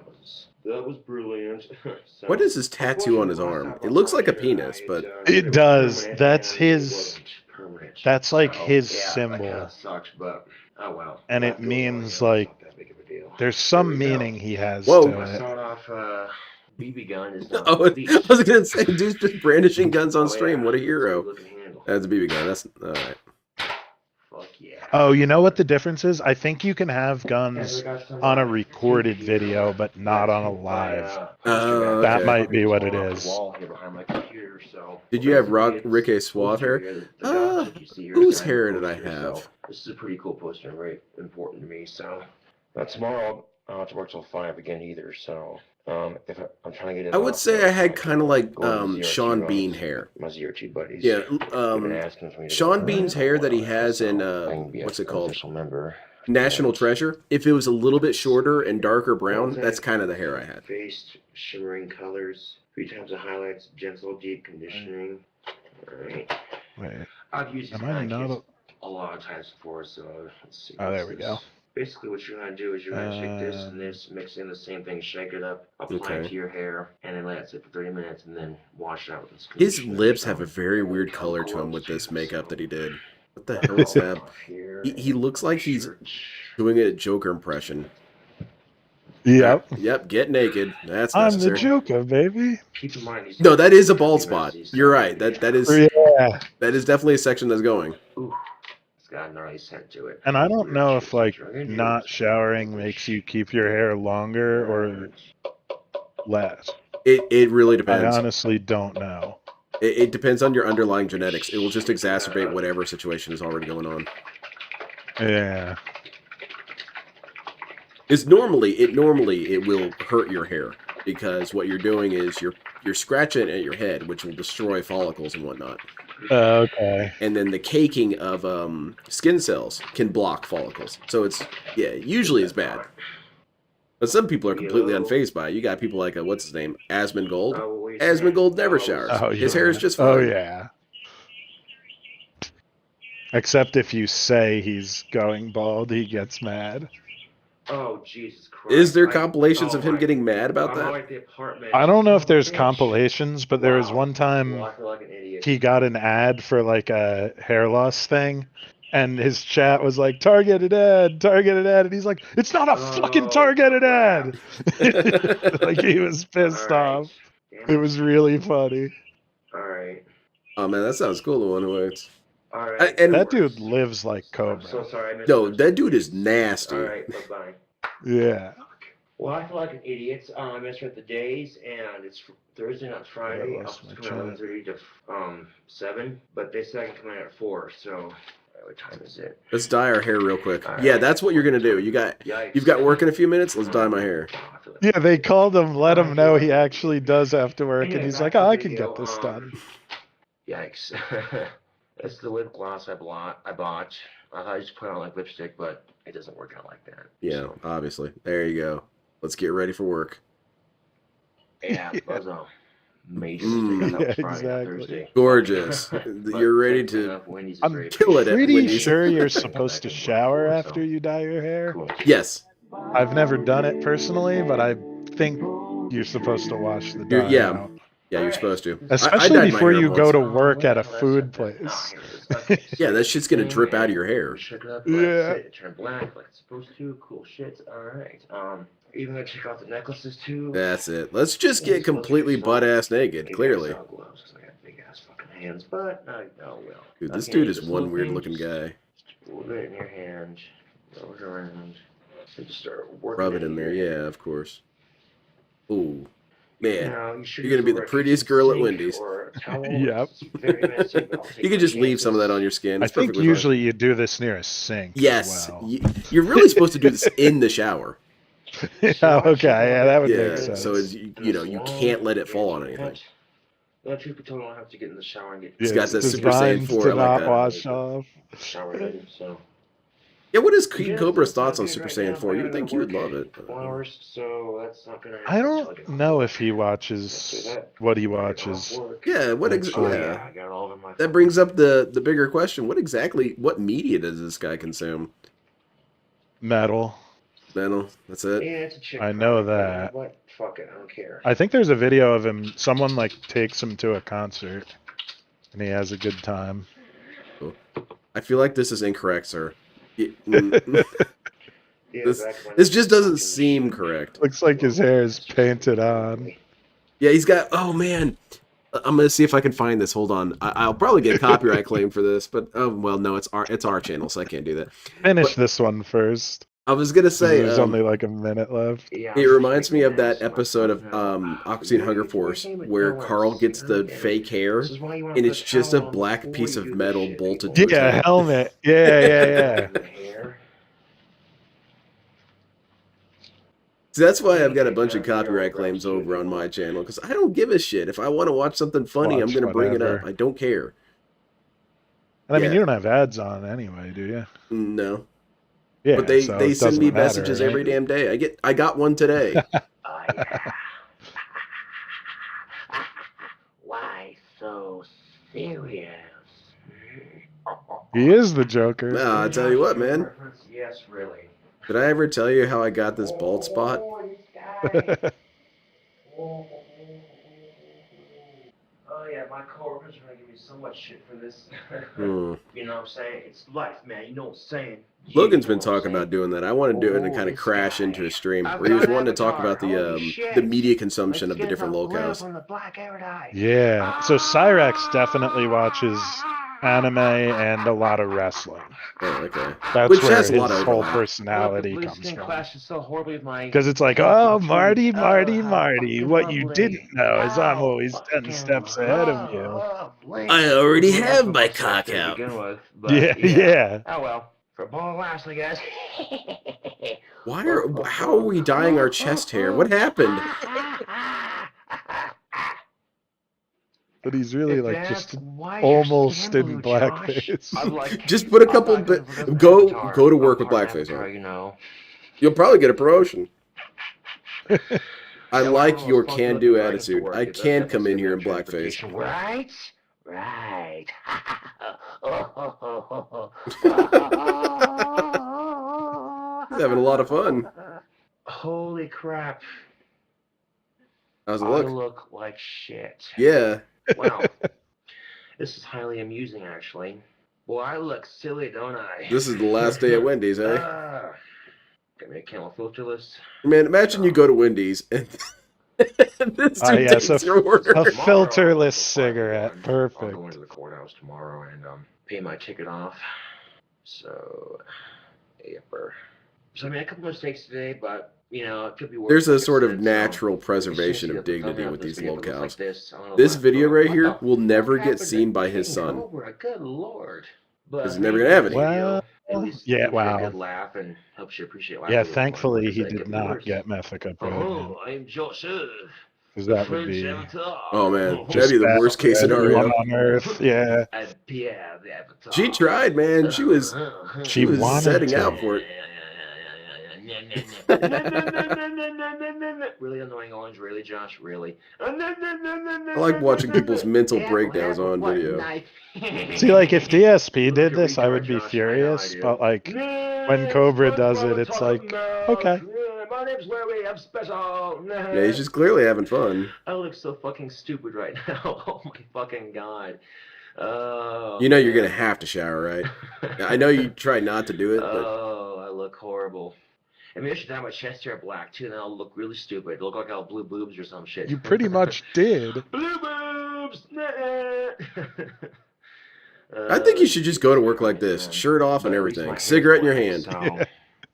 K: that was brilliant. So,
D: What is this tattoo on his arm? It looks like a penis, but
C: It does. That's
K: it
C: his.
K: wasn't permanent.
C: That's like
K: So,
C: his
K: yeah, that kind
C: symbol,
K: of sucks, but oh well.
C: and
K: That
C: it
K: goes on, you
C: means
K: know, it's
C: like
K: not that big of a deal.
C: there's
K: There
C: some
K: we go.
C: meaning he has
D: Whoa.
C: to
K: I
C: it.
K: sawed off BB gun is not
D: oh,
K: complete.
D: I was gonna say, dude's just brandishing guns on
K: Oh,
D: stream.
K: yeah.
D: What a
K: That's a
D: hero!
K: good looking handle.
D: That's a BB gun. That's all right.
K: Fuck yeah.
C: Oh, you know what the difference is? I think you can have
K: And
C: guns
K: we got some,
C: on a recorded
K: kinky,
C: video, but not on a live.
D: Oh,
C: That
D: okay.
C: might be what it
K: off the
C: is.
K: wall here behind my computer, so
D: Did you have
K: basically
D: Rick
K: it's
D: Suave hair?
K: poster, the dot chick you see here is
D: Whose
K: kind of
D: hair
K: the
D: did I
K: poster,
D: have?
K: so this is a pretty cool poster and very important to me. So tomorrow I don't have to work till 5 again either. So if I'm trying to get it
D: I would
K: off,
D: say
K: so
D: I had
K: can
D: kind of like
K: go on the ZRT
D: Sean
K: runs.
D: Bean hair.
K: My ZRT buddies.
D: Yeah,
K: they've been asking for me to
D: Sean
K: go
D: Bean's
K: on,
D: hair that he
K: so
D: has in
K: I can be
D: what's
K: an
D: it called?
K: official member.
D: National
K: And
D: Treasure. If it was a little bit shorter and darker brown,
K: What's
D: that's
K: that?
D: kind of the hair I had.
K: Faced shimmering colors, 3 times the highlights, gentle deep conditioning. Alright.
C: Wait,
K: I've used these
C: am I
K: kind of
C: not?
K: kits a lot of times before, so let's see.
C: Oh,
K: what's
C: there we
K: this?
C: go.
K: Basically what you're gonna do is you're gonna take this and this, mix in the same thing, shake it up, apply it
D: Okay.
K: to your hair, and then let it sit for 30 minutes and then wash it out with this
D: His
K: conditioner.
D: lips
K: So,
D: have a very
K: and
D: weird
K: then
D: color
K: go
D: to him
K: up
D: with
K: to
D: this
K: you,
D: makeup
K: so
D: that he did. What the hell is that?
K: off here
D: He looks like he's
K: and
D: doing a Joker impression.
C: Yep.
D: Yep, get naked. That's
C: I'm the
D: necessary.
C: Joker, baby.
K: keep in mind these
D: No, that is a
K: can
D: bald
K: be
D: spot.
K: messy, so
D: You're right. That is
C: Yeah.
D: definitely a section that's going.
K: Ooh, it's got a gnarly scent to it.
C: And I don't
K: Weird
C: know
K: shit
C: if like
K: to drink.
C: not showering makes you keep your hair longer or less.
D: It really
C: I
D: depends.
C: honestly don't know.
D: It depends on your underlying genetics. It will just exacerbate whatever situation is already going on.
C: Yeah.
D: Normally it will hurt your hair because what you're doing is you're scratching at your head, which will destroy follicles and whatnot.
C: Okay.
D: And then the caking of skin cells can block follicles. So it's usually it's bad. But some people are completely unfazed by it. You got people like what's his name, Asmongold. Asmongold never showers.
C: Oh,
D: His
C: yeah.
D: hair is just fine.
C: Oh yeah. Except if you say he's going bald, he gets mad.
K: Oh Jesus Christ!
D: Is there compilations of him getting mad about
K: I'm
D: that?
K: like the apartment.
C: I don't know if there's
K: Bitch.
C: compilations, but there was
K: Wow.
C: one time
K: Well, I feel like an idiot.
C: he got an ad for like a hair loss thing, and his chat was like targeted ad, and he's like, it's not a fucking targeted ad. Like he was pissed off.
K: Damn
C: It was really funny.
K: All right.
D: Oh man, that sounds cool. The one who waits.
K: All right.
D: And
C: That dude lives like
K: I'm
C: Cobra.
K: so sorry. I missed
D: no,
K: those.
D: that dude is nasty.
K: All right. Bye bye.
C: Yeah.
K: Well, I feel like an idiot. I misread the days, and it's Thursday, not Friday.
C: I
K: I
C: lost
K: was
C: my
K: coming at
C: chat.
K: 11:30 to 7, but they said I can come in at 4. So, what time is it?
D: Let's dye our hair real quick.
K: All
D: Yeah,
K: right.
D: that's what you're gonna do.
K: Yikes.
D: You've got work in a few minutes. Let's dye my hair.
K: I feel like-
C: Yeah, they called him, let him know he actually does have to work, and he's like, oh, I can get this done.
K: Yikes. It's the lip gloss I bought. I thought I just put on like lipstick, but it doesn't work out like that.
D: Yeah,
K: So,
D: obviously. There you go. Let's get ready for work.
K: yeah, Buzzo. Mace.
D: Mm.
C: Yeah,
K: Friday,
C: exactly.
K: Thursday.
D: Gorgeous.
K: But
D: You're ready
K: thankfully
D: to.
K: enough, Wendy's is
C: I'm
K: ready.
D: kill it at
C: pretty
D: Wendy's.
C: sure you're supposed to shower after you dye your hair.
K: Cool.
D: Yes.
C: I've never done it personally, but I think you're supposed to wash the dye
D: Yeah.
C: out.
D: Yeah, you're supposed to.
C: Especially
D: dyed my
C: before
D: hair
C: you
D: once.
C: go to work at a food place.
D: Yeah, that shit's gonna drip out of your hair.
K: Check it up,
C: Yeah.
K: yeah. It turn black like it's supposed to. Cool shit. Alright. Even gonna check out the necklaces too.
D: That's it. Let's just get completely butt ass naked. Clearly,
K: Gloves, 'cause I got big ass fucking hands, but oh well.
D: dude, this
K: Okay,
D: dude is
K: just
D: one
K: little
D: weird
K: things.
D: looking guy.
K: Put it in your hand. Roll it around. So just start working.
D: Rub it in there. Yeah, of course. Ooh, man.
K: Now, you should
D: You're gonna be
K: use
D: the
K: a
D: prettiest girl at
K: sink
D: Wendy's.
K: or a towel.
C: Yep.
K: It's very messy, but I'll take
D: You
K: my
D: could just leave some of that
K: chances.
D: on your skin.
C: I
D: It's
C: think
D: perfectly fine.
C: usually you do this near a sink.
D: Yes,
C: As well.
D: you're really supposed to do this in the shower.
C: Yeah, okay, yeah, that would
D: Yeah,
C: make sense.
D: so it's, you know you can't let it fall on anything.
K: Well, truth be told, I don't have to get in the shower and get
D: He's
C: Yeah,
D: got
C: it's
D: that Super Saiyan
C: designed
D: 4
C: to
D: like
C: not
D: that.
C: wash off.
K: shower ready. So
D: Yeah, what is
K: Yes,
D: KingCobra's
K: that's
D: thoughts
K: not
D: on
K: good
D: Super
K: right
D: Saiyan
K: now.
D: 4?
K: I
D: You
K: gotta
D: would
K: go to
D: think you would
K: work
D: love it.
K: in a couple hours, so that's not gonna
C: I
K: happen until I
C: don't
K: get off
C: know
K: work.
C: if he
K: Let's do
C: watches
K: that.
C: what he
K: When I get off
C: watches.
K: work.
D: Yeah,
K: Oh
C: Actually,
K: yeah,
D: yeah.
K: I got it all over my
D: That
K: phone.
D: brings up the bigger question. What media does this guy consume?
C: metal.
D: Metal. That's it.
K: Yeah, it's a chick
C: I know
K: crying, but you know
C: that.
K: what? Fuck it, I don't care.
C: I think there's a video of him. Someone like takes him to a concert, and he has a good time.
D: I feel like this is incorrect, sir.
K: Yeah,
D: This
K: back when
D: this
K: I
D: just
K: was
D: doesn't
K: fucking
D: seem
K: shit.
D: correct.
C: Looks like his hair is painted on.
K: Ugly.
D: Yeah, he's got. Oh man, I'm gonna see if I can find this. Hold on. I'll probably get copyright claim for this, but oh well, no, it's our channel, so I can't do that.
C: Finish
D: But
C: this one first.
D: I was gonna
C: 'Cause
D: say,
C: there's only like a minute left.
K: Yeah,
D: it
K: I'm
D: reminds me
K: freaking
D: of that
K: ass
D: episode of
K: myself now.
D: Oxy and Hunger
K: Maybe before I
D: Force
K: came with
D: where
K: no
D: Carl
K: one's
D: gets the
K: scared,
D: fake hair,
K: This is why you wanna
D: and
K: put
D: it's just a
K: towel on
D: black
K: before
D: piece
K: you
D: of
K: do this
D: metal
K: shit,
D: bolted
K: people.
D: to his
C: Yeah,
D: head.
C: helmet. Yeah.
K: The hair.
D: See, that's why I've got a
K: Okay,
D: bunch of
K: time for your
D: copyright
K: autographs
D: claims
K: too, if
D: over
K: you
D: on my
K: want.
D: channel because I don't give a shit. If I want to watch something funny, I'm
C: Watch
D: gonna bring it up.
C: whatever.
D: I don't care.
C: And I mean,
D: Yeah.
C: you don't have ads on anyway, do you?
D: No.
C: Yeah,
D: But they
C: so it
D: send
C: doesn't
D: me
C: matter,
D: messages
C: right?
D: every damn day. I got one today.
K: Oh yeah. Why so serious?
C: He is the Joker.
D: Nah, I tell you what, man.
K: Yes, really.
D: Did I ever tell you how I got this bald spot?
K: Oh yeah, my coworkers are gonna give me so much shit for this.
D: Hmm.
K: You know what I'm saying? It's life, man. You know what I'm saying?
D: Logan's
K: You know
D: been
K: what I'm
D: talking about
K: saying?
D: doing that. I want to do it and kind of
K: This
D: crash
K: guy.
D: into a stream
K: I've
D: where he was
K: got
D: wanting to talk
K: Avatar.
D: about
K: Holy
D: the
K: shit.
D: media consumption
K: Let's
D: of the
K: get
D: different
K: the blue
D: locales.
K: from the black Iridite.
C: Yeah. So Cyrax definitely watches anime and a lot of wrestling.
D: Oh, okay.
C: That's
D: Which
C: where
D: has a lot
C: his
D: of
C: whole
D: overlap.
C: personality
K: Look, the blue
C: comes
K: skin
C: from.
K: clashes so horribly with my.
C: Because it's like, oh, Marty, Marty, Marty. What you didn't know is I'm always 10 steps ahead of you.
D: I already have my cock out.
C: Yeah.
K: Oh well, for a ball of laughs, I guess.
D: How are we dyeing our chest hair? What happened?
C: But he's really
K: If
C: like
K: that's
C: just
K: why your
C: almost
K: skin
C: in
K: blue, Josh,
C: blackface.
K: I'm like,
D: Just put a
K: I'm
D: couple
K: not gonna
D: bit.
K: forget
D: Go
K: Avatar.
D: to work
K: I'm
D: with
K: part of
D: blackface
K: Avatar,
D: on.
K: you know.
D: You'll probably get a promotion. I
K: Yeah,
D: like
K: well,
D: your
K: it's fun to
D: can-do
K: look at writings to
D: attitude.
K: work.
D: I
K: That's
D: can
K: good
D: come in here in
K: mental
D: blackface.
K: transportation. Right? Right.
D: He's having a lot of fun.
K: Holy crap.
D: How's it
K: I
D: look?
K: look like shit.
D: Yeah.
K: Wow. This is highly amusing, actually. Well, I look silly, don't I?
D: This is the last day at Wendy's, eh?
K: Got me a camel filterless.
D: Man, imagine you go to Wendy's and this dude
C: Yeah,
D: takes
C: so
D: your order.
C: a filterless cigarette.
K: I'll
C: Perfect.
K: go into the courthouse tomorrow and pay my ticket off. So, yepper. So I made a couple mistakes today, but you know it could be worse.
D: There's a
K: like I
D: sort of
K: said,
D: natural
K: so
D: preservation
K: it's
D: of
K: just,
D: dignity
K: thumbnail
D: with
K: of this
D: these
K: video looks
D: locales.
K: like this. I don't know
D: This
K: why,
D: video
K: but
D: right
K: what
D: here
K: the
D: will never
K: fuck
D: get
K: happened
D: seen
K: to
D: by his son.
K: KingCobra? Good lord. But
D: Because he's never gonna have any.
C: Well,
K: at least
C: yeah,
K: gives you a
C: wow.
K: good laugh and helps you appreciate life a
C: Yeah,
K: little more.
C: thankfully
K: Like I
C: he
K: said, it
C: did
K: could be
C: not
K: worse.
C: get Methica pregnant.
K: Oh, I'm Joseph.
C: Because
K: The
C: that would
K: French
C: be
K: Avatar.
D: Oh man, that'd
C: just
D: be the
C: bad
D: worst
C: for
D: case
C: everyone
D: scenario.
C: on Earth. Yeah.
K: And Pierre the Avatar.
D: She tried, man. She was
C: She wanted
D: setting
C: to.
D: out for it.
K: Really annoying orange, really, Josh, really.
D: I like watching people's mental breakdowns on video.
C: See, like, if DSP did this, I would be furious. But, like, when Cobra does it, it's like, okay.
K: My name's Larry, I'm special.
D: Yeah, he's just clearly having fun.
K: I look so fucking stupid right now. Oh my fucking god. Oh,
D: You know you're gonna have to shower, right? I know you try not to do it, but
K: oh, I look horrible. I mean, I should dye my chest hair black too, and then I'll look really stupid. It'll look like I'll have blue boobs or some shit.
C: You pretty much did.
K: Blue boobs!
D: I think you should just go to work like this, shirt off and everything, cigarette in your hand.
K: So,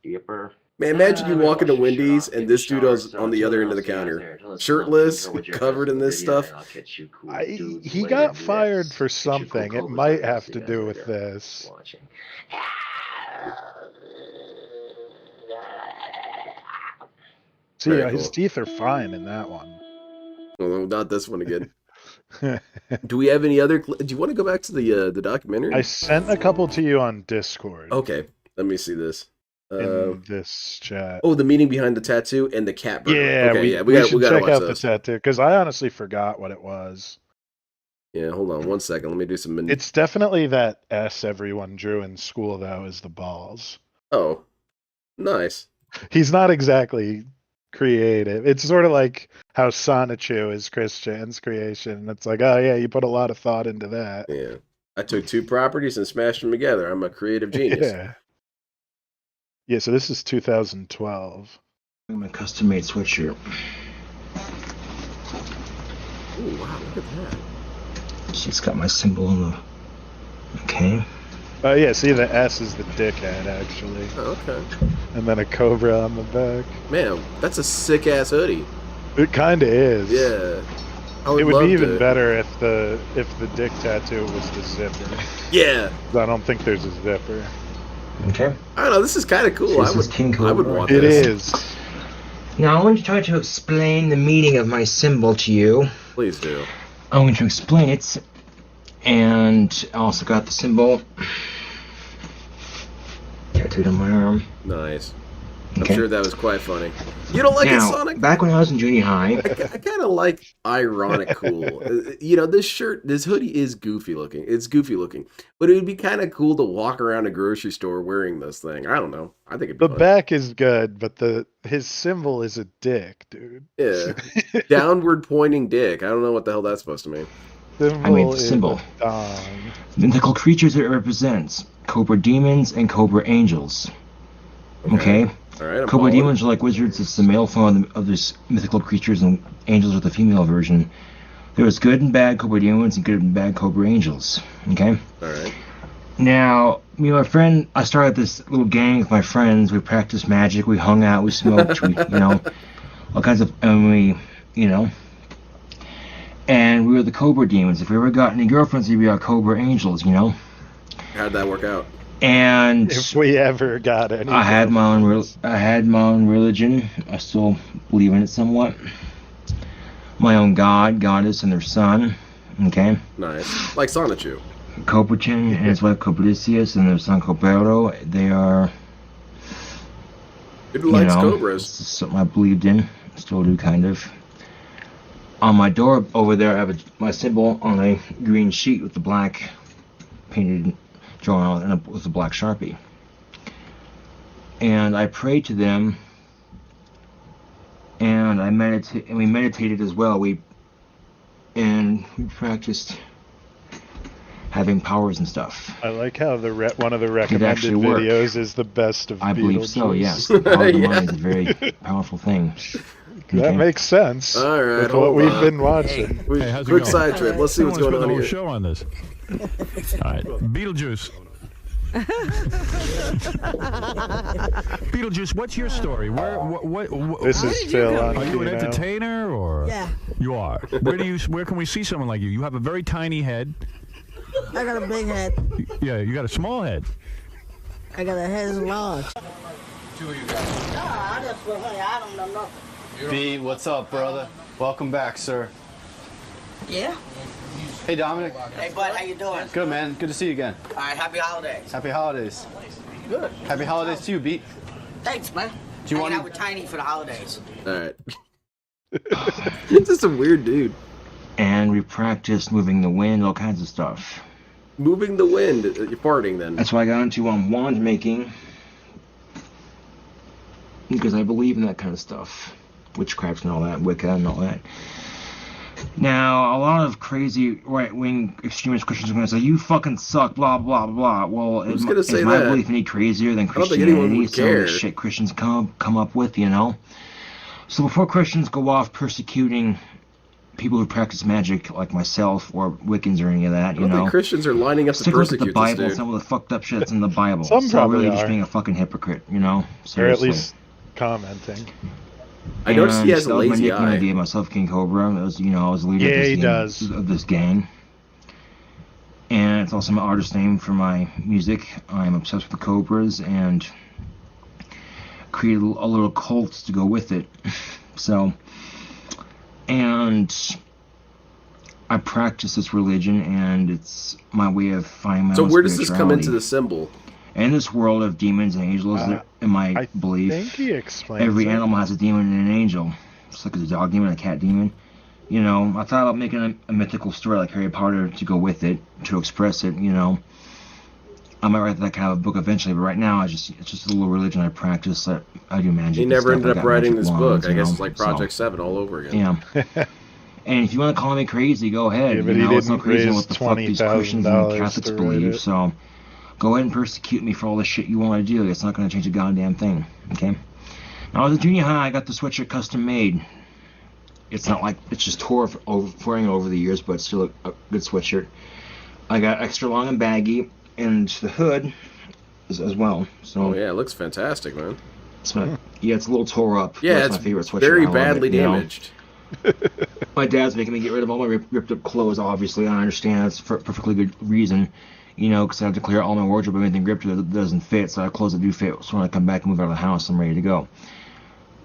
K: yipper.
D: Man, imagine you walk into Wendy's and this dude is on the other end of the counter, shirtless, covered in this stuff.
C: He got fired for something. It might have to do with this. See, his teeth are fine in that one.
D: Well, not this one again. Do we have any other? Do you want to go back to the documentary?
C: I sent a couple to you on Discord.
D: Okay. Let me see this.
C: In this chat.
D: Oh, the meaning behind the tattoo and the cat burger.
C: Yeah,
D: okay,
C: we should
D: gotta
C: check
D: watch
C: out
D: those.
C: the tattoo because I honestly forgot what it was.
D: Yeah, hold on 1 second. Let me do some.
C: It's definitely that S everyone drew in school, though, is the balls.
D: Oh, nice.
C: He's not exactly creative. It's sort of like how Sonichu is Christian's creation. It's like, oh yeah, you put a lot of thought into that.
D: Yeah, I took 2 properties and smashed them together. I'm a creative genius.
C: Yeah. Yeah, so this is 2012.
G: My custom-made sweatshirt.
D: Ooh, wow, look at that.
G: She's got my symbol on the... Okay.
C: Oh yeah, see the S is the dickhead, actually.
D: Oh, okay.
C: And then a cobra on the back.
D: Man, that's a sick-ass hoodie.
C: It kinda is.
D: Yeah.
C: It would be even better if the dick tattoo was the zipper.
D: Yeah.
C: I don't think there's a zipper.
G: Okay.
D: I don't know, this is kind of cool.
G: This is KingCobra.
D: I would want
C: It
D: this.
C: is.
G: Now, I want to try to explain the meaning of my symbol to you.
D: Please do.
G: I'm going to explain it. And I also got the symbol tattooed on my arm.
D: Nice.
G: Okay.
D: I'm sure that was quite funny. You don't like it,
G: Now,
D: Sonic?
G: back when I was in junior high,
D: I kind of like ironic cool. You know, this hoodie is goofy looking. It's goofy looking. But it would be kind of cool to walk around a grocery store wearing this thing. I don't know. I think it'd be
C: The
D: fun.
C: back is good, but his symbol is a dick, dude.
D: Yeah. Downward pointing dick. I don't know what the hell that's supposed to mean.
G: I made the symbol. Mythical creatures it represents: Cobra demons and Cobra angels. Okay?
D: All right,
G: Cobra demons are like wizards. It's the male form of these mythical creatures, and angels are the female version. There's good and bad Cobra demons and good and bad Cobra angels. Okay?
D: Alright.
G: Now, me and my friend, I started this little gang with my friends. We practiced magic, we hung out, we smoked, all kinds of, and we were the Cobra demons. If we ever got any girlfriends, we'd be our Cobra angels,
D: How'd that work out?
G: And
C: if we ever got any,
G: I had my own religion. I still believe in it somewhat. My own god, goddess, and their son. Okay.
D: Nice. Like Sonichu.
G: Cobrachin and his wife Cobricius and their son Cobero. They are.
D: Who likes cobras?
G: This is something I believed in. Still do, kind of. On my door over there, I have my symbol on a green sheet with the black painted, drawn on it with a black Sharpie. And I prayed to them, and we meditated as well. We practiced having powers and stuff.
C: I like how one of the recommended videos is the best of
G: I believe so,
C: Beetlejuice.
G: yes. The power of the mind is a very powerful thing.
C: That makes sense.
D: All right,
C: with what we've been watching.
J: Hey, how's it
D: Quick
J: going?
D: side trip. Let's see what's going on
J: here.
D: here.
J: Show on this. All right, Beetlejuice. Beetlejuice, what's your story? What
C: This is Phil on
J: Are you an
C: Kino.
J: entertainer or?
L: Yeah.
J: You are. Where can we see someone like you? You have a very tiny head.
L: I got a big head.
J: Yeah, you got a small head.
L: I got a head as large.
M: Two of you guys.
L: I just feel like I don't know nothing.
M: B, what's up, brother? Welcome back, sir.
L: Yeah?
M: Hey, Dominic.
L: Hey, bud, how you doing?
M: Good, man. Good to see you again.
L: All right, happy holidays.
M: Happy holidays.
L: Good.
M: Happy holidays to you, B.
L: Thanks, man.
M: Do you
L: Hanging
M: want
L: out with Tiny for the holidays.
D: Alright. It's just a weird dude.
G: And we practiced moving the wind, all kinds of stuff.
D: Moving the wind. You're farting then.
G: That's why I got into wand making. Because I believe in that kind of stuff. Witchcraft and all that, Wicca and all that. Now, a lot of crazy right-wing extremist Christians are going to say, you fucking suck, blah, blah, blah. Well, is my belief any crazier than Christianity? Some of the shit Christians come up with, So before Christians go off persecuting people who practice magic like myself or Wiccans or any of that,
D: I don't think Christians are lining up to
G: stick with
D: persecute
G: the Bible,
D: this dude.
G: some of the fucked up shit that's in the Bible.
C: Some probably
G: really
C: are.
G: just being a fucking hypocrite,
C: Or
G: Seriously.
C: at least commenting.
D: I noticed he has a lazy
G: eye.
D: eye.
G: I gave myself KingCobra. I was the leader of this gang. And it's also my artist name for my music. I'm obsessed with the Cobras and created a little cult to go with it. So, and I practice this religion, and it's my way of finding my own
D: So where does this come into
G: spirituality.
D: the symbol?
G: And in this world of demons and angels, in my belief,
C: think he explains
G: every
C: it.
G: animal has a demon and an angel. Just like there's a dog demon and a cat demon. You know, I thought about making a mythical story like Harry Potter to go with it, to express it, you know. I might write that kind of a book eventually, but right now it's just a little religion I practice. I do magic.
D: He never ended up writing this book. I guess it's
G: you know,
D: like Project 7 all over again.
G: Yeah. And if you want to call me crazy, go ahead.
C: Yeah, but
G: you know,
C: he
G: it's not
C: didn't
G: crazy
C: raise
G: what the fuck these Christians and
C: $20,000
G: Catholics
C: to write
G: believe.
C: it.
G: So go ahead and persecute me for all the shit you want to do. It's not going to change a goddamn thing. Okay. Now, as a junior high, I got the sweatshirt custom made. It's not like it's just wearing it over the years, but it's still a good sweatshirt. I got extra long and baggy, and the hood as well. So
D: yeah, it looks fantastic, man.
G: It's it's a little tore up.
D: Yeah,
G: That's
D: it's
G: my favorite sweatshirt.
D: very
G: I love
D: badly
G: it, you know?
D: damaged.
G: My dad's making me get rid of all my ripped up clothes. Obviously, I understand that's for perfectly good reason. You know, because I have to clear all my wardrobe of anything ripped that doesn't fit. So I have clothes that do fit. So when I come back and move out of the house, I'm ready to go.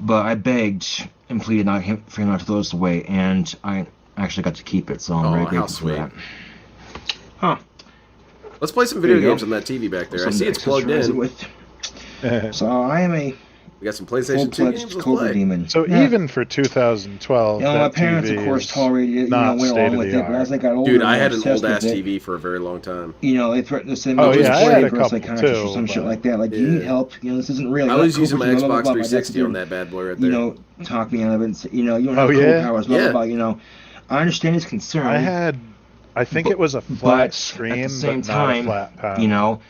G: But I begged and pleaded for him not to throw this away, and I actually got to keep it. So I'm very grateful for that. Huh.
D: Let's play some video games on that TV back there. I see it's plugged in.
G: So I am a
D: We got some PlayStation 2 games. Let's
G: Cobra
D: play.
G: demon.
C: So even for 2012,
G: You know, my parents, of course, tolerated it, went along with it, but as I got older,
D: Dude, I
G: got
D: had an
G: obsessed
D: old ass
G: with it.
D: TV for a very long time.
G: You know, they threatened to send me
C: Oh,
G: to
C: yeah, I had a
G: for a
C: couple
G: psychiatrist or
C: too,
G: some shit
C: but-
G: like that. Like, do you need help? You know, this isn't real.
D: I
G: You're
D: was
G: not
D: using my
G: Cobra, blah, blah,
D: Xbox
G: blah, blah.
D: 360 on
G: That's
D: that bad boy right
G: you
D: there.
G: know, talk me out of it. And say, you know, you don't have
C: Oh,
G: cool
C: yeah?
G: powers, blah,
D: Yeah.
G: blah, blah. You know, I understand his concern.
C: I think it was a flat
G: but
C: screen,
G: at the same
C: but
G: time,
C: not a flat panel.
G: you know,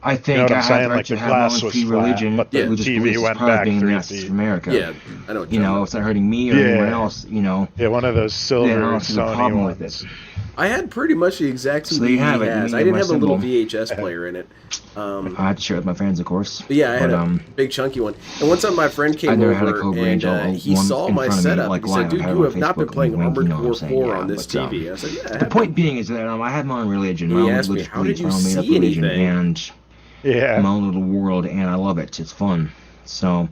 G: I
C: You
G: think
C: know what
G: I
C: I'm
G: have
C: saying?
G: the right
C: Like
G: to
C: the
G: have my own
C: glass was
G: free
C: flat,
G: religion,
C: but the
G: religious
C: TV
G: beliefs as
C: went
G: proud of
C: back
G: being
C: 3
G: Nazis
C: feet.
G: from America.
D: Yeah, I know what
G: You
D: you're
G: know,
D: talking
G: it's not hurting me or anyone else. You know,
C: Yeah, one of those silver
G: I don't see the
C: Sony
G: problem
C: ones.
G: with it.
D: I had pretty much the exact TV
G: So there you have
D: he
G: it,
D: has.
G: me
D: I
G: and
D: didn't
G: my
D: have a little
G: symbol.
D: VHS player in it.
G: I had to share it with my friends, of course.
D: But yeah, I had
G: But,
D: a big chunky one. And one time my friend
G: I
D: came
G: never had a
D: over
G: Cobra
D: and
G: Angel,
D: he
G: one
D: saw
G: in
D: my
G: front of me,
D: setup
G: like
D: and he said,
G: live. I
D: dude,
G: had it
D: you
G: on
D: have not been
G: Facebook,
D: playing
G: wink,
D: Armored
G: you know what
D: Core
G: I'm saying,
D: 4
G: yeah,
D: on this
G: but,
D: TV. I said, yeah, I
G: The
D: have
G: point
D: been.
G: being is that I had my own religion,
D: And
G: my
D: he
G: own
D: asked me,
G: religious
D: how did
G: beliefs,
D: you
G: my own made-up
D: see
G: religion,
D: anything?
G: and
C: Yeah.
G: my own little world, and I love it. It's fun. So,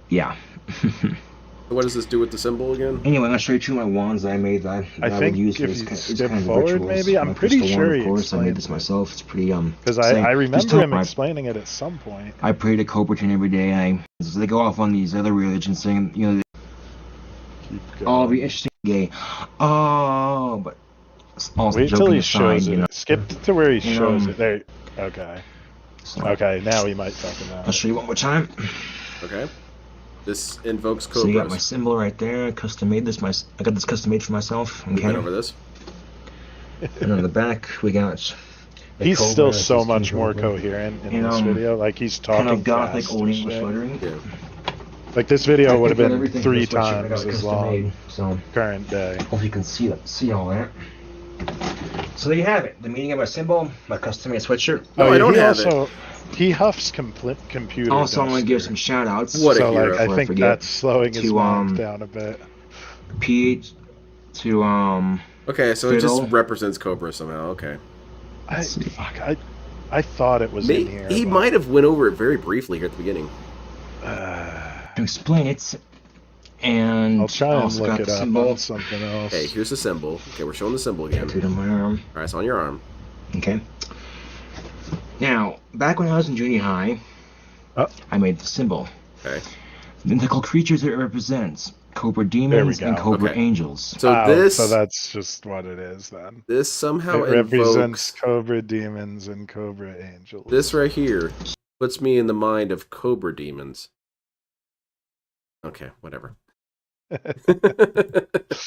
G: yeah.
D: What does this do with the symbol again?
G: Anyway, I'm gonna show you two of my wands that I made that
C: I
G: I would
C: think
G: use for
C: if
G: this
C: you
G: these
C: skip
G: kinds of
C: forward,
G: rituals.
C: maybe I'm
G: My
C: pretty
G: crystal
C: sure
G: wand,
C: he
G: of course. I made
C: explains
G: this
C: it.
G: myself. It's pretty
C: Because
G: same.
C: I
G: Just
C: remember
G: tell
C: him
G: my-
C: explaining it at some point.
G: I pray to Cobra every day. They go off on these other religions saying, you know, oh, it'll be interesting, gay. Oh, but all
C: Wait till
G: joking
C: he
G: aside,
C: shows
G: you
C: it.
G: know.
C: Skip to where he
G: And,
C: shows it. There. Okay.
G: So,
C: Okay, now we might talk about
G: I'll
C: it.
G: show you one more time.
D: Okay. This invokes
G: So you got my
D: Cobras.
G: symbol right there. Custom made this. I got this custom made for myself.
D: We've
G: Okay.
D: been over this.
G: And on the back we got. the
C: He's
G: Cobra,
C: still
G: this
C: so
G: is
C: much more
G: KingCobra.
C: coherent in
G: And,
C: this video. Like he's talking
G: kind of gothic
C: fast
G: old
C: and
G: English
C: shit.
G: lettering.
D: Yeah.
C: Like this video
G: I
C: would have
G: think
C: been
G: everything
C: 3
G: for this sweatshirt I got
C: times as
G: custom
C: long
G: made, so
C: current day.
G: hope you can see all that. So there you have it. The meaning of my symbol, my custom made sweatshirt.
D: No, I don't
C: he
D: have
C: also, He huffs computer
G: Also, I'm
C: dust
G: gonna give
C: here.
G: some shout outs.
D: What a
C: So
D: hero.
C: like I think that's slowing his
G: to,
C: mind down a bit.
G: PH to
D: Okay, so it
G: Fiddle.
D: just represents Cobra somehow. Okay.
C: I thought it was in here.
D: He
C: but-
D: might have went over it very briefly here at the beginning.
G: to explain it. And
C: I'll try and
G: also
C: look
G: got
C: it
G: the
C: up
G: symbol
C: on something else.
D: Hey, here's the symbol. Okay, we're showing the symbol again.
G: tattooed on my arm.
D: Alright, it's on your arm.
G: Okay. Now, back when I was in junior high, I made the symbol.
D: Okay.
G: The mythical creatures it represents: Cobra demons and
C: go.
G: Cobra
D: Okay.
G: angels.
C: So that's just what it is then.
D: This somehow
C: It represents
D: invokes
C: Cobra demons and Cobra angels.
D: this right here. Puts me in the mind of Cobra demons. Okay, whatever.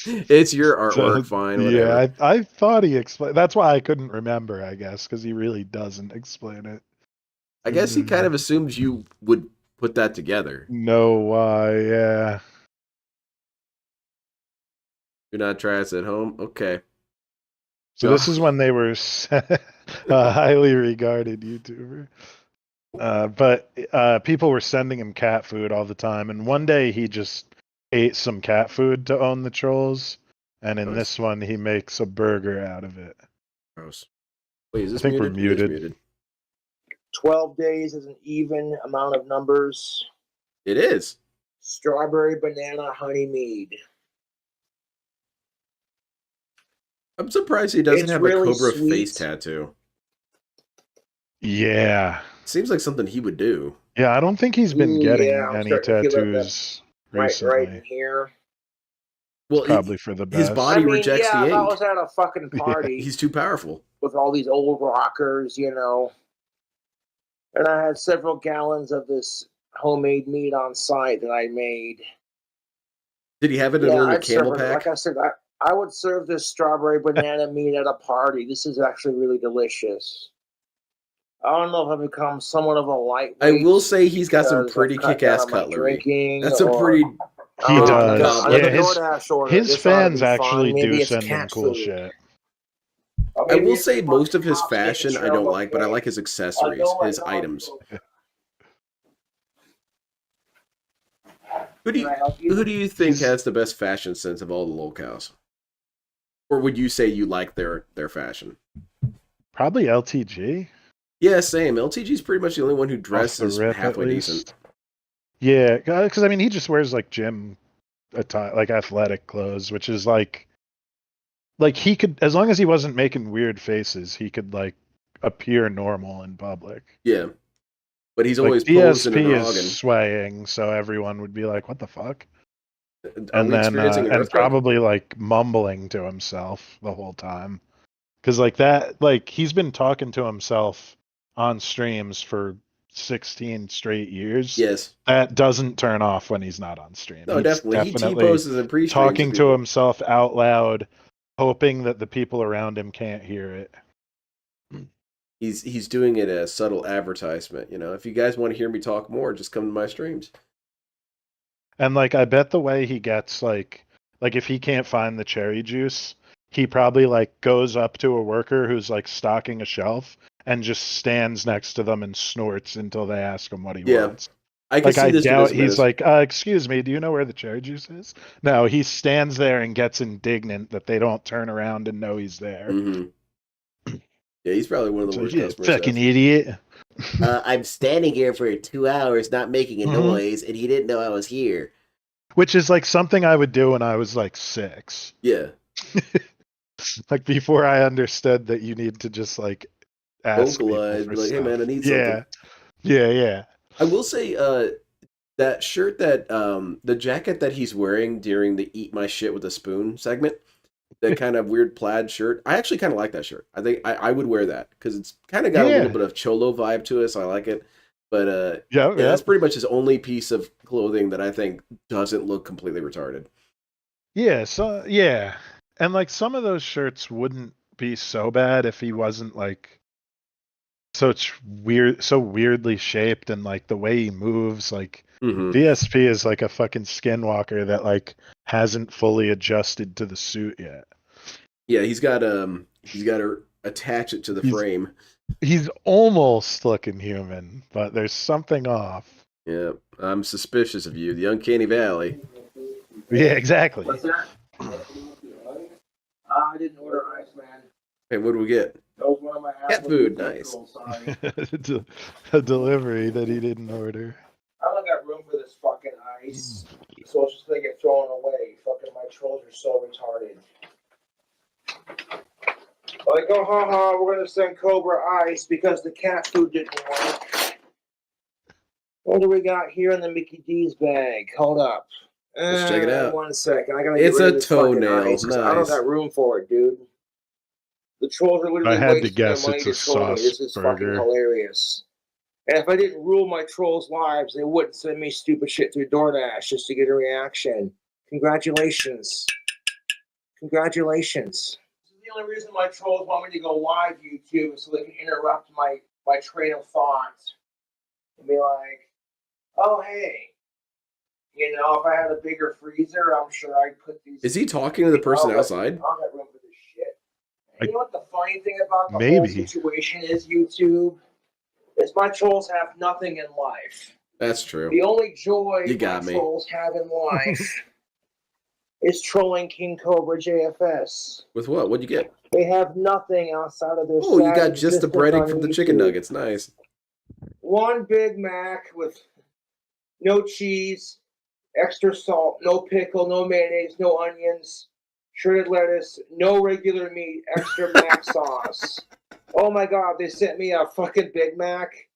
D: It's your artwork, fine. Whatever.
C: Yeah, I thought he explained. That's why I couldn't remember, I guess, because he really doesn't explain it.
D: I guess he kind of assumes you would put that together.
C: Know why? Yeah.
D: Do not try this at home. Okay.
C: So this is when they were a highly regarded YouTuber. But people were sending him cat food all the time, and one day he just ate some cat food to own the trolls, and in this one he makes a burger out of it.
D: Gross. Wait, is this
C: I think
D: muted?
C: we're
D: It is
C: muted.
I: 12 days is an even amount of numbers.
D: It is.
I: Strawberry, banana, honey, mead.
D: I'm surprised he doesn't
I: It's
D: have
I: really
D: a Cobra
I: sweet.
D: face tattoo.
C: Yeah.
D: Seems like something he would do.
C: Yeah, I don't think he's been getting
I: Yeah, I'm
C: any
I: starting to feel that
C: tattoos
I: right
C: recently.
I: in here.
D: Well,
C: Probably for the
D: his
C: best.
D: body rejects
I: yeah,
D: the
I: if I
D: ink.
I: was at a fucking party
D: He's too powerful.
I: with all these old rockers, you know, and I had several gallons of this homemade meat on site that I made.
D: Did he have it in a little
I: I'd serve
D: camel
I: it.
D: pack?
I: Like I said, I would serve this strawberry banana meat at a party. This is actually really delicious. I don't know if I've become somewhat of a lightweight.
D: I will say he's got some
I: because
D: pretty
I: I've cut
D: kick-ass
I: down on my
D: cutlery.
I: drinking
D: That's a
I: or-
D: pretty
C: He
D: good
C: does.
D: goblet.
C: Yeah,
I: DoorDash order.
C: his
I: This ought to
C: fans
I: be
C: actually
I: fun. Maybe
C: do
I: it's
C: send him
I: cat
C: cool
I: food.
C: shit.
I: Or
D: I
I: maybe
D: will
I: it's
D: say
I: the
D: most of his
I: fucking cops
D: fashion
I: making
D: I
I: sure
D: don't
I: I'm
D: like, but I
I: okay.
D: like his accessories, his items. Who do you think has the best fashion sense of all the locals? Or would you say you like their fashion?
C: Probably LTG.
D: Yeah, same. LTG's pretty much the only one who
C: Off the
D: dresses
C: rip,
D: halfway
C: at
D: decent.
C: least. Yeah, because I mean, he just wears like gym attire, like athletic clothes, which is like he could, as long as he wasn't making weird faces, he could like appear normal in public.
D: Yeah. But he's
C: Like
D: always posed in a
C: DSP
D: noggin.
C: is swaying, so everyone would be like, "What the fuck?"
D: Are we experiencing an
C: and
D: earthquake?
C: probably like mumbling to himself the whole time, because like that, like he's been talking to himself on streams for 16 straight years.
D: Yes.
C: That doesn't turn off when he's not on stream.
D: No,
C: He's
D: definitely. He T-poses in pre-streams
C: talking
D: to
C: to
D: people.
C: himself out loud, hoping that the people around him can't hear it.
D: He's doing it as subtle advertisement. You know, if you guys want to hear me talk more, just come to my streams.
C: And like, I bet the way he gets like if he can't find the cherry juice, he probably like goes up to a worker who's like stocking a shelf and just stands next to them and snorts until they ask him what he wants.
D: I can see this
C: doubt
D: business
C: he's
D: menace.
C: like, excuse me, do you know where the cherry juice is? No, he stands there and gets indignant that they don't turn around and know he's there.
D: Mm-hmm. Yeah, he's probably one of the worst customers.
C: Fucking idiot.
N: I'm standing here for 2 hours not making a noise, and he didn't know I was here.
C: Which is like something I would do when I was like 6.
D: Yeah.
C: Like before I understood that you need to just like ask
D: Vocalize,
C: people for
D: like, hey
C: stuff.
D: man, I need something.
C: Yeah.
D: I will say, that shirt that the jacket that he's wearing during the "Eat My Shit with a Spoon" segment, that kind of weird plaid shirt. I actually kind of like that shirt. I think I would wear that because it's kind of got a little bit of cholo vibe to it, so I like it. But yeah, that's pretty much his only piece of clothing that I think doesn't look completely retarded.
C: Yeah, so yeah. And like some of those shirts wouldn't be so bad if he wasn't like so weirdly shaped, and like the way he moves, like DSP is like a fucking skinwalker that like hasn't fully adjusted to the suit yet.
D: Yeah, he's got to attach it to the frame.
C: He's almost looking human, but there's something off.
D: Yeah, I'm suspicious of you, the Uncanny Valley.
C: Yeah, exactly.
I: What's that? I didn't order ice, man.
D: Hey, what do we get?
I: That was one of my
D: Cat food, nice.
C: A delivery that he didn't order.
I: I don't got room for this fucking ice, so it's just gonna get thrown away. Fucking my trolls are so retarded. Like, oh, haha, we're gonna send Cobra ice because the cat food didn't work. What do we got here in the Mickey D's bag? Hold up.
D: Let's check it out.
I: 1 second. I gotta
D: It's
I: get rid
D: a
I: of this fucking
D: toenail.
I: ice 'cause I don't
D: Nice.
I: got room for it, dude. The trolls are literally
C: I had to
I: wasting
C: guess
I: their money
C: it's a
I: to troll me.
C: sauce
I: This is fucking
C: burger.
I: hilarious. And if I didn't rule my trolls' lives, they wouldn't send me stupid shit through DoorDash just to get a reaction. Congratulations. Congratulations. This is the only reason my trolls want me to go live YouTube, so they can interrupt my train of thought and be like, oh, hey, you know, if I had a bigger freezer, I'm sure I'd put these...
D: Is he talking to the person outside?
I: I don't have room for this shit. And you know what the funny thing about the whole
C: Maybe.
I: situation is, YouTube? Is my trolls have nothing in life.
D: That's true.
I: The only joy
D: You got
I: my
D: me.
I: trolls have in life is trolling KingCobra JFS.
D: With what? What'd you get?
I: They have nothing outside of their
D: Oh, you
I: sad
D: got just the
I: existence
D: breading
I: on
D: from the chicken
I: YouTube.
D: nuggets. Nice.
I: One Big Mac with no cheese, extra salt, no pickle, no mayonnaise, no onions, shredded lettuce, no regular meat, extra Mac sauce. Oh my god, they sent me a fucking Big Mac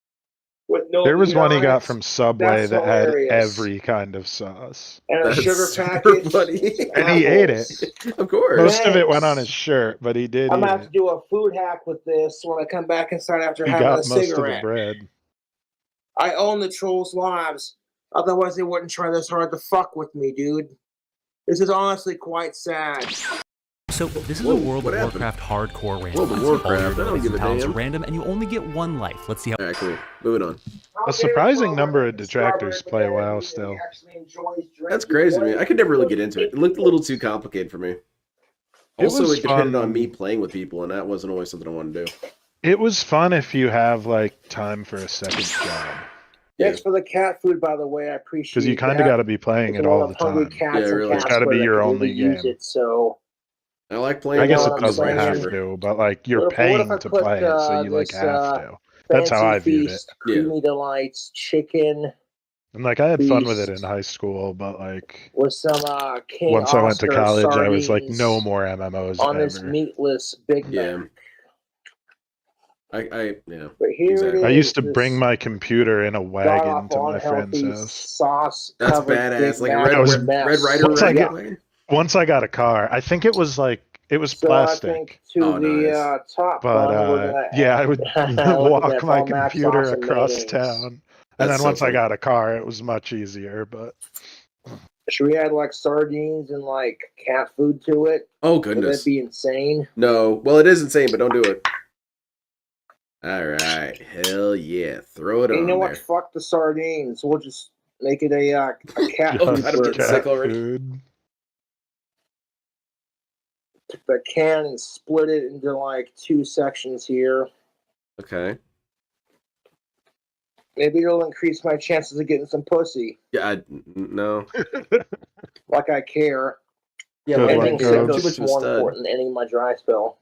I: with no
C: There was
I: meat
C: one he
I: on
C: got
I: it.
C: from Subway
I: That's
C: that had
I: hilarious.
C: every kind of sauce.
I: And a
D: That's
I: sugar
D: super
I: package.
D: funny.
C: And he ate it.
D: Of course.
C: Most of it went on
I: Thanks.
C: his shirt, but he did
I: I'm
C: eat
I: gonna have to
C: it.
I: do a food hack with this when I come back inside after
C: He
I: having a
C: got most of the
I: cigarette.
C: bread.
I: I own the trolls' lives. Otherwise, they wouldn't try this hard to fuck with me, dude. This is honestly quite sad.
O: So this is
D: Whoa,
O: a World
D: what
O: of
D: happened?
O: Warcraft hardcore random.
D: World of Warcraft, I don't give a
O: Pounds
D: damn.
O: random, and you only get one life. Let's see how.
D: All right, cool. Moving on.
C: A surprising number of detractors play WoW still.
D: That's crazy to me. I could never really get into it. It looked a little too complicated for me. Also,
C: was
D: it depended
C: fun.
D: on me playing with people, and that wasn't always something I wanted to do.
C: It was fun if you have like time for a second job.
I: Thanks for the cat food, by the way. I appreciate it.
C: Because you kind of got to be playing it all the time.
D: Yeah, really.
C: It's got to be your only game.
I: So
D: I like playing.
C: I guess
I: know
C: it
I: what I'm
C: doesn't
I: saying?
C: have to, but like you're
I: What if
C: paying
I: I
C: to
I: put,
C: play it, so you like
I: this,
C: have to. That's how I
I: Fancy
C: viewed it.
I: Feast, Creamy Delights, chicken
C: And like I had fun with it
I: feast
C: in high school, but like
I: with some King
C: once I went to
I: Oscar
C: college, I was like,
I: sardines
C: no more MMOs
I: on this
C: ever.
I: meatless Big
D: Yeah.
I: Mac.
D: Yeah.
I: But here
D: exactly.
I: it is.
C: I used to
I: this
C: bring my computer in a wagon to
I: god-awful,
C: my friend's
I: unhealthy,
C: house.
D: That's
I: sauce-covered
D: badass.
I: Big
D: Like a
I: Mac
C: That was-
I: with mess.
D: Red Rider
C: Once I
D: wagon.
C: got- Once I got a car, I think it was
I: So
C: plastic.
I: I think to
D: Oh,
I: the top
C: But
I: bun, we're gonna
C: yeah, I would
I: look at
C: walk
I: that
C: my
I: all mac
C: computer
I: sauce and
C: across
I: mayonnaise.
C: town.
D: That's
C: And then
D: so
C: once I
D: funny.
C: got a car, it was much easier. But
I: Should we add like sardines and like cat food to it?
D: Oh
I: Would
D: goodness.
I: that be insane?
D: No. Well, it is insane, but don't do it. All right. Hell yeah. Throw it
I: You
D: on
I: know
D: there.
I: what? Fuck the sardines. We'll just make it a cat
D: Oh,
I: food
D: God, I'm getting
I: burger.
D: sick already.
C: food.
I: Took the can and split it into like 2 sections here.
D: Okay.
I: Maybe it'll increase my chances of getting some pussy.
D: Yeah. No.
I: Like I care.
D: Yeah.
C: Good
D: Well,
C: luck,
I: Ending
C: Ghost.
D: too much
I: symptoms
D: of a
I: more
D: stud.
I: important than ending my dry spell.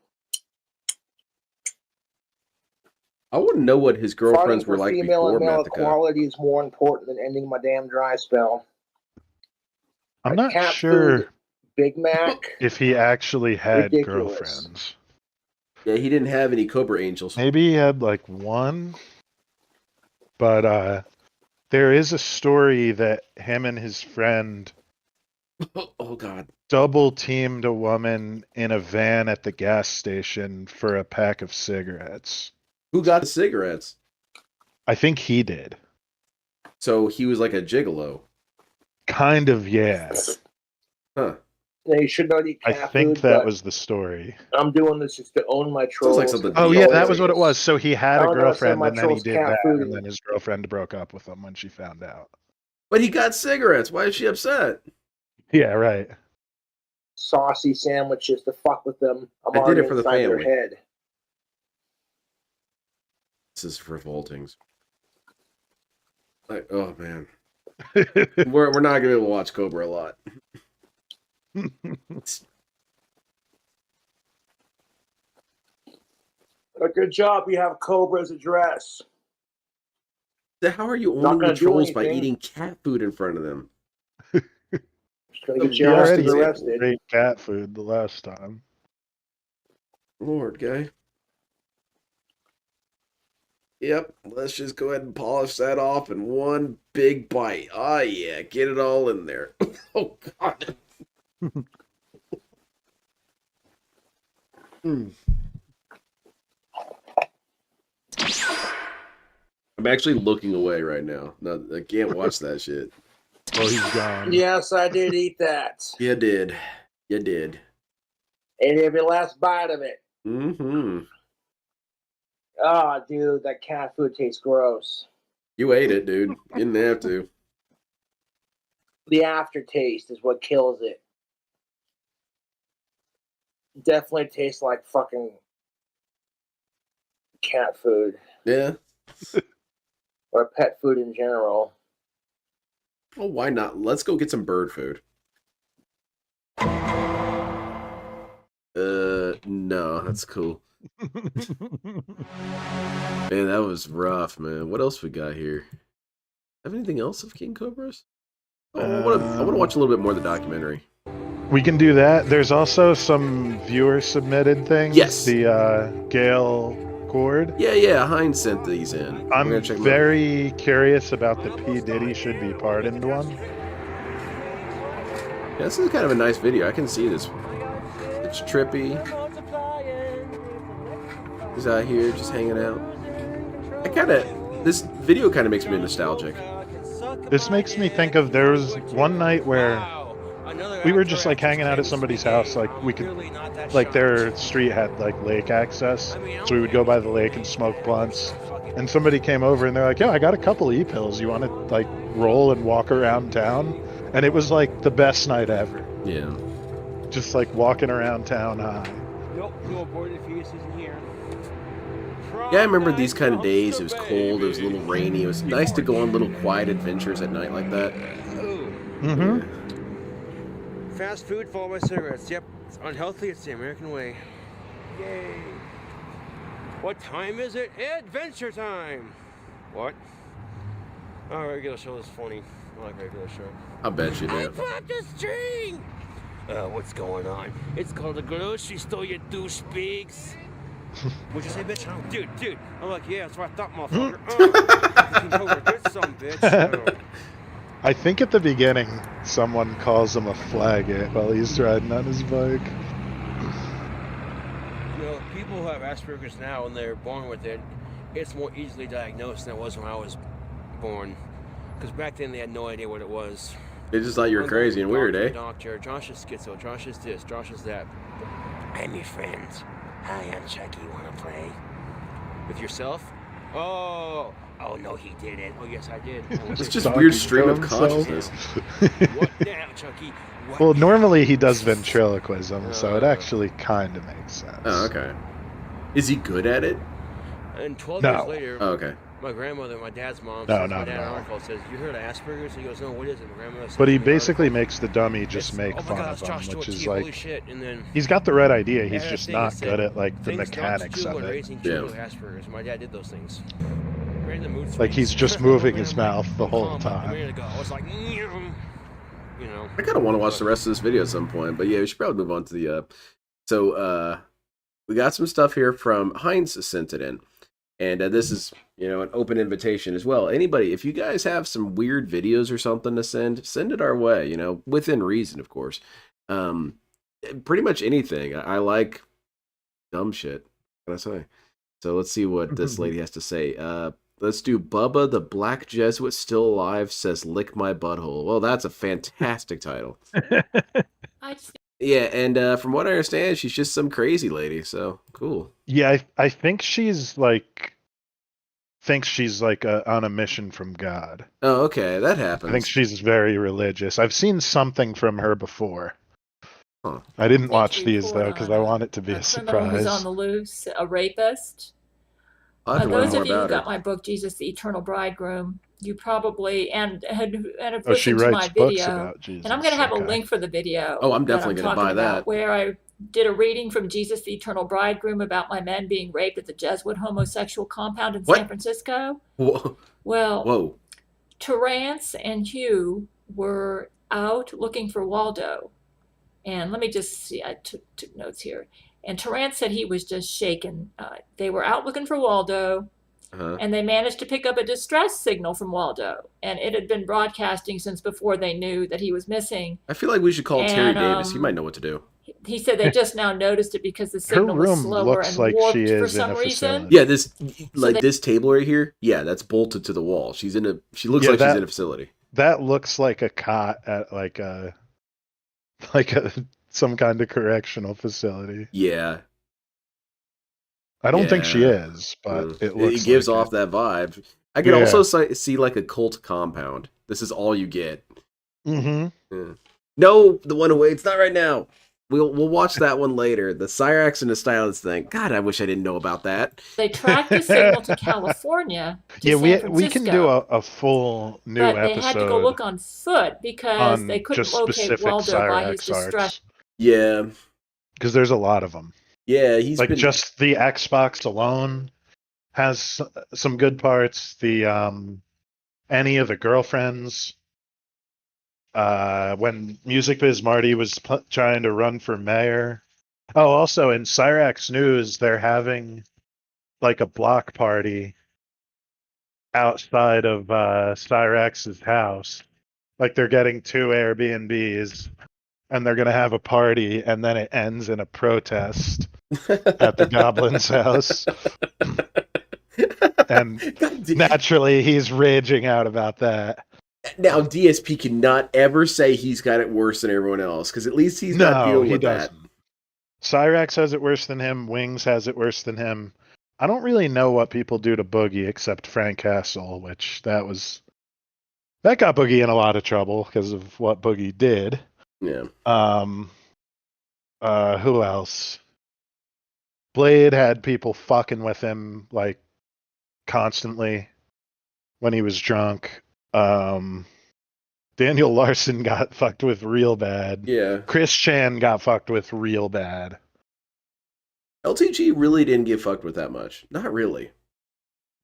D: I wouldn't know what his girlfriends
I: Fighting
D: were
I: for
D: like
I: female
D: before
I: and male
D: Mathika.
I: equality is more important than ending my damn dry spell.
C: I'm
I: A
C: not
I: cat
C: sure
I: food Big Mac.
C: if he actually had
I: Ridiculous.
C: girlfriends.
D: Yeah, he didn't have any Cobra Angels.
C: Maybe he had like one. But there is a story that him and his friend
D: Oh God.
C: double teamed a woman in a van at the gas station for a pack of cigarettes.
D: Who got the cigarettes?
C: I think he did.
D: So he was like a gigolo.
C: Kind of, yeah.
D: Huh.
I: Yeah, you should not eat
C: I
I: cat
C: think
I: food,
C: that
I: but
C: was the story.
I: I'm doing this just to own my trolls.
D: like something
C: Oh
D: He
C: yeah, that
D: always
C: was what it was. So he had a
I: I'm gonna send
C: girlfriend
I: my
C: and then he
I: trolls
C: did
I: cat
C: that,
I: food.
C: and then his girlfriend broke up with him when she found out.
D: But he got cigarettes. Why is she upset?
C: Yeah, right.
I: Saucy sandwiches to fuck with them. I'm
D: I did
I: already
D: it for the
I: inside their
D: family.
I: head.
D: This is revolting. Like, oh man, we're not gonna be able to watch Cobra a lot.
I: A good job. You have Cobra's address.
D: So how are you
I: Not
D: owning the
I: gonna do
D: trolls by
I: anything.
D: eating cat food in front of them?
I: Just gonna get
C: He
I: your
C: already
I: asses
C: ate
I: arrested.
C: great cat food the last time.
D: Lord, guy. Yep, let's just go ahead and polish that off in one big bite. Oh yeah, get it all in there. Oh God. Mm. I'm actually looking away right now. No, I can't watch that shit.
C: Oh, he's gone.
I: Yes, I did eat that.
D: You did. You did.
I: Ate every last bite of it.
D: Mm-hmm.
I: Oh, dude, that cat food tastes gross.
D: You ate it, dude. You didn't have to.
I: The aftertaste is what kills it. Definitely tastes like fucking cat food.
D: Yeah.
I: Or pet food in general.
D: Well, why not? Let's go get some bird food. No, that's cool. Man, that was rough, man. What else we got here? Have anything else of King Cobras? Oh, I want to watch a little bit more of the documentary.
C: We can do that. There's also some viewer submitted things.
D: Yes.
C: The Gale Discord.
D: Yeah, Heinz sent these in.
C: I'm
D: gonna check them out.
C: very curious about the P. Diddy should be pardoned one.
D: Yeah, this is kind of a nice video. I can see this. It's trippy. He's out here just hanging out. This video kind of makes me nostalgic.
C: This makes me think of, there was one night where we were just like hanging out at somebody's house, like we could, like their street had like lake access, so we would go by the lake and smoke blunts. And somebody came over and they're like, "Yo, I got a couple e-pills. You want to like roll and walk around town?" And it was like the best night ever.
D: Yeah.
C: Just like walking around town high.
I: Nope, no aborted fetus isn't here.
D: Yeah, I remember these kind of days. It was cold. It was a little rainy. It was nice to go on little quiet adventures at night like that.
C: Mm-hmm.
I: Fast food followed by cigarettes. Yep, it's unhealthy. It's the American way. Yay. What time is it? Adventure time. What? Oh, regular show is funny. I like regular show.
D: I bet you
I: I
D: do.
I: popped a string. What's going on? It's called a grocery store, you douchebags. What'd you say, bitch? Oh, dude. I'm like, yeah, that's what I thought, motherfucker. KingCobra, good son, bitch. Oh.
C: I think at the beginning, someone calls him a faggot while he's riding on his bike.
I: You know, people who have Asperger's now and they're born with it, it's more easily diagnosed than it was when I was born. Because back then they had no idea what it was.
D: They just thought you were crazy and weird, eh?
I: Doctor, Josh is schizo, Josh is this, Josh is that. I'm your friends. Hi, I'm Chucky. Wanna play? With yourself? Oh no, he didn't. Oh yes, I did.
D: It's just a weird stream of consciousness.
I: What now, Chucky? What
C: Well,
I: now?
C: normally he does ventriloquism, so it actually kind of makes sense.
D: Oh, okay. Is he good at it?
I: And 12
C: No.
I: years later,
D: Oh, okay.
I: my grandmother, my dad's mom,
C: No,
I: says,
C: not
I: my dad
C: at all.
I: Arnold says, "You heard of Asperger's?" He goes, "No, what is it?" My grandmother says,
C: But he
I: "In the
C: basically
I: article,
C: makes the dummy just
I: it's,
C: make
I: oh my
C: fun
I: God,
C: of
I: it's
C: him,
I: Josh
C: which
I: Stewart
C: is
I: too, holy
C: like,
I: shit." And then
C: he's got the right idea, he's
I: Yeah,
C: just
I: thing
C: not
I: said,
C: good at like the
I: things not to
C: mechanics
I: do
C: of
I: when
C: it.
I: raising children with Asperger's. My dad did those things. Right in the mood
C: Like he's
I: swings.
C: just moving his mouth the whole
I: Calm, like a
C: time.
I: minute ago, I was like, you know.
D: I kind of want to watch the rest of this video at some point, but yeah, we should probably move on to the. So we got some stuff here from Heinz sent it in, and this is an open invitation as well. Anybody, if you guys have some weird videos or something to send it our way. Within reason, of course. Pretty much anything. I like dumb shit. What can I say? So let's see what this lady has to say. Let's do Bubba the Black Jesuit Still Alive says lick my butthole. Well, that's a fantastic title. Yeah, and from what I understand, she's just some crazy lady, so cool.
C: Yeah, I think she's like, on a mission from God.
D: Oh, okay, that happens.
C: I think she's very religious. I've seen something from her before.
D: Huh.
C: I didn't watch these though because I want it to be a
P: criminal who's on
C: surprise.
P: the loose, a rapist.
D: I'll have to learn
P: Those
D: more
P: of you who
D: about
P: got
D: her.
P: my book, Jesus the Eternal Bridegroom, you probably and have
C: Oh, she
P: listened to my
C: writes books
P: video.
C: about Jesus.
P: And I'm going to have a
C: okay.
P: link for the video.
D: Oh, I'm
P: that
D: definitely gonna
P: talking
D: buy
P: about,
D: that.
P: Where I did a reading from Jesus the Eternal Bridegroom about my men being raped at the Jesuit homosexual compound in San Francisco.
D: Whoa.
P: Well,
D: Whoa.
P: Terrance and Hugh were out looking for Waldo. And let me just see, I took notes here. And Terrance said he was just shaken. They were out looking for Waldo, and they managed to pick up a distress signal from Waldo. And it had been broadcasting since before they knew that he was missing.
D: I feel like we should call Terry
P: And,
D: Davis. He might know what to do.
P: He said they just now noticed it because the
C: Her
P: signal was
C: room
P: slower
C: looks
P: and
C: like
P: warped
C: she
P: for
C: is in
P: some
C: a
P: reason.
C: facility.
D: Yeah, this table right here. Yeah, that's bolted to the wall. She looks
C: Yeah,
D: like she's
C: that-
D: in a facility.
C: That looks like a cot at like a some kind of correctional facility.
D: Yeah.
C: I don't think she
D: Yeah.
C: is, but it looks.
D: It gives
C: like
D: off that vibe. I could
C: Yeah.
D: also see like a cult compound. This is all you get.
C: Mm-hmm.
D: Yeah. No, the one away. It's not right now. We'll watch that one later. The Cyrax and the Stylus thing. God, I wish I didn't know about that.
P: They tracked the signal to California, to
C: Yeah,
P: San
C: we can do
P: Francisco.
C: a full new
P: But
C: episode.
P: they had to go look on foot because
C: on
P: they couldn't
C: just
P: locate
C: specific
P: Waldo by his
C: Cyrax
P: distress.
C: arts.
D: Yeah.
C: Because there's a lot of them.
D: Yeah, he's
C: like
D: been
C: just the Xbox alone has some good parts. The any of the girlfriends. When Music Biz Marty was trying to run for mayor. Oh, also in Cyrax News, they're having like a block party outside of Cyrex's house. Like they're getting 2 Airbnbs and they're going to have a party, and then it ends in a protest at the Goblin's house. And naturally, he's raging out about that.
D: Now, DSP cannot ever say he's got it worse than everyone else, because at least he's not dealing with that.
C: Cyrax has it worse than him. Wings has it worse than him. I don't really know what people do to Boogie except Frank Castle, which that got Boogie in a lot of trouble because of what Boogie did.
D: Yeah.
C: Who else? Blade had people fucking with him like constantly when he was drunk. Daniel Larson got fucked with real bad.
D: Yeah.
C: Chris Chan got fucked with real bad.
D: LTG really didn't get fucked with that much. Not really.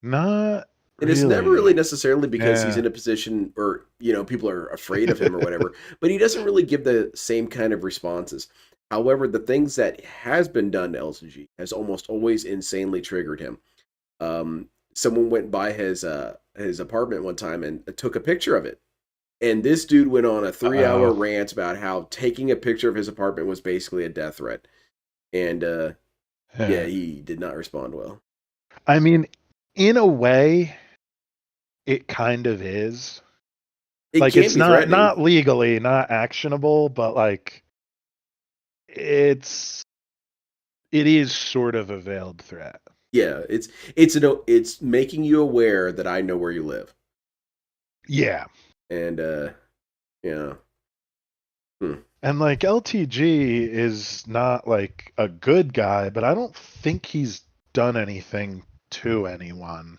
C: Not
D: And it's
C: really.
D: never really necessarily because he's
C: Yeah.
D: in a position or, people are afraid of him or whatever, but he doesn't really give the same kind of responses. However, the things that has been done to LTG has almost always insanely triggered him. Someone went by his apartment one time and took a picture of it. And this dude went on a 3-hour rant about how taking a picture of his apartment was basically a death threat. And yeah, he did not respond well.
C: I mean, in a way, it kind of is.
D: It
C: It's
D: be
C: not
D: threatening.
C: legally, not actionable, but like it is sort of a veiled threat.
D: Yeah, it's making you aware that I know where you live.
C: Yeah.
D: And yeah.
C: And like LTG is not like a good guy, but I don't think he's done anything to anyone.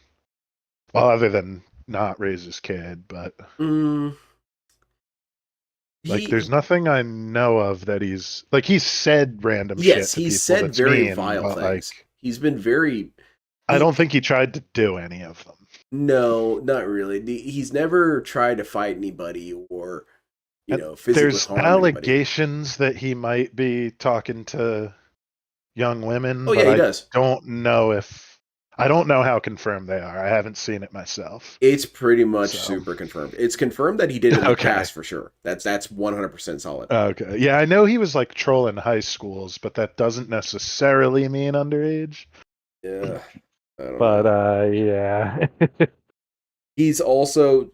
C: Well, other than not raise his kid, but there's nothing I know of that he's said random shit
D: Yes,
C: to
D: he's
C: people
D: said
C: that's
D: very
C: mean,
D: vile
C: but
D: things. He's been very.
C: I don't think he tried to do any of them.
D: No, not really. He's never tried to fight anybody or, physically
C: There's
D: harm anybody.
C: allegations that he might be talking to young women,
D: Oh,
C: but
D: yeah, he
C: I
D: does.
C: I don't know how confirmed they are. I haven't seen it myself.
D: It's pretty much super confirmed. It's confirmed that he did it in the past for sure. That's 100% solid.
C: Okay. Yeah, I know he was like trolling high schools, but that doesn't necessarily mean underage.
D: Yeah. I don't
C: But
D: know.
C: yeah.
D: He also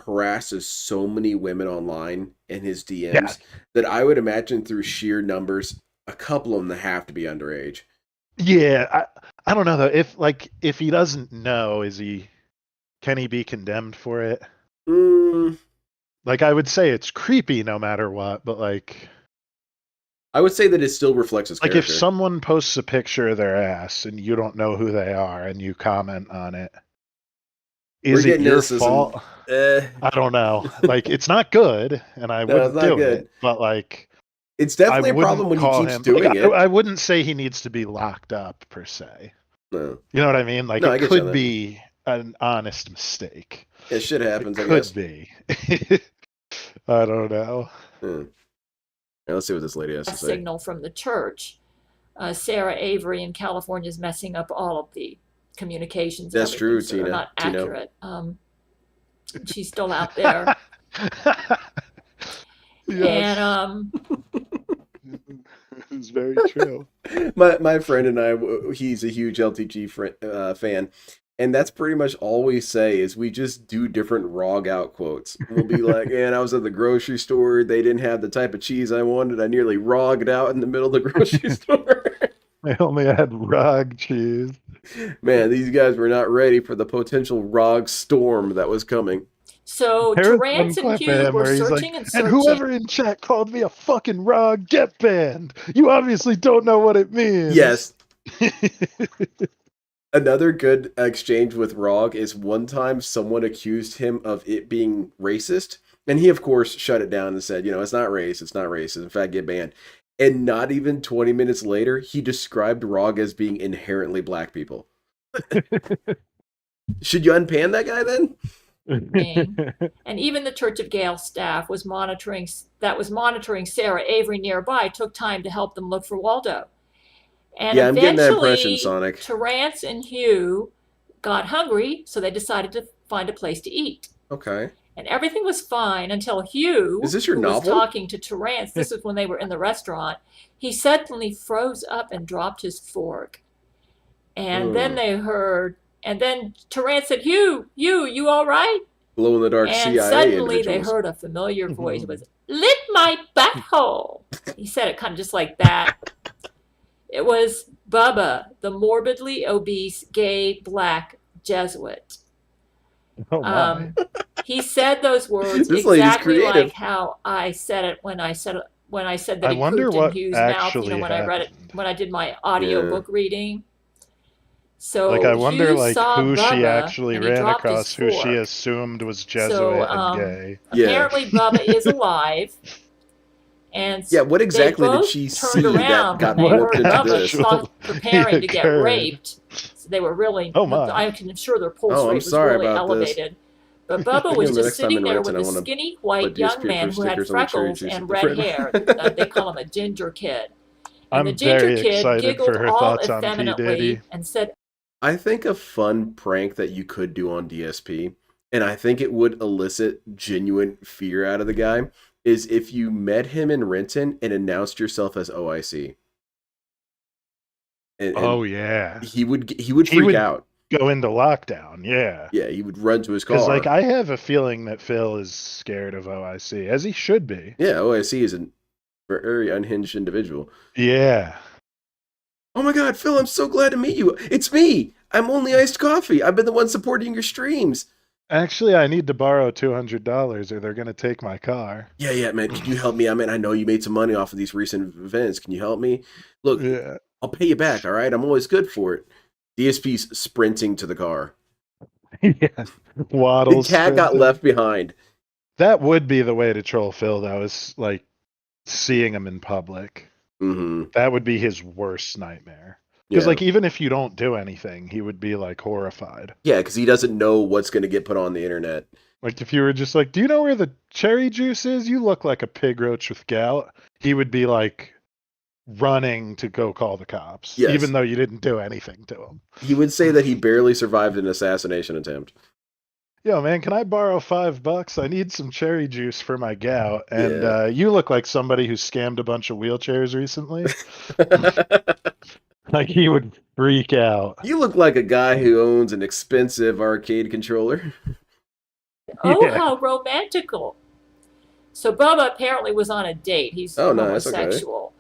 D: harasses so many women online in his DMs that I would imagine through sheer numbers, a couple of them have to be underage.
C: Yeah, I don't know though. If he doesn't know, can he be condemned for it? Like I would say it's creepy no matter what, but
D: I would say that it still reflects his character.
C: If someone posts a picture of their ass and you don't know who they are and you comment on it, is it your fault? I don't know. It's not good, and I wouldn't do it. But
D: it's definitely a problem when he keeps doing it.
C: I wouldn't say he needs to be locked up per se.
D: No.
C: You know what I mean?
D: No,
C: it could be an honest mistake.
D: It should happen.
C: It could be. I don't know.
D: Yeah, let's see what this lady has to say.
P: Signal from the church. Sarah Avery in California is messing up all of the communications.
D: That's true,
P: so they're
D: Tina.
P: not accurate. She's still out there.
C: Yes.
P: And
C: it's very true.
D: My friend and I, he's a huge LTG fan, and that's pretty much all we say is we just do different ROG out quotes. We'll be like, "Man, I was at the grocery store. They didn't have the type of cheese I wanted. I nearly ROG'd out in the middle of the grocery store.
C: They only had ROG cheese.
D: Man, these guys were not ready for the potential ROG storm that was coming."
P: So Terrance and Hugh were searching and searching.
C: And whoever in chat called me a fucking ROG, get banned. You obviously don't know what it means.
D: Yes. Another good exchange with ROG is one time someone accused him of it being racist, and he of course shut it down and said, it's not racist, it's not racist, in fact, get banned. And not even 20 minutes later, he described ROG as being inherently black people. Should you unpan that guy then?
P: And even the Church of Gale staff was monitoring Sarah Avery nearby took time to help them look for Waldo. And
D: Yeah, I'm getting that
P: eventually,
D: impression, Sonic.
P: Terrance and Hugh got hungry, so they decided to find a place to eat.
D: Okay.
P: And everything was fine until Hugh,
D: Is this your
P: who was
D: novel?
P: talking to Terrance, this was when they were in the restaurant, he suddenly froze up and dropped his fork. And then they heard, and then Terrance said, Hugh, you all right?
D: Glow in the dark
P: And
D: CIA
P: suddenly they
D: individuals.
P: heard a familiar voice. It was, "Lit my butthole." He said it kind of just like that. It was Bubba, the morbidly obese, gay, black Jesuit.
C: Oh my.
P: He said those words
D: This lady's
P: exactly
D: creative.
P: like how I said it when I said that
C: I
P: he
C: wonder
P: pooped in
C: what
P: Hugh's mouth.
C: actually
P: When I read it, when I did my audio
D: Yeah.
P: book reading. So
C: Like I wonder
P: Hugh
C: like
P: saw
C: who she
P: Bubba,
C: actually
P: and he
C: ran
P: dropped his
C: across who she
P: fork.
C: assumed was Jesuit
P: So
C: and gay.
D: Yeah.
P: apparently Bubba is alive. And
D: Yeah, what exactly
P: they
D: did
P: both
D: she
P: turned
D: see that
P: around
D: got
P: when they
C: What
P: heard
D: warped into
P: Bubba
D: this?
P: start preparing to get
C: occurred?
P: raped. So they were really,
C: Oh my.
P: I'm sure their pulse
D: Oh, I'm
P: rate was
D: sorry
P: really
D: about this.
P: elevated. But Bubba
D: Again,
P: was
D: the
P: just
D: next time
P: sitting
D: in
P: there
D: Renton,
P: with
D: I
P: a
D: wanna
P: skinny
D: put
P: white young
D: DSP
P: man
D: approved
P: who had
D: stickers on the cherry
P: freckles
D: juice
P: and
D: at the
P: red
D: front.
P: hair. They call him a ginger kid. And the
C: I'm
P: ginger
C: very
P: kid
C: excited
P: giggled
C: for her
P: all
C: thoughts on P.
P: effeminately
C: Diddy.
P: and said,
D: I think a fun prank that you could do on DSP, and I think it would elicit genuine fear out of the guy, is if you met him in Renton and announced yourself as OIC. And
C: Oh yeah.
D: he would
C: He
D: freak
C: would
D: out.
C: go into lockdown, yeah.
D: Yeah, he would run to his car.
C: Because like I have a feeling that Phil is scared of OIC, as he should be.
D: Yeah, OIC is a very unhinged individual.
C: Yeah.
D: Oh my God, Phil, I'm so glad to meet you. It's me. I'm only iced coffee. I've been the one supporting your streams.
C: Actually, I need to borrow $200 or they're gonna take my car.
D: Yeah, man. Can you help me? I mean, I know you made some money off of these recent events. Can you help me? Look,
C: Yeah.
D: I'll pay you back, all right? I'm always good for it. DSP's sprinting to the car.
C: Yeah. Waddles.
D: The cat got
C: sprinting.
D: left behind.
C: That would be the way to troll Phil, though, is like seeing him in public.
D: Mm-hmm.
C: That would be his worst nightmare. Because like even if you don't do anything, he would be like horrified.
D: Yeah, because he doesn't know what's going to get put on the internet.
C: Like if you were just like, "Do you know where the cherry juice is? You look like a pig roach with gout." He would be like running to go call the cops,
D: Yes.
C: even though you didn't do anything to him.
D: He would say that he barely survived an assassination attempt.
C: Yo, man, can I borrow $5? I need some cherry juice for my gout. And you look like somebody who scammed a bunch of wheelchairs recently. Like he would freak out.
D: You look like a guy who owns an expensive arcade controller.
P: "Oh, how romantical." So Bubba apparently was on a date. He's
D: Oh, nice, okay.
P: homosexual.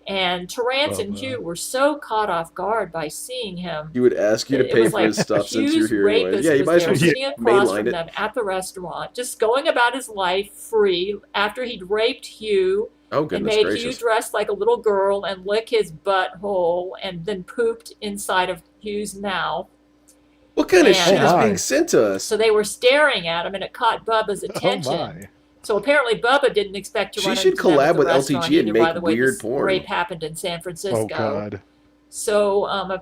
P: And Terrance and
C: Bubba.
P: Hugh were so caught off guard by seeing him.
D: He would ask you to
P: It
D: pay
P: was
D: for
P: like
D: his stuff since
P: Hugh's
D: you're here anyway.
P: rapist
D: Yeah, you
P: was
D: might as
P: there
D: well
P: sitting across
D: mainline
P: from
D: it.
P: them at the restaurant, just going about his life free after he'd raped Hugh
D: Oh,
P: and
D: goodness
P: made
D: gracious.
P: Hugh dress like a little girl and lick his butthole and then pooped inside of Hugh's mouth.
D: What kind of
P: And,
D: shit is
C: my.
D: being sent to us?
P: So they were staring at him, and it caught Bubba's attention.
C: Oh my.
P: So apparently Bubba didn't expect to
D: She
P: run
D: should
P: into them at
D: collab
P: the
D: with
P: restaurant
D: LTG and
P: either. By
D: make
P: the way,
D: weird
P: this
D: porn.
P: rape happened in San Francisco.
C: Oh god.
P: So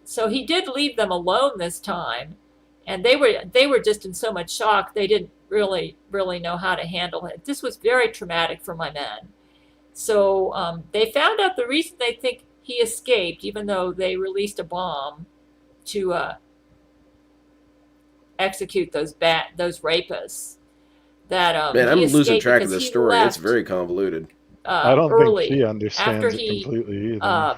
P: so he did leave them alone this time, and they were just in so much shock they didn't really know how to handle it. This was very traumatic for my men. So they found out the reason they think he escaped, even though they released a bomb to execute those rapists. That
D: Man, I'm
P: he
D: losing
P: escaped
D: track of
P: because
D: this
P: he
D: story. It's
P: left,
D: very convoluted.
C: I don't
P: early,
C: think she understands
P: after
C: it
P: he
C: completely either.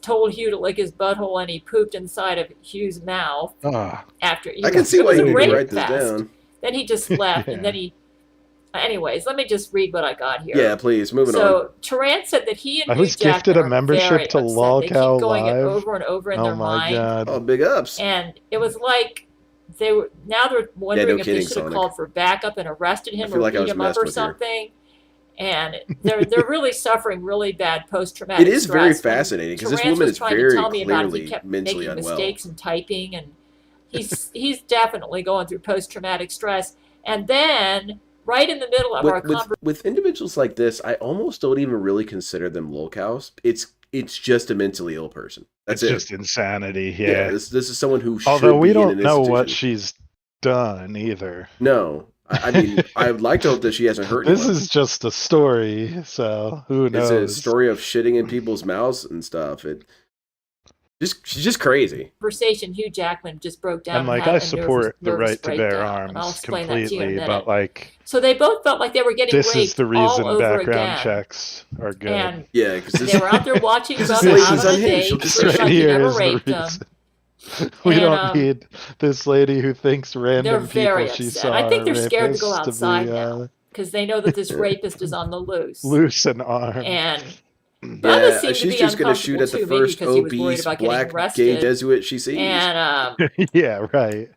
P: told Hugh to lick his butthole, and he pooped inside of Hugh's mouth.
C: Ah.
P: After he
D: I can see
P: it
D: why
P: was
D: you
P: a
D: need
P: rape
D: to write this
P: fest.
D: down.
P: Then he just left, and
C: Yeah.
P: then he. Anyways, let me just read what I got here.
D: Yeah, please, moving on.
P: So Terrance said that he and
C: I
P: Hugh
C: was gifted
P: Jackman
C: a
P: are
C: membership
P: very
C: to
P: upset.
C: Lol
P: They
C: Cow
P: keep going it
C: Live.
P: over and over in
C: Oh
P: their
C: my
P: mind.
C: god.
D: Oh, big ups.
P: And it was like they're wondering if
D: kidding,
P: they should have
D: Sonic.
P: called for backup and arrested
D: I
P: him
D: feel
P: or
D: like I
P: beat
D: was
P: him up
D: messing
P: or
D: with you.
P: something. And they're really suffering really bad post-traumatic
D: It is
P: stress.
D: very
P: When
D: fascinating because this
P: Terrance
D: woman
P: was
D: is
P: trying to
D: very
P: tell me about it,
D: clearly
P: he kept
D: mentally
P: making
D: unwell.
P: mistakes in typing, and he's definitely going through post-traumatic stress. And then right in the middle of our conversation,
D: With individuals like this, I almost don't even really consider them lolcows. It's just a mentally ill person. That's
C: It's
D: it.
C: just insanity, yeah.
D: This is someone who should
C: Although we
D: be in
C: don't
D: an
C: know what
D: institution.
C: she's done either.
D: No, I mean, I would like to hope that she hasn't hurt
C: This
D: anyone.
C: is just a story, so who
D: It's
C: knows?
D: a story of shitting in people's mouths and stuff. She's just crazy.
P: Conversation, Hugh Jackman just broke down
C: And
P: and
C: like,
P: had
C: I
P: a
C: support the
P: nervous
C: right to bear
P: breakdown, and I'll
C: arms
P: explain that to you in a
C: completely,
P: minute.
C: but like,
P: So they both felt like they were getting
C: this is
P: raped
C: the
P: all
C: reason
P: over
C: background
P: again.
C: checks are good.
P: And
D: Yeah, because
P: they were out there watching
D: this
P: Bubba
D: lady's
P: out on a
D: unhinged.
P: date.
D: She'll just
P: Pretty
C: This
P: much
C: right
P: he
C: here
P: never
C: is the
P: raped him.
C: reason. We
P: And,
C: don't need this lady who thinks
P: They're
C: random
P: very
C: people she
P: upset.
C: saw
P: I think they're
C: are
P: scared to go
C: rapists
P: outside
C: to
P: now because they know that this rapist is on the loose.
C: loose and armed.
P: And Bubba
D: Yeah,
P: seemed to
D: she's
P: be
D: just gonna shoot
P: uncomfortable
D: at the
P: too, maybe
D: first
P: because he was worried
D: obese
P: about getting
D: black gay
P: arrested.
D: Jesuit she sees.
P: And
C: Yeah, right.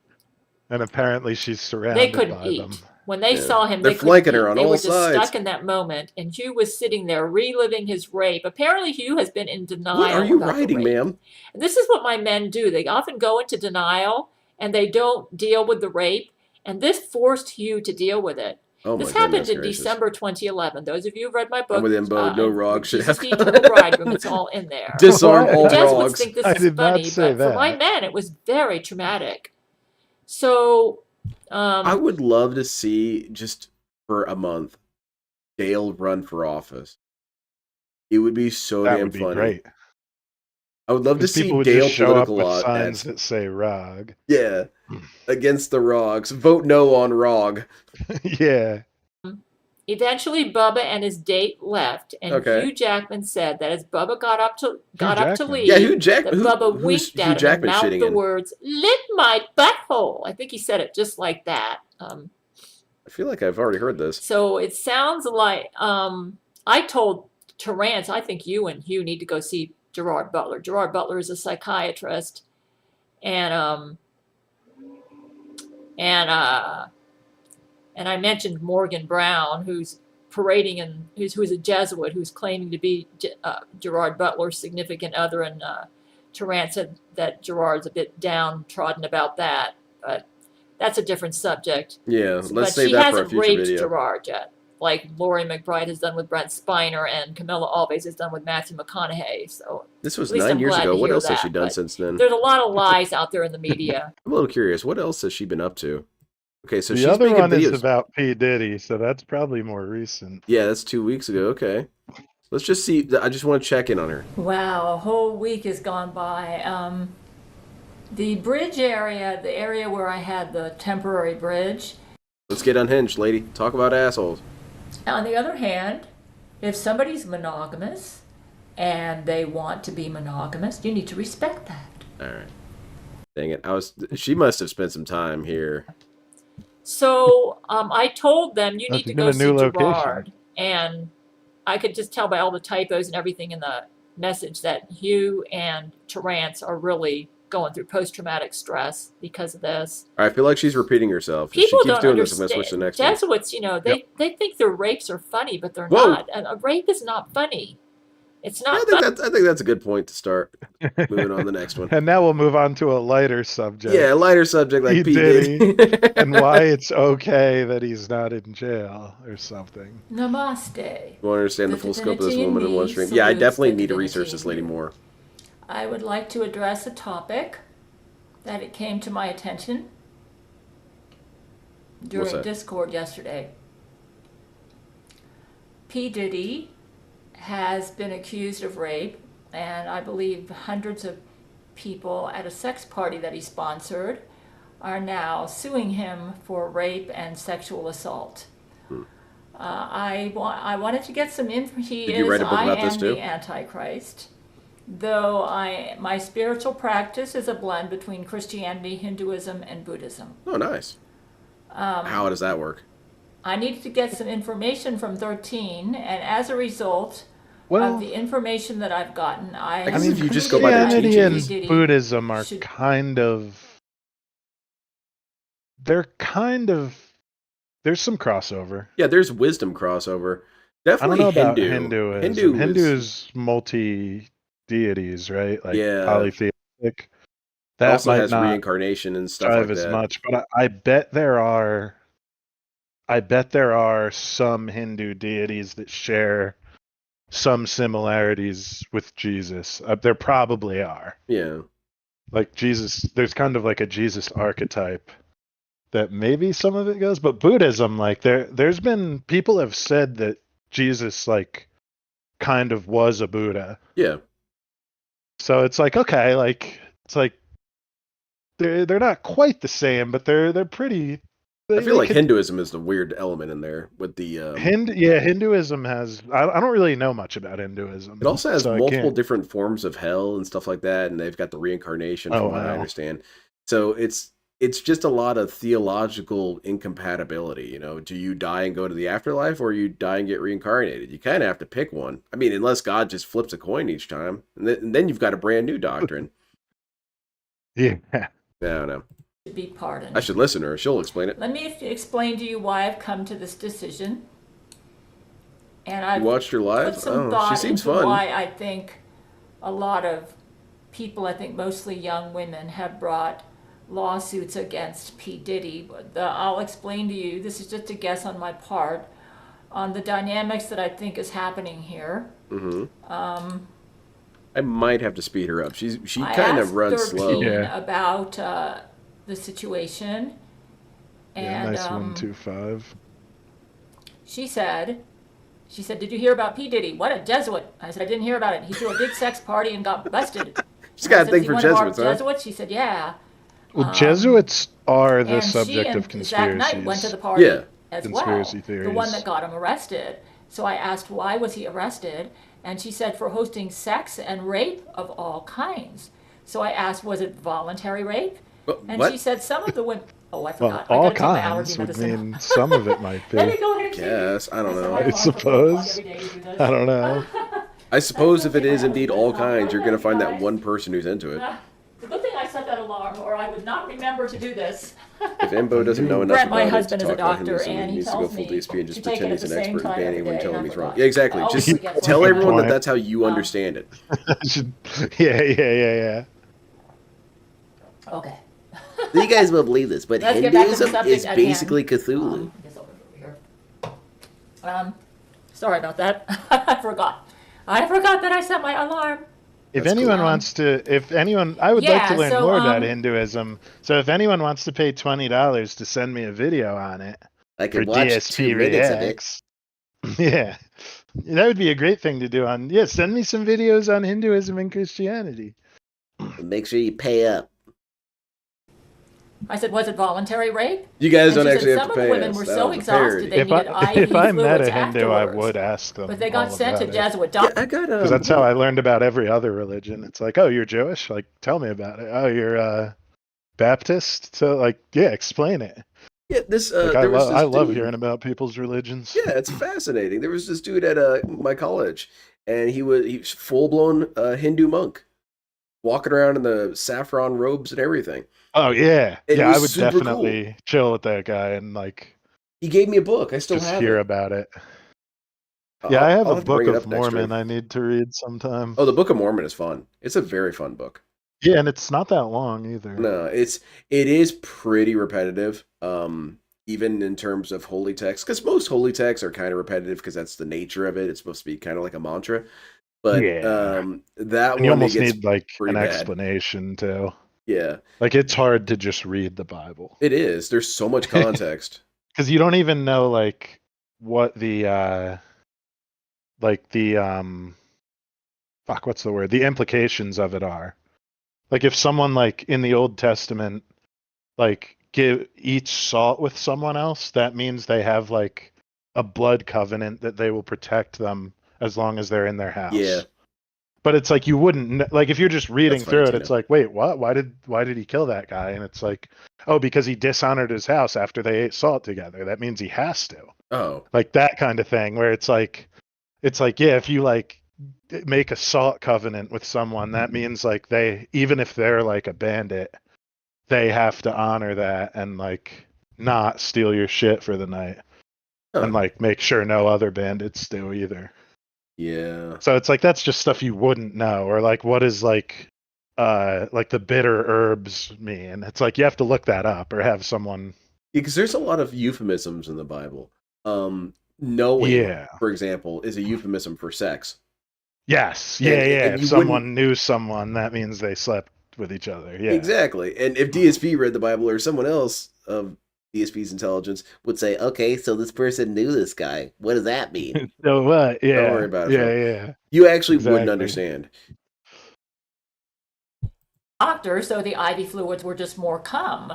C: And apparently she's
P: they
C: surrounded
P: couldn't
C: by
P: eat.
C: them.
P: When they
D: Yeah.
P: saw him,
D: They're
P: they couldn't
D: flanking her
P: eat.
D: on
P: They
D: all
P: were just
D: sides.
P: stuck in that moment, and Hugh was sitting there reliving his rape. Apparently, Hugh has been in denial.
D: What are you
P: about the
D: writing,
P: rape.
D: ma'am?
P: And this is what my men do. They often go into denial and they don't deal with the rape. And this forced Hugh to deal with it.
D: Oh my
P: This happened
D: goodness
P: in
D: gracious.
P: December 2011. Those of you who read my book,
D: I'm with Imbo. No Rog should
P: Jesus
D: have
P: the Eternal Bridegroom, it's all in there.
D: disarm all
P: The Jesuits
D: Rogs.
P: think this
C: I
P: is
C: did not
P: funny,
C: say
P: but for my
C: that.
P: men, it was very traumatic. So,
D: I would love to see, just for a month, Dale run for office. It would be so
C: That
D: damn
C: would be
D: funny.
C: great.
D: I would love to
C: Because
D: see
C: people would
D: Dale
C: just show up
D: political
C: with signs
D: ads.
C: that say ROG.
D: Yeah, against the Rogs. Vote no on Rog.
C: Yeah.
P: eventually, Bubba and his date left, and
D: Okay.
P: Hugh Jackman said that as Bubba got up to
C: Jackman?
P: leave,
D: Yeah, Hugh Jack-
P: that
D: who-
P: Bubba
D: who's
P: winked
D: Hugh
P: at him and
D: Jackman
P: mouthed
D: shitting
P: the
D: in?
P: words "lick my butthole." I think he said it just like that.
D: I feel like I've already heard this.
P: So it sounds like I told Terrence, I think you and Hugh need to go see Gerard Butler. Gerard Butler is a psychiatrist, and I mentioned Morgan Brown, who's parading and who's a Jesuit, who's claiming to be Gerard Butler's significant other, and Terrence said that Gerard's a bit downtrodden about that, but that's a different subject.
D: Yeah,
P: But
D: let's save
P: she
D: that for a
P: hasn't
D: future
P: raped
D: video.
P: Gerard yet, like Laurie McBride has done with Brent Spiner and Camilla Alves has done with Matthew McConaughey. So
D: This was
P: at least
D: 9
P: I'm
D: years
P: glad
D: ago.
P: to
D: What
P: hear
D: else has
P: that,
D: she done
P: but
D: since then?
P: there's a lot of lies out there in the media.
D: I'm a little curious. What else has she been up to? Okay, so
C: The
D: she's
C: other
D: making
C: one
D: videos.
C: is about P. Diddy, so that's probably more recent.
D: Yeah, that's 2 weeks ago. Okay. Let's just see. I just want to check in on her.
P: Wow, a whole week has gone by. The bridge area, the area where I had the temporary bridge.
D: Let's get unhinged, lady. Talk about assholes.
P: On the other hand, if somebody's monogamous and they want to be monogamous, you need to respect that.
D: All right. Dang it. She must have spent some time here.
P: So I told them you
C: Must
P: need to
C: have
P: go
C: been a
P: see
C: new location.
P: Gerard, and I could just tell by all the typos and everything in the message that Hugh and Terrence are really going through post-traumatic stress because of this.
D: I feel like she's repeating herself. If
P: People
D: she keeps
P: don't
D: doing this, I'm
P: understand.
D: going to switch to the next one.
P: Jesuits, they think their rapes are funny, but they're
D: Whoa.
P: not. And a rape is not funny. It's not
D: I think that's a good point to start. Moving on to the next one.
C: And now we'll move on to a lighter subject.
D: Yeah, a lighter subject like
C: P.
D: P.
C: Diddy,
D: Diddy.
C: and why it's okay that he's not in jail or something.
P: Namaste.
D: You want to understand the full scope of this
P: divinity in
D: woman in one
P: me
D: stream? Yeah, I
P: salutes
D: definitely
P: the
D: need to
P: divinity
D: research
P: in
D: this lady
P: you.
D: more.
P: I would like to address a topic that it came to my attention during
D: that?
P: Discord yesterday. P. Diddy has been accused of rape, and I believe hundreds of people at a sex party that he sponsored are now suing him for rape and sexual assault. I wanted to get some info.
D: Did you write a book about this
P: I
D: too?
P: am the Antichrist. Though my spiritual practice is a blend between Christianity, Hinduism, and Buddhism.
D: Oh, nice. How does that work?
P: I needed to get some information from 13, and as a result of the information that I've gotten, I
D: guess if you just go by their
C: Christianity and
D: teachings.
C: Buddhism are there's some crossover.
D: Yeah, there's wisdom crossover.
C: I don't
D: Definitely
C: know about
D: Hindu.
C: Hindu's multi-deities, right? Like
D: Yeah.
C: polytheistic. That
D: also
C: might
D: has
C: not
D: reincarnation and stuff
C: drive
D: like
C: as
D: that.
C: much, but I bet there are some Hindu deities that share some similarities with Jesus. There probably are.
D: Yeah.
C: Like Jesus, there's kind of like a Jesus archetype that maybe some of it goes, but Buddhism, like there's been people have said that Jesus like kind of was a Buddha.
D: Yeah.
C: So it's like, okay, like it's like they're not quite the same, but they're pretty.
D: I feel
C: they
D: like
C: could,
D: Hinduism is the weird element in there with the.
C: Hinduism has. I don't really know much about Hinduism.
D: It also has
C: so I
D: multiple
C: can't.
D: different forms of hell and stuff like that, and they've got the reincarnation,
C: Oh
D: from what I
C: wow.
D: understand. So it's just a lot of theological incompatibility. You know, do you die and go to the afterlife, or you die and get reincarnated? You kind of have to pick one. I mean, unless God just flips a coin each time, and then you've got a brand new doctrine.
C: Yeah.
D: I don't know.
P: To be pardoned.
D: I should listen to her. She'll explain it.
P: Let me explain to you why I've come to this decision. And I've
D: You watched her live?
P: put some
D: Oh,
P: thought
D: she seems
P: into
D: fun.
P: why I think a lot of people, I think mostly young women, have brought lawsuits against P. Diddy. I'll explain to you, this is just a guess on my part, on the dynamics that I think is happening here.
D: Mm-hmm. I might have to speed her up. She
P: I
D: kind
P: asked
D: of runs
P: 13
D: slow.
P: about the situation, and
C: Nice 125.
P: she said, did you hear about P. Diddy? What a Jesuit. I said, I didn't hear about it. He threw a big sex party and got busted.
D: She's got a
P: I said,
D: thing
P: "Is he
D: for
P: one of our
D: Jesuits, huh?
P: Jesuits? She said, yeah.
C: Well, Jesuits are the
P: And she
C: subject
P: and
C: of
P: Zach
C: conspiracies.
P: Knight went to the party
D: Yeah.
P: as
C: Conspiracy
P: well.
C: theories.
P: The one that got him arrested. So I asked, why was he arrested? And she said, for hosting sex and rape of all kinds. So I asked, was it voluntary rape? And
D: what?
P: she said, some of the women. Oh, I
C: Well,
P: forgot. I
C: all
P: gotta take my
C: kinds
P: allergy
C: would
P: medicine.
C: mean some of it might be.
P: Let me go ahead and take it.
D: Yes, I don't know.
C: I suppose. I don't know.
D: I suppose if it is indeed all kinds, you're going to find that one person who's into it.
P: It's a good thing I set that alarm, or I would not remember to do this.
D: If Embo doesn't know enough
P: Brett, my
D: about it to
P: husband, is
D: talk
P: a
D: about
P: doctor,
D: Hinduism,
P: and
D: he
P: he
D: needs to go
P: tells
D: full
P: me
D: DSP and just
P: to take
D: pretend
P: it
D: he's
P: at
D: an
P: the same
D: expert and
P: time
D: ban
P: every
D: anyone
P: day,
D: telling him
P: and I
D: he's wrong.
P: forgot.
D: Yeah, exactly.
P: I always
D: Just
P: forget
D: tell
P: what
D: everyone
C: point.
D: that that's how you understand it.
C: Yeah.
P: Okay.
N: You guys won't believe this, but
P: Let's get back to the
N: Hinduism
P: subject
N: is
P: at
N: basically
P: hand.
N: Cthulhu.
P: I guess I'll move over here. Sorry about that. I forgot that I set my alarm.
C: If
D: That's
C: anyone
D: cool.
C: wants to, I would like to
P: Yeah,
C: learn
P: so,
C: more about Hinduism. So if anyone wants to pay $20 to send me a video on it
N: I
C: for
N: could watch
C: DSP
N: 2 minutes of it.
C: Reacts, yeah, that would be a great thing to do on. Yeah, send me some videos on Hinduism and Christianity.
N: Make sure you pay up.
P: I said, was it voluntary rape?
D: You guys
P: And
D: don't
P: she
D: actually
P: said
D: have to
P: some of the
D: pay
P: women
D: us.
P: were
D: That
P: so
D: was a
P: exhausted they
D: parody.
P: needed IV
C: If I met a
P: fluids
C: Hindu, I
P: afterwards.
C: would ask them.
P: But they got
C: all
P: sent to
C: about it.
P: Jesuit
D: Yeah,
P: doctors.
D: I got
C: Because that's how I learned about every other religion. It's like, oh, you're Jewish? Like, tell me about it. Oh, you're Baptist? So, like, yeah, explain it.
D: Yeah, this
C: Like,
D: there was
C: I
D: this
C: love
D: dude.
C: hearing about people's religions.
D: Yeah, it's fascinating. There was this dude at my college, and he was full blown Hindu monk, walking around in the saffron robes and everything.
C: Oh yeah,
D: It
C: yeah.
D: was
C: I would
D: super
C: definitely chill with that guy and like
D: He gave me a book. I still
C: just
D: have
C: hear
D: it.
C: about it. Yeah, I have
D: I'll
C: a
D: have to
C: Book
D: bring it
C: of
D: up next
C: Mormon
D: week.
C: I need to read sometime.
D: Oh, the Book of Mormon is fun. It's a very fun book.
C: Yeah, and it's not that long either.
D: No, it is pretty repetitive. Even in terms of holy texts, because most holy texts are kind of repetitive because that's the nature of it. It's supposed to be kind of like a mantra. But
C: Yeah.
D: that
C: And you
D: one
C: almost
D: gets
C: need like
D: pretty
C: an
D: bad.
C: explanation too.
D: Yeah,
C: Like it's hard to just read the Bible.
D: it is. There's so much context.
C: Because you don't even know like what the what's the word? The implications of it are. Like if someone like in the Old Testament like eats salt with someone else, that means they have like a blood covenant that they will protect them as long as they're in their house.
D: Yeah.
C: But it's like you wouldn't like if you're just reading
D: That's funny
C: through it,
D: to
C: it's
D: know.
C: like, wait, what? Why did he kill that guy? And it's like, oh, because he dishonored his house after they ate salt together. That means he has to.
D: Oh,
C: Like that kind of thing where it's like yeah, if you like make a salt covenant with someone, that means like they, even if they're like a bandit, they have to honor that and like not steal your shit for the night.
D: Huh.
C: And like make sure no other bandits do either.
D: yeah.
C: So it's like that's just stuff you wouldn't know. Or like what is like the bitter herbs mean? It's like you have to look that up or have someone.
D: Because there's a lot of euphemisms in the Bible. Knowing,
C: Yeah.
D: for example, is a euphemism for sex.
C: Yes.
D: And-
C: Yeah,
D: and
C: yeah.
D: you
C: If someone
D: wouldn't-
C: knew someone, that means they slept with each other. Yeah.
D: Exactly. And if DSP read the Bible or someone else of
N: DSP's intelligence would say, okay, so this person knew this guy. What does that mean?
C: So what? Yeah.
N: Don't worry about it.
C: Yeah,
N: Phil.
C: yeah.
N: You actually wouldn't
C: Exactly.
N: understand.
P: Doctor, so the IV fluids were just more cum.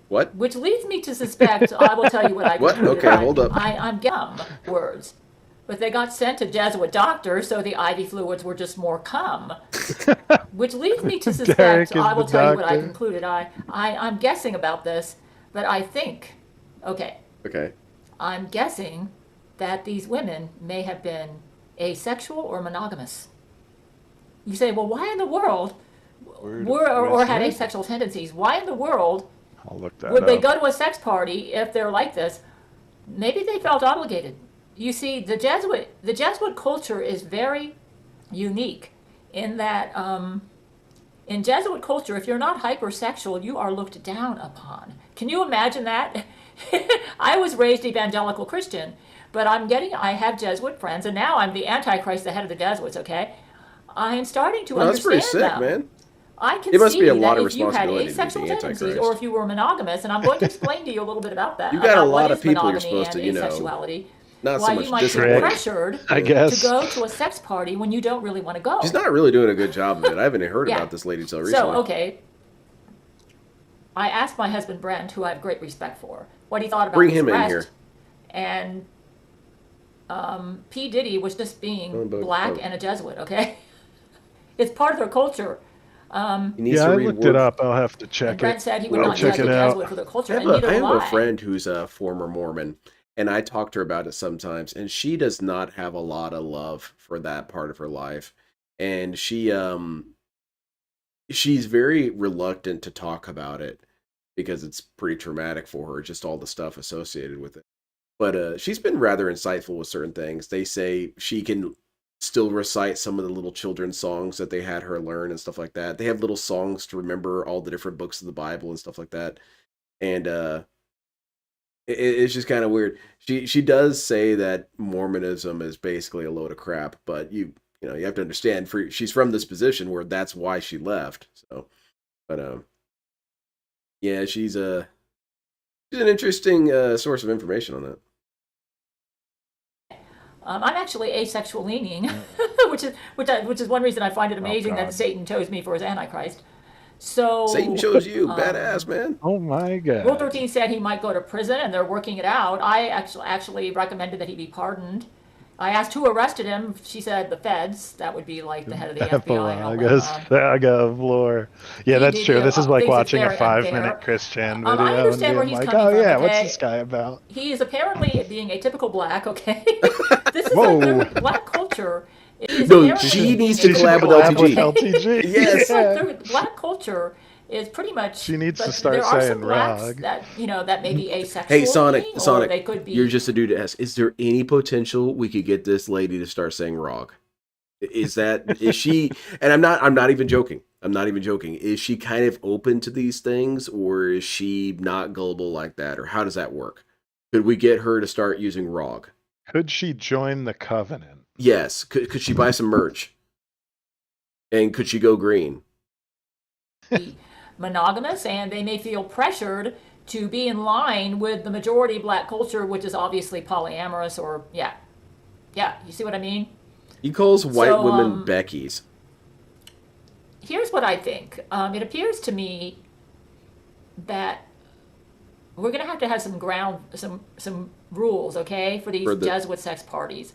N: What?
P: Which leads me to suspect, I will tell you what I
N: What?
P: concluded.
N: Okay, hold up.
P: I'm gum words. But they got sent to Jesuit doctors, so the IV fluids were just more cum. Which leads me to
C: Derek
P: suspect,
C: is
P: I will
C: the
P: tell you what I
C: doctor.
P: concluded. I'm guessing about this, but I think, okay,
N: Okay.
P: I'm guessing that these women may have been asexual or monogamous. You say, well, why in the world, or had asexual tendencies? Why in the world
C: I'll look that
P: would they
C: up.
P: go to a sex party if they're like this? Maybe they felt obligated. You see, the Jesuit culture is very unique in that in Jesuit culture, if you're not hypersexual, you are looked down upon. Can you imagine that? I was raised evangelical Christian, but I have Jesuit friends, and now I'm the Antichrist, the head of the Jesuits, okay? I'm starting to
N: That's pretty
P: understand
N: sick,
P: them.
N: man.
P: I can
N: It must
P: see
N: be a
P: that
N: lot of
P: if you had
N: responsibility to be
P: asexual
N: the
P: tendencies,
N: Antichrist.
P: or if you were monogamous, and I'm going to explain to you a little bit about that.
N: You got a
P: about
N: lot
P: what
N: of
P: is
N: people you're
P: monogamy
N: supposed to,
P: and asexuality.
N: not
P: why
N: so much
P: you might feel
N: discipline.
P: pressured
C: I guess.
P: to go to a sex party when you don't really want to go.
N: She's not really doing a good job of it. I haven't heard
P: Yeah.
N: about this lady till recently.
P: So, okay, I asked my husband Brent, who I have great respect for, what he thought about
N: Bring
P: this
N: him in
P: arrest.
N: here.
P: And P. Diddy was just being black and a Jesuit, okay? It's part of their culture.
N: He needs
C: Yeah,
N: to
C: I
N: read
C: looked
N: word.
C: it up. I'll have to check
P: And Brent
C: it.
P: said he would
C: I'll
P: not
C: check
P: judge
C: it
P: a
C: out.
P: Jesuit for their culture,
N: I
P: and neither
N: have
P: will
N: a
P: I.
N: friend who's a former Mormon, and I talk to her about it sometimes, and she does not have a lot of love for that part of her life. And she's very reluctant to talk about it because it's pretty traumatic for her, just all the stuff associated with it. But she's been rather insightful with certain things. They say she can still recite some of the little children's songs that they had her learn and stuff like that. They have little songs to remember all the different books of the Bible and stuff like that. And it's just kind of weird. She does say that Mormonism is basically a load of crap, but you have to understand, she's from this position where that's why she left. So, but yeah, she's an interesting source of information on that.
P: I'm actually asexual leaning, which is one reason I find it amazing that
C: God.
P: Satan chose me for his Antichrist. So
N: Satan chose you, badass man.
C: Oh my God.
P: Rule 13 said he might go to prison, and they're working it out. I actually recommended that he be pardoned. I asked who arrested him. She said the feds. That would be like the head of the FBI and all that.
C: Saga of lore. Yeah, that's true. This is like
P: thinks it's
C: watching a
P: very
C: 5-minute
P: unfair.
C: Christian video
P: I
C: and
P: understand where
C: being
P: he's
C: like,
P: coming
C: oh
P: from,
C: yeah, what's
P: okay?
C: this guy about?
P: He is apparently being a typical black, okay? This is
C: Whoa.
P: like their black culture. Is
N: No,
P: apparently
N: she
P: being
N: needs
P: a
N: to
P: typical
N: collab with
P: black-
N: LTG. Yes.
P: It's like their black culture is pretty much.
C: She needs to
P: but
C: start
P: there are
C: saying
P: some blacks
C: rog.
P: that that may be asexual.
N: Hey, Sonic,
P: or they could be.
N: you're just a dude to ask. Is there any potential we could get this lady to start saying "rog"? Is she? And I'm not even joking. I'm not even joking. Is she kind of open to these things, or is she not gullible like that, or how does that work? Could we get her to start using "rog"?
C: Could she join the Covenant?
N: Yes. Could she buy some merch? And could she go green?
P: Monogamous, and they may feel pressured to be in line with the majority black culture, which is obviously polyamorous, or yeah, you see what I mean?
N: He calls white
P: So,
N: women Becky's.
P: Here's what I think. It appears to me that we're going to have some rules, okay, for these Jesuit sex parties.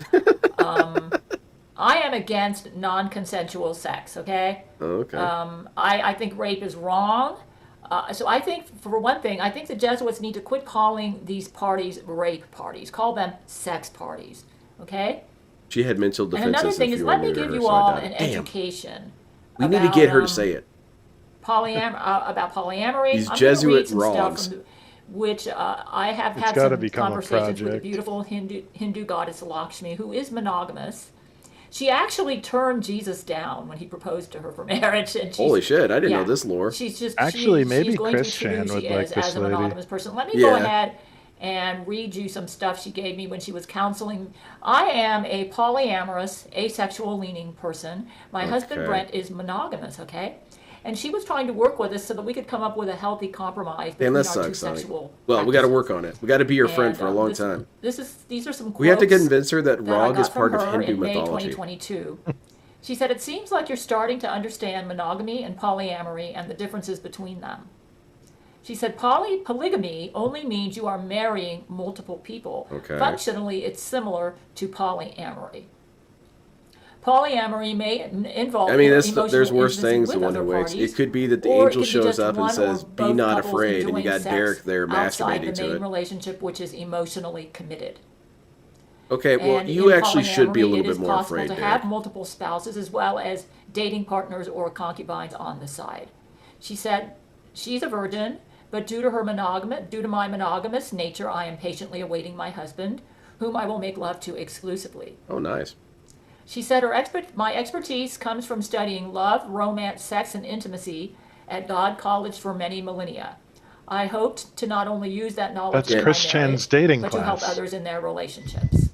P: I am against non-consensual sex, okay?
N: Okay.
P: I think rape is wrong. So I think, for one thing, I think the Jesuits need to quit calling these parties rape parties. Call them sex parties, okay?
N: She had mental defenses.
P: And another thing
N: if
P: is,
N: you
P: let
N: were
P: me
N: near
P: give
N: her,
P: you
N: so I
P: all
N: doubt
P: an
N: it. Damn.
P: education.
N: We need to get her to say it.
P: About polyamory.
N: These
P: I'm
N: Jesuit
P: gonna read some
N: rogs.
P: stuff which I have
C: It's
P: had
C: gotta
P: some
C: become a
P: conversations with the
C: project.
P: beautiful Hindu goddess Lakshmi, who is monogamous. She actually turned Jesus down when he proposed to her for marriage. And
N: Holy shit! I didn't
P: yeah,
N: know this lore.
P: She's just
C: Actually,
P: she's
C: maybe
P: going
C: Christian
P: to introduce
C: would
P: you
C: like
P: as
C: this
P: a
C: lady.
P: monogamous person. Let me
N: Yeah.
P: go ahead and read you some stuff she gave me when she was counseling. I am a polyamorous, asexual leaning person. My husband
N: Okay.
P: Brent is monogamous, okay? And she was trying to work with us so that we could come up with a healthy compromise
N: Damn,
P: between
N: that
P: our two
N: sucks, Sonny.
P: sexual
N: Well, we got to
P: practices.
N: work on it. We got to be your friend for a long
P: this,
N: time.
P: These are some quotes
N: We have to convince her that
P: I
N: Rog is
P: got from
N: part of
P: her
N: Hindu
P: in May
N: mythology.
P: 2022. She said, "It seems like you're starting to understand monogamy and polyamory and the differences between them." She said, polygamy only means you are marrying multiple people.
N: Okay.
P: Functionally, it's similar to polyamory. Polyamory may involve
N: I mean,
P: emotional
N: there's worse
P: intimacy
N: things
P: with
N: than one
P: other
N: who wakes.
P: parties,
N: It could be that the
P: or it
N: angel
P: could be
N: shows
P: just
N: up and
P: one
N: says,
P: or
N: "Be
P: both
N: not
P: couples
N: afraid," and you
P: enjoying
N: got
P: sex
N: Derek there
P: outside
N: masturbating
P: the
N: to
P: main
N: it.
P: relationship, which is emotionally committed.
N: Okay, well,
P: And
N: you
P: in
N: actually should be a
P: polyamory,
N: little
P: it is
N: bit more
P: possible
N: afraid,
P: to
N: Derek.
P: have multiple spouses as well as dating partners or concubines on the side. She said she's a virgin, but due to my monogamous nature, I am patiently awaiting my husband, whom I will make love to exclusively.
N: Oh, nice.
P: She said my expertise comes from studying love, romance, sex, and intimacy at God College for many millennia. I hoped to not only use that knowledge
C: That's
P: in my
C: Chris
P: marriage,
C: Chen's dating
P: but to help
C: class.
P: others in their relationships.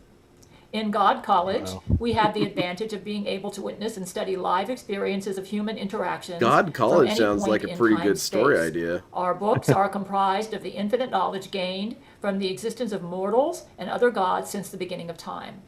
P: In God College,
C: Wow.
P: we have the advantage of being able to witness and study live experiences of human interactions.
N: God
P: from
N: College
P: any
N: sounds
P: point
N: like a
P: in
N: pretty
P: time
N: good
P: and
N: story
P: space.
N: idea.
P: Our books are comprised of the infinite knowledge gained from the existence of mortals and other gods since the beginning of time.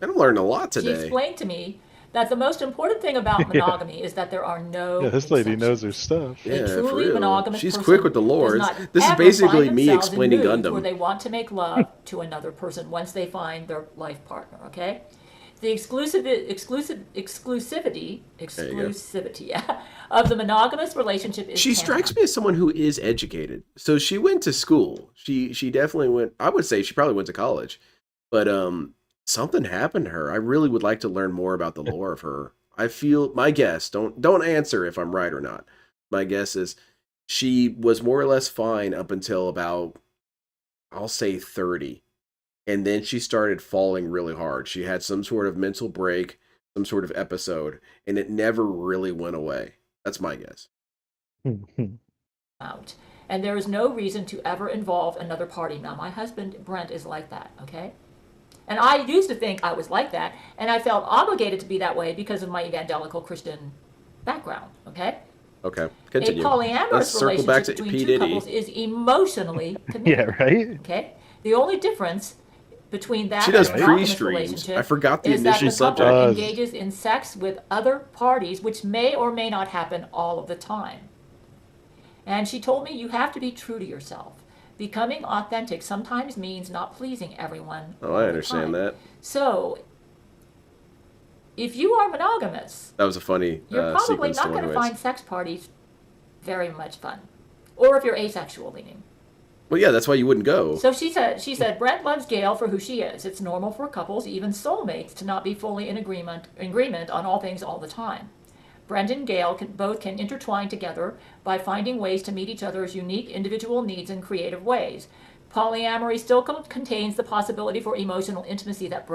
N: I learned a lot
P: She
N: today.
P: explained to me that the most important thing about monogamy is that there are no
C: Yeah, this lady knows her stuff.
N: Yeah,
P: a
N: for
P: truly
N: real.
P: monogamous
N: She's
P: person
N: quick with the
P: does
N: lords.
P: not
N: This is
P: ever
N: basically
P: find
N: me
P: themselves in
N: explaining
P: moods
N: Gundam.
P: where they want to make love to another person once they find their life partner. Okay, the exclusivity yeah, of the monogamous relationship is
N: She
P: tantamount.
N: strikes me as someone who is educated. So she went to school. She definitely went. I would say she probably went to college, but something happened to her. I really would like to learn more about the lore of her. I feel my guess. Don't answer if I'm right or not. My guess is she was more or less fine up until about, I'll say 30. And then she started falling really hard. She had some sort of mental break, some sort of episode, and it never really went away. That's my guess.
P: Out. And there is no reason to ever involve another party. Now, my husband, Brent, is like that, okay? And I used to think I was like that, and I felt obligated to be that way because of my evangelical Christian background, okay?
N: Okay, continue.
P: A polyamorous
N: Let's circle back
P: relationship
N: to
P: between
N: P.
P: two
N: Diddy.
P: couples is emotionally committed.
C: Yeah, right?
P: Okay? The only difference between that
N: She does
P: and a monogamous
N: pre-streams.
P: relationship
N: I forgot the
P: is that
N: initial
P: the couple
N: subject.
P: engages in sex with other parties, which may or may not happen all of the time. And she told me you have to be true to yourself. Becoming authentic sometimes means not pleasing everyone.
N: Oh,
P: all
N: I
P: the
N: understand
P: time.
N: that.
P: So, if you are monogamous,
N: That was a funny
P: you're probably
N: sequence
P: not
N: to
P: going
N: one
P: to
N: ways.
P: find sex parties very much fun. Or if you're asexual leaning.
N: Well, yeah, that's why you wouldn't go.
P: So she said, Brent loves Gail for who she is. It's normal for couples, even soulmates, to not be fully in agreement on all things all the time. Brent and Gail can intertwine together by finding ways to meet each other's unique individual needs in creative ways. Polyamory still contains the possibility for emotional intimacy that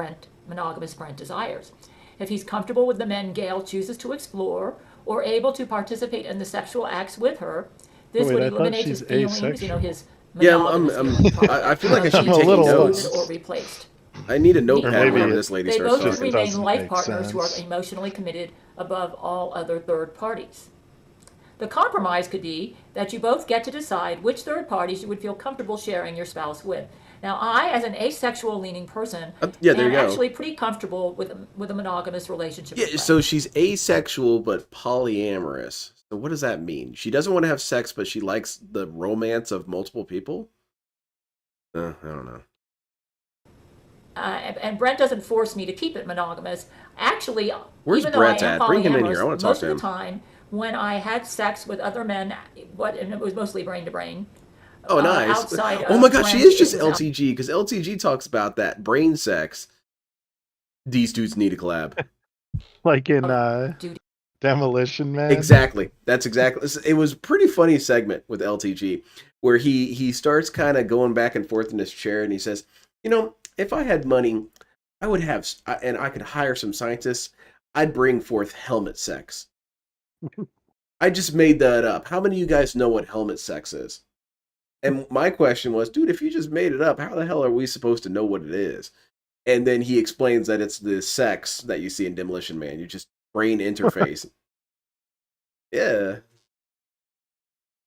P: monogamous Brent desires. If he's comfortable with the men Gail chooses to explore or able to participate in the sexual acts with her, this
C: Wait,
P: would
C: I thought
P: eliminate his
C: she's
P: feelings,
C: asexual.
P: his
N: Yeah,
P: monogamous
N: I feel like I should
C: I'm
N: be
C: a
N: taking
C: little
N: notes.
P: or replaced.
N: I need a notepad
C: maybe
N: whenever
C: it-
N: this lady
P: They
N: starts
P: both should
N: talking.
P: remain
C: doesn't
P: life
C: make
P: partners who are
C: sense.
P: emotionally committed above all other third parties. The compromise could be that you both get to decide which third parties you would feel comfortable sharing your spouse with. Now, I, as an asexual leaning person,
N: yeah, there
P: am
N: you go.
P: actually pretty comfortable with a monogamous relationship.
N: Yeah,
P: with
N: so she's asexual but polyamorous. So what does that mean? She doesn't want to have sex, but she likes the romance of multiple people? I don't know.
P: And Brent doesn't force me to keep it monogamous. Actually,
N: Where's
P: even
N: Brent
P: though I am
N: at? Bring him in
P: polyamorous,
N: here. I wanna talk
P: most
N: to
P: of
N: him.
P: the time when I had sex with other men, and it was mostly brain to brain.
N: Oh, nice.
P: Outside
N: Oh
P: of
N: my gosh, she
P: Brent,
N: is just
P: it was
N: LTG, because LTG talks about that brain sex. These dudes need a collab.
C: Like in
P: dude.
C: Demolition Man.
N: Exactly. That's exactly. It was a pretty funny segment with LTG where he starts kind of going back and forth in his chair and he says, you know, if I had money, I would have, and I could hire some scientists, I'd bring forth helmet sex. I just made that up. How many of you guys know what helmet sex is? And my question was, dude, if you just made it up, how the hell are we supposed to know what it is? And then he explains that it's the sex that you see in Demolition Man. You just brain interface. Yeah.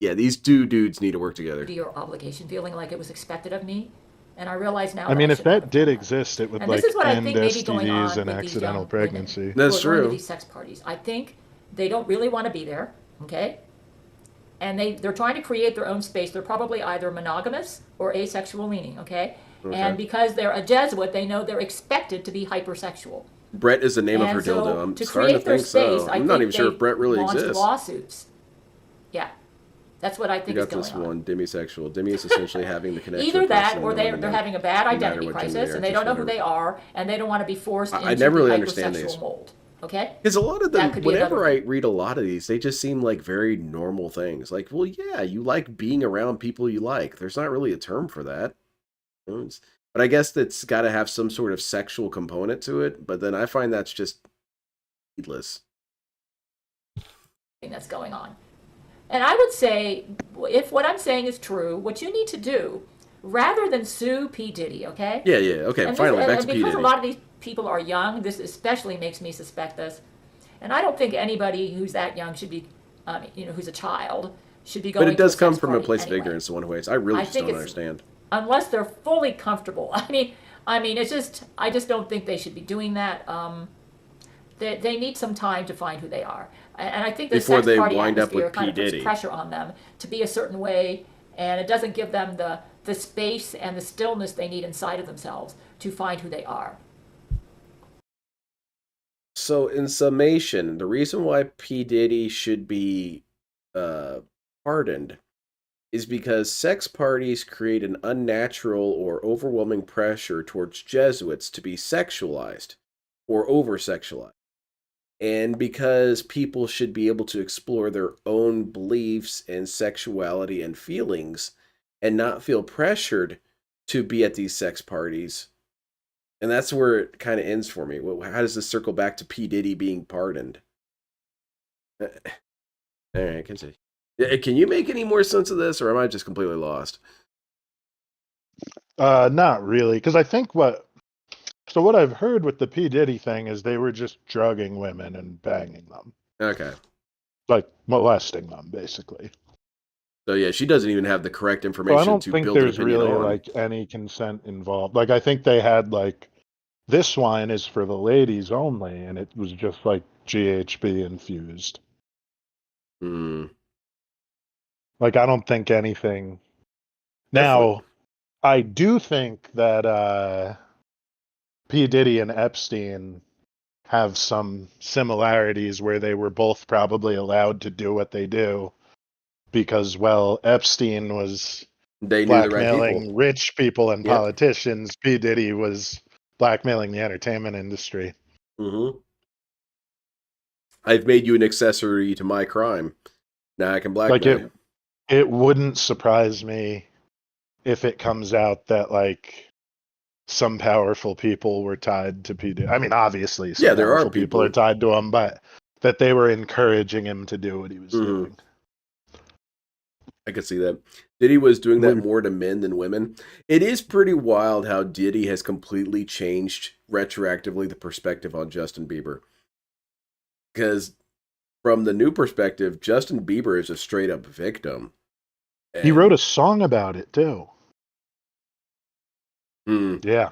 N: Yeah, these two dudes need to work together.
P: Or obligation, feeling like it was expected of me. And I realize now
C: I
P: that
C: mean,
P: I
C: if
P: should not
C: that
P: have
C: did
P: done that.
C: exist, it would
P: And this
C: like
P: is what I
C: end
P: think may be going
C: STDs
P: on
C: and
P: with these
C: accidental
P: young
C: pregnancy.
P: women
N: That's
P: who are going to
N: true.
P: these sex parties. I think they don't really want to be there, okay? And they're trying to create their own space. They're probably either monogamous or asexual leaning, okay?
N: Okay.
P: And because they're a Jesuit, they know they're expected to be hypersexual.
N: Brett is the name of
P: And
N: her
P: so
N: dildo. I'm
P: to
N: starting to
P: create their
N: think
P: space,
N: so.
P: I
N: I'm not
P: think
N: even sure
P: they
N: if Brett really
P: launched
N: exists.
P: lawsuits. Yeah, that's what I
N: You
P: think is
N: got
P: going
N: this
P: on.
N: one, demisexual. Demi is essentially having the connection.
P: Either
N: with
P: that,
N: person
P: or
N: no
P: they're
N: one
P: they're
N: knows,
P: having a bad
N: no matter
P: identity
N: what gender
P: crisis,
N: are,
P: and they
N: just
P: don't know who
N: whatever.
P: they are, and they don't want to be forced into
N: I never really
P: the
N: understand
P: hypersexual
N: these.
P: mold. Okay?
N: Because a lot of
P: That
N: them,
P: could be
N: whenever
P: another
N: I
P: thing.
N: read a lot of these, they just seem like very normal things. Like, well, yeah, you like being around people you like. There's not really a term for that. You know, but I guess that's got to have some sort of sexual component to it. But then I find that's just needless.
P: That's going on. And I would say, if what I'm saying is true, what you need to do, rather than sue P. Diddy, okay?
N: Yeah, yeah. Okay,
P: And
N: finally, back
P: and
N: to P.
P: because
N: Diddy.
P: a lot of these people are young, this especially makes me suspect this. And I don't think anybody who's that young should be, who's a child, should be going
N: But it does
P: to
N: come
P: sex
N: from a
P: party
N: place of
P: anyway.
N: ignorance in one way. I really
P: I
N: just
P: think
N: don't
P: it's-
N: understand.
P: Unless they're fully comfortable. I mean, it's just, I just don't think they should be doing that. They need some time to find who they are. And I think the
N: Before
P: sex
N: they
P: party
N: wind up
P: atmosphere
N: with
P: kind
N: P.
P: of puts
N: Diddy.
P: pressure on them to be a certain way, and it doesn't give them the space and the stillness they need inside of themselves to find who they are.
N: So, in summation, the reason why P. Diddy should be pardoned is because sex parties create an unnatural or overwhelming pressure towards Jesuits to be sexualized or over-sexualized. And because people should be able to explore their own beliefs and sexuality and feelings and not feel pressured to be at these sex parties. And that's where it kind of ends for me. How does this circle back to P. Diddy being pardoned? All right, continue. Can you make any more sense of this, or am I just completely lost?
C: Not really, because I think what I've heard with the P. Diddy thing is they were just drugging women and banging them.
N: Okay.
C: Like molesting them, basically.
N: So yeah, she doesn't even have the correct
C: So
N: information
C: I don't
N: to
C: think
N: build an
C: there's
N: opinion
C: really
N: on.
C: like any consent involved. Like I think they had like this wine is for the ladies only, and it was just like GHB infused.
N: Hmm.
C: Like I don't think anything. Now, I do think that P. Diddy and Epstein have some similarities where they were both probably allowed to do what they do because, well, Epstein was
N: They knew the right
C: blackmailing
N: people.
C: rich people and
N: Yep.
C: politicians. P. Diddy was blackmailing the entertainment industry.
N: Mm-hmm. I've made you an accessory to my crime. Now I can blackmail you.
C: It wouldn't surprise me if it comes out that like some powerful people were tied to P. Diddy. I mean, obviously, some
N: there are
C: powerful people are
N: people.
C: tied to him, but that they were encouraging him to do what he was doing.
N: I could see that. Diddy was doing that more to men than women. It is pretty wild how Diddy has completely changed retroactively the perspective on Justin Bieber. Because from the new perspective, Justin Bieber is a straight up victim.
C: He wrote a song about it too. Yeah.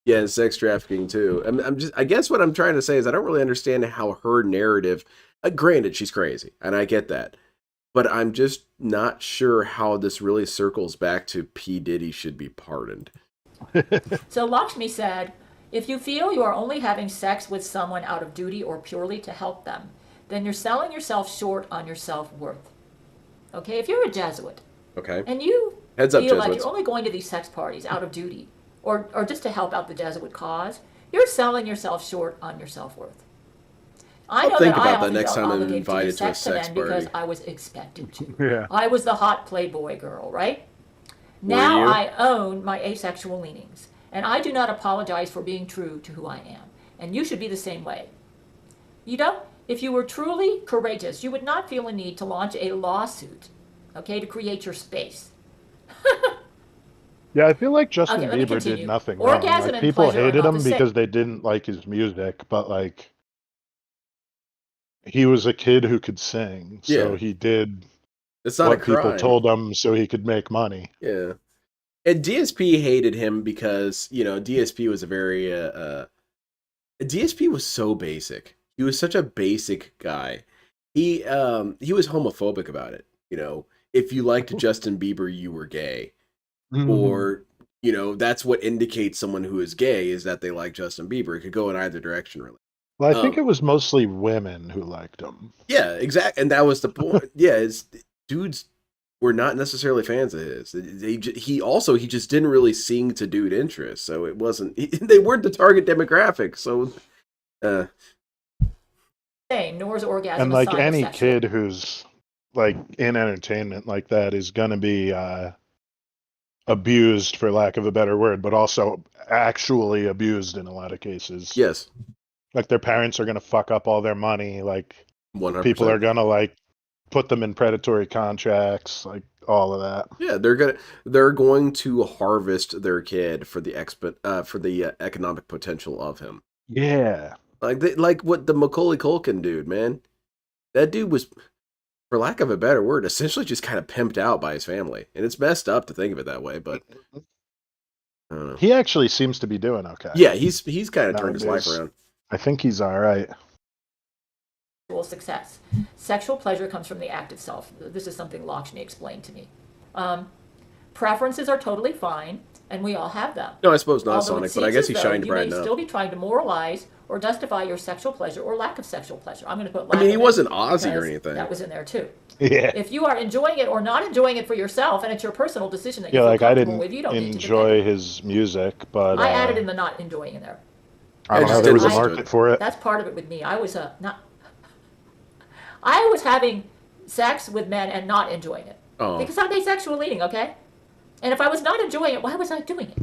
N: Yeah, and sex trafficking too. I guess what I'm trying to say is I don't really understand how her narrative. Granted, she's crazy, and I get that, but I'm just not sure how this really circles back to P. Diddy should be pardoned.
P: So Lakshmi said, if you feel you are only having sex with someone out of duty or purely to help them, then you're selling yourself short on your self-worth. Okay, if you're a Jesuit,
N: Okay.
P: and you
N: Heads up,
P: feel like
N: Jesuits.
P: you're only going to these sex parties out of duty or just to help out the Jesuit cause, you're selling yourself short on your self-worth. I
N: I'll
P: know
N: think
P: that I
N: about that
P: often
N: next
P: felt
N: time I'm
P: obligated to give
N: invited to a
P: sex to
N: sex
P: men because
N: party.
P: I was expected to.
C: Yeah.
P: I was the hot Playboy girl, right?
N: Were
P: Now
N: you?
P: I own my asexual leanings, and I do not apologize for being true to who I am. And you should be the same way. You know, if you were truly courageous, you would not feel a need to launch a lawsuit, okay, to create your space.
C: Yeah, I feel like Justin
P: Okay, let me
C: Bieber did
P: continue.
C: nothing wrong.
P: Orgasm
C: Like
P: and
C: people
P: pleasure are
C: hated
P: not
C: him
P: the same.
C: because they didn't like his music, but like he was a kid who could sing, so
N: Yeah.
C: he did
N: It's not a
C: what people
N: crime.
C: told him so he could make money.
N: Yeah. And DSP hated him because, DSP was a very DSP was so basic. He was such a basic guy. He was homophobic about it. If you liked Justin Bieber, you were gay. Or, that's what indicates someone who is gay is that they like Justin Bieber. It could go in either direction, really.
C: Well, I think it was mostly women who liked him.
N: Yeah, exactly. And that was the point. Yeah, dudes were not necessarily fans of his. He just didn't really sing to dude interest. So it wasn't, they weren't the target demographic. So,
P: nor is orgasm
C: And
P: a
C: like
P: sign of
C: any
P: sexual.
C: kid who's like in entertainment like that is going to be abused, for lack of a better word, but also actually abused in a lot of cases.
N: Yes.
C: Like their parents are going to fuck up all their money. Like
N: 100%.
C: people are going to like put them in predatory contracts, like all of that.
N: Yeah, they're going to harvest their kid for the economic potential of him.
C: Yeah.
N: Like what the Macaulay Culkin dude, man. That dude was, for lack of a better word, essentially just kind of pimped out by his family. And it's messed up to think of it that way, but I don't know.
C: He actually seems to be doing okay.
N: Yeah, he's kind of turned his life around.
C: I think he's all right.
P: Success. Sexual pleasure comes from the act itself. This is something Lakshmi explained to me. Preferences are totally fine, and we all have them.
N: No, I suppose not,
P: Although
N: Sonic, but I guess he shined bright
P: enough. You may still be trying to moralize or justify your sexual pleasure or lack of sexual pleasure. I'm going to put.
N: He wasn't Aussie or anything.
P: That was in there too.
C: Yeah.
P: If you are enjoying it or not enjoying it for yourself, and it's your personal decision that you
C: Yeah,
P: feel
C: like I
P: comfortable
C: didn't
P: with, you don't need to
C: enjoy his music, but
P: I added in the not enjoying in there.
C: I don't know. There was a market for it.
P: That's part of it with me. I was having sex with men and not enjoying it.
N: Oh.
P: Because I'm asexual eating, okay? And if I was not enjoying it, why was I doing it?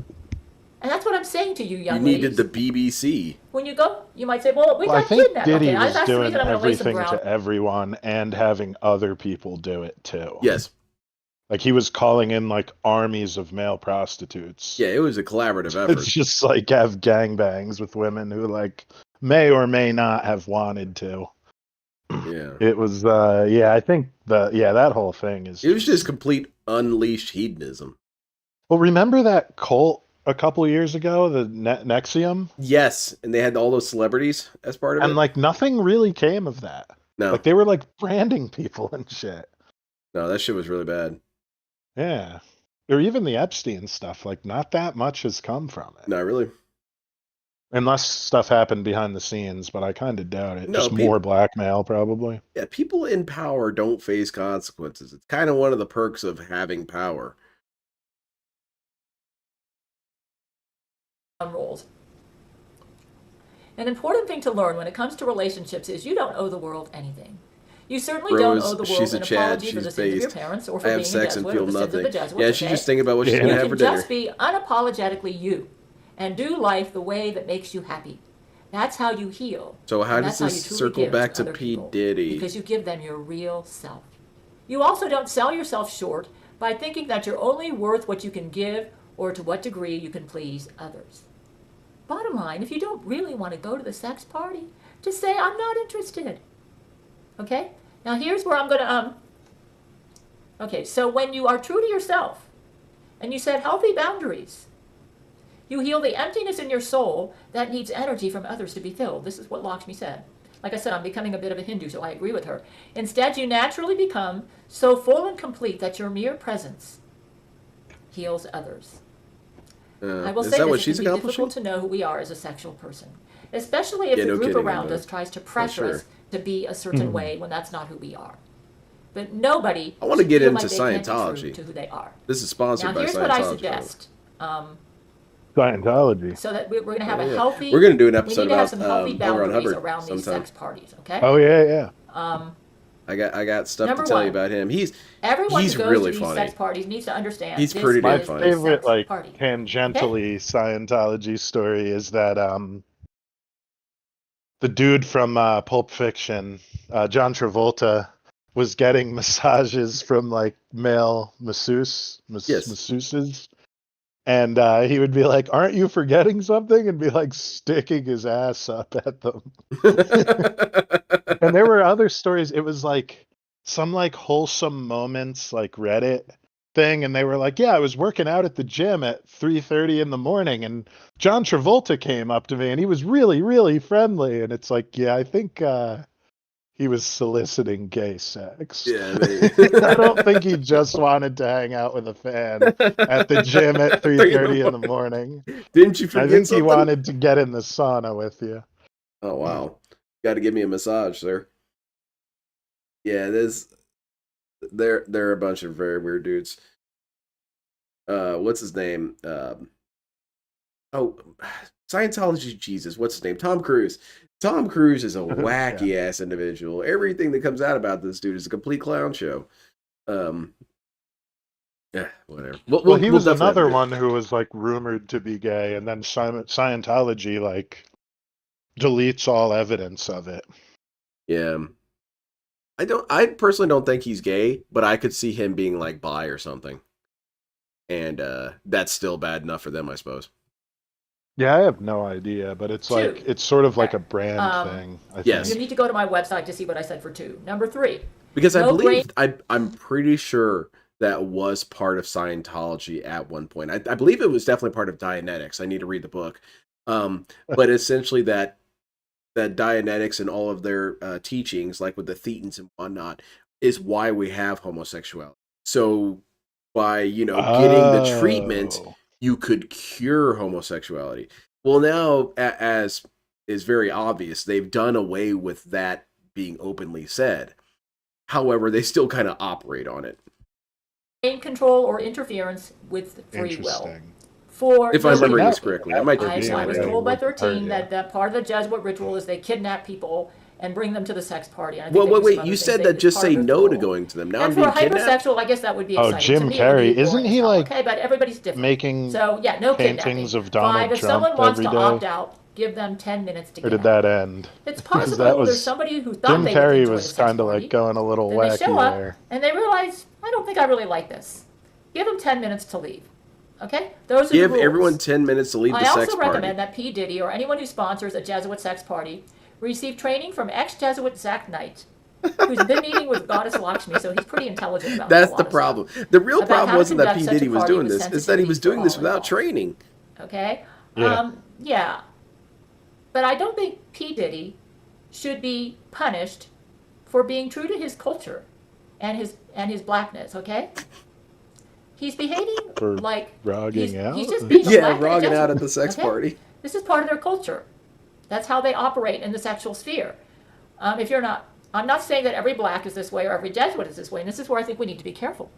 P: And that's what I'm saying to you, young ladies.
N: You needed the BBC.
P: When you go, you might say, well, we
C: I
P: got
C: think
P: kidnapped.
C: Diddy
P: Okay,
C: was
P: that's the
C: doing
P: reason I'm going to lay some
C: everything
P: ground.
C: to everyone and having other people do it too.
N: Yes.
C: Like he was calling in like armies of male prostitutes.
N: Yeah, it was a collaborative effort.
C: It's just like have gangbangs with women who like may or may not have wanted to.
N: Yeah.
C: It was I think that whole thing is
N: it was just complete unleashed hedonism.
C: Well, remember that cult a couple years ago, the Nexium?
N: Yes, and they had all those celebrities as part of it.
C: And like nothing really came of that.
N: No.
C: Like they were like branding people and shit.
N: No, that shit was really bad.
C: Yeah. Or even the Epstein stuff, like not that much has come from it.
N: No, really.
C: Unless stuff happened behind the scenes, but I kind of doubt it.
N: No,
C: Just more blackmail, probably.
N: Yeah, people in power don't face consequences. It's kind of one of the perks of having power.
P: Rules. An important thing to learn when it comes to relationships is you don't owe the world anything. You certainly don't owe the world
N: she's a
P: an
N: Chad.
P: apology for
N: She's
P: the sins of your
N: based.
P: parents or for
N: I have
P: being
N: sex
P: a
N: and
P: Jesuit
N: feel
P: or the sins of
N: nothing.
P: the Jesuits.
N: Yeah, she's
P: okay?
N: just thinking about what she's going to have for
P: You can
N: dinner.
P: just be unapologetically you and do life the way that makes you happy. That's how you heal.
N: So how
P: and
N: does
P: that's
N: this
P: how you truly
N: circle
P: give
N: back to
P: other
N: P.
P: people,
N: Diddy?
P: Because you give them your real self. You also don't sell yourself short by thinking that you're only worth what you can give or to what degree you can please others. Bottom line, if you don't really want to go to the sex party, just say, I'm not interested. Okay? Now here's where I'm going to, okay, so when you are true to yourself and you set healthy boundaries, you heal the emptiness in your soul that needs energy from others to be filled. This is what Lakshmi said. Like I said, I'm becoming a bit of a Hindu, so I agree with her. Instead, you naturally become so full and complete that your mere presence heals others. I will
N: is
P: say
N: that
P: this,
N: what
P: it
N: she's
P: can be
N: accomplishing?
P: difficult to know who we are as a sexual person, especially if
N: Yeah,
P: the
N: no
P: group
N: kidding,
P: around
N: but
P: us tries to pressure
N: sure.
P: us to be a certain way when that's not who we are. But nobody
N: I want to
P: should
N: get
P: feel
N: into
P: like they can't be true
N: Scientology.
P: to who they are.
N: This is sponsored
P: Now,
N: by
P: here's
N: Scientology.
P: what I suggest.
C: Scientology.
P: So that we're going to have
N: Oh,
P: a
N: yeah.
P: healthy.
N: We're gonna do an
P: we
N: episode
P: need to have
N: about,
P: some healthy
N: L. Ron
P: boundaries
N: Hubbard
P: around these
N: sometime.
P: sex parties. Okay.
C: Oh yeah.
N: I got stuff
P: Number
N: to tell you
P: one,
N: about him. He's
P: Everyone
N: he's
P: who goes
N: really
P: to these
N: funny.
P: sex parties needs to understand.
N: He's
P: this
N: pretty damn
P: is
N: funny.
P: a
C: Favorite
P: sex
C: like
P: party.
C: tangentially Scientology story is that the dude from Pulp Fiction, John Travolta, was getting massages from like male masseuses And he would be like, "Aren't you forgetting something?" And be like sticking his ass up at them. And there were other stories. It was like some like wholesome moments, like Reddit thing, and they were like, "Yeah, I was working out at the gym at 3:30 in the morning, and John Travolta came up to me, and he was really, really friendly." And it's like, yeah, I think he was soliciting gay sex.
N: Yeah,
C: I don't think he just wanted to hang out with a fan at the gym at 3:30 in the morning.
N: Didn't you
C: I
N: forget
C: think
N: something?
C: he wanted to get in the sauna with you.
N: Oh wow, got to give me a massage, sir. Yeah, they're a bunch of very weird dudes. What's his name? Oh, Scientology Jesus. What's his name? Tom Cruise. Tom Cruise is a wacky ass individual. Everything that comes out about this dude is a complete clown show. Yeah, whatever.
C: Well, he was
N: definitely
C: another
N: have a
C: one who was like rumored to be gay, and then Scientology like deletes all evidence of it.
N: Yeah. I personally don't think he's gay, but I could see him being like bi or something. And that's still bad enough for them, I suppose.
C: Yeah, I have no idea, but it's like it's sort of like a brand thing. I
N: Yes.
P: You
C: think.
P: need to go to my website to see what I said for 2. Number 3.
N: Because I
P: No
N: believe I'm pretty sure that was part of Scientology at one point. I believe it was definitely part of Dianetics. I need to read the book. But essentially that Dianetics and all of their teachings, like with the Thetans and whatnot, is why we have homosexuality. So by getting the treatment, you could cure homosexuality. Well, now, as is very obvious, they've done away with that being openly said. However, they still kind of operate on it.
P: Brain control or interference with free will.
N: If I'm remembering this correctly, I might
P: I
N: be
P: was
N: right.
P: told by 13 that part of the Jesuit ritual is they kidnap people and bring them to the sex party. And I think they do some
N: Wait,
P: other
N: you
P: things.
N: said that just say no to going to them. Now I'm
P: And for
N: being
P: a
N: kidnapped?
P: hypersexual, I guess that would be
C: Oh,
P: exciting.
C: Jim
P: to me, it would
C: Carrey.
P: be
C: Isn't
P: boring
C: he
P: as hell,
C: like
P: okay, but everybody's different.
C: making
P: So yeah, no kidnapping.
C: paintings of Donald
P: 5, if
C: Trump
P: someone wants
C: every
P: to
C: day?
P: opt out, give them 10 minutes to
C: Or
P: get
C: did
P: out.
C: that end?
P: It's
C: 'Cause
P: possible
C: that was
P: there's somebody who thought
C: Jim
P: they would
C: Carrey
P: enjoy
C: was
P: the sex
C: kind of
P: party.
C: like going a little
P: Then they show
C: wacky
P: up
C: there.
P: and they realize, I don't think I really like this. Give them 10 minutes to leave. Okay? Those are
N: Give
P: the rules.
N: everyone 10 minutes to leave the
P: I
N: sex
P: also
N: party.
P: recommend that P. Diddy or anyone who sponsors a Jesuit sex party receive training from ex-Jesuit Zach Knight, who's been meeting with Goddess Lakshmi, so he's pretty intelligent about
N: That's
P: a
N: the
P: lot of
N: problem.
P: stuff.
N: The real
P: About
N: problem
P: how to
N: wasn't that
P: conduct
N: P.
P: such a
N: Diddy was
P: party
N: doing
P: with
N: this. It's that he was
P: sensitivity
N: doing
P: for
N: this
P: all
N: without
P: involved.
N: training.
P: Okay?
C: Yeah.
P: Yeah. But I don't think P. Diddy should be punished for being true to his culture and his blackness, okay? He's behaving
C: For
P: like
C: rogging out?
P: he's just being a
N: Yeah,
P: black and a
N: rogging out
P: Jesuit,
N: at the sex
P: okay?
N: party.
P: This is part of their culture. That's how they operate in the sexual sphere. If you're not, I'm not saying that every black is this way or every Jesuit is this way, and this is where I think we need to be careful.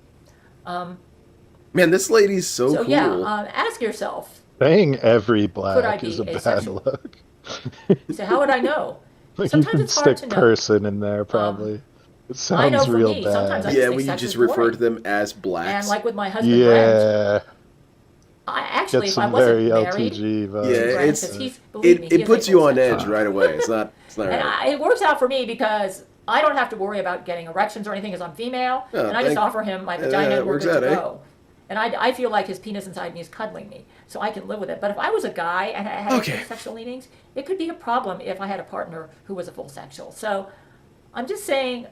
N: Man, this lady's so cool.
P: Yeah, ask yourself,
C: Saying every
P: could I
C: black
P: be
C: is a bad
P: asexual?
C: look.
P: So how would I know?
C: Like you
P: Sometimes
C: should
P: it's hard
C: stick
P: to know.
C: person in there probably. It
P: I know
C: sounds
P: for
C: real
P: me,
C: bad.
P: sometimes I just
N: Yeah,
P: think
N: when you
P: sex
N: just
P: is
N: refer
P: boring.
N: to them as blacks.
P: And like with my husband Brent,
C: Yeah.
P: actually,
C: Get
P: if I
C: some
P: wasn't
C: very
P: married,
C: LTG vibes.
N: Yeah,
P: Brent,
N: it's
P: 'cause he's, believe me, he
N: it
P: is
N: puts
P: a
N: you
P: full
N: on
P: sexual.
N: edge right away. It's not
P: And
N: right.
P: it works out for me because I don't have to worry about getting erections or anything because I'm female,
N: Oh,
P: and I just offer him my vagina and we're
N: works
P: good
N: out,
P: to
N: eh?
P: go. And I feel like his penis inside me is cuddling me, so I can live with it. But if I was a guy and I had sexual leanings, it could be a problem if I had a partner who was a full sexual. So I'm just saying,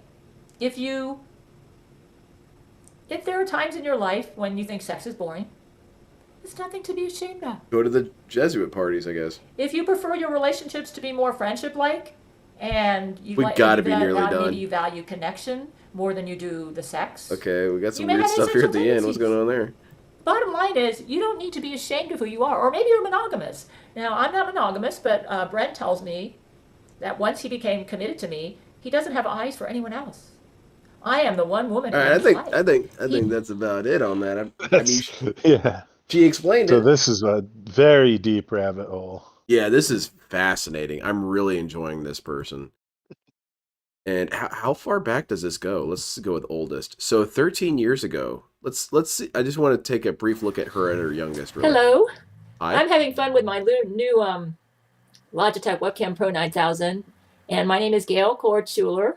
P: if there are times in your life when you think sex is boring, it's nothing to be ashamed of.
N: Go to the Jesuit parties, I guess.
P: If you prefer your relationships to be more friendship-like, and you
N: We
P: like,
N: gotta
P: maybe
N: be nearly
P: maybe
N: done.
P: you value connection more than you do the sex.
N: Okay, we got some
P: You may
N: weird
P: have
N: stuff here at the
P: asexual
N: end. What's
P: tendencies.
N: going on there?
P: Bottom line is, you don't need to be ashamed of who you are, or maybe you're monogamous. Now, I'm not monogamous, but Brent tells me that once he became committed to me, he doesn't have eyes for anyone else. I am the one woman.
N: All
P: in
N: right,
P: his life.
N: I think that's about it on that. I mean,
C: Yeah.
N: she explained
C: So
N: it.
C: this is a very deep rabbit hole.
N: Yeah, this is fascinating. I'm really enjoying this person. And how far back does this go? Let's go with oldest. So 13 years ago. Let's see. I just want to take a brief look at her at her youngest. Really.
P: Hello.
N: Hi.
P: I'm having fun with my new Logitech Webcam Pro 9000, and my name is Gail Kortschuler,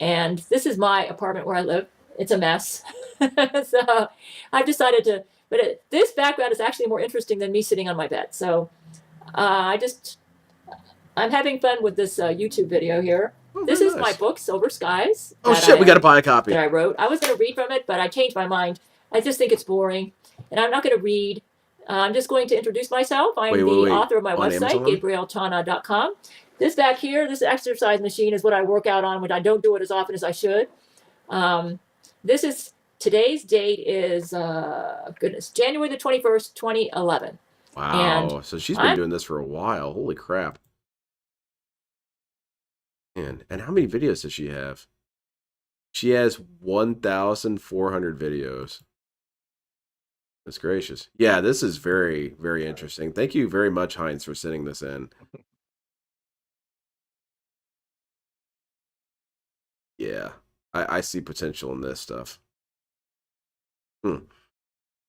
P: and this is my apartment where I live. It's a mess. So I've decided to But this background is actually more interesting than me sitting on my bed. So I'm having fun with this YouTube video here. This is my book, Silver Skies.
N: Oh shit, we got to buy a copy.
P: That I wrote. I was going to read from it, but I changed my mind. I just think it's boring, and I'm not going to read. I'm just going to introduce myself. I'm the author of my website, GabrielTana.com. This back here, this exercise machine is what I work out on, which I don't do it as often as I should. Today's date is, January the 21st, 2011.
N: Wow.
P: And
N: so she's been doing this for a while. Holy crap. Man, and how many videos does she have? She has 1,400 videos. That's gracious. Yeah, this is very, very interesting. Thank you very much, Heinz, for sending this in. Yeah, I see potential in this stuff.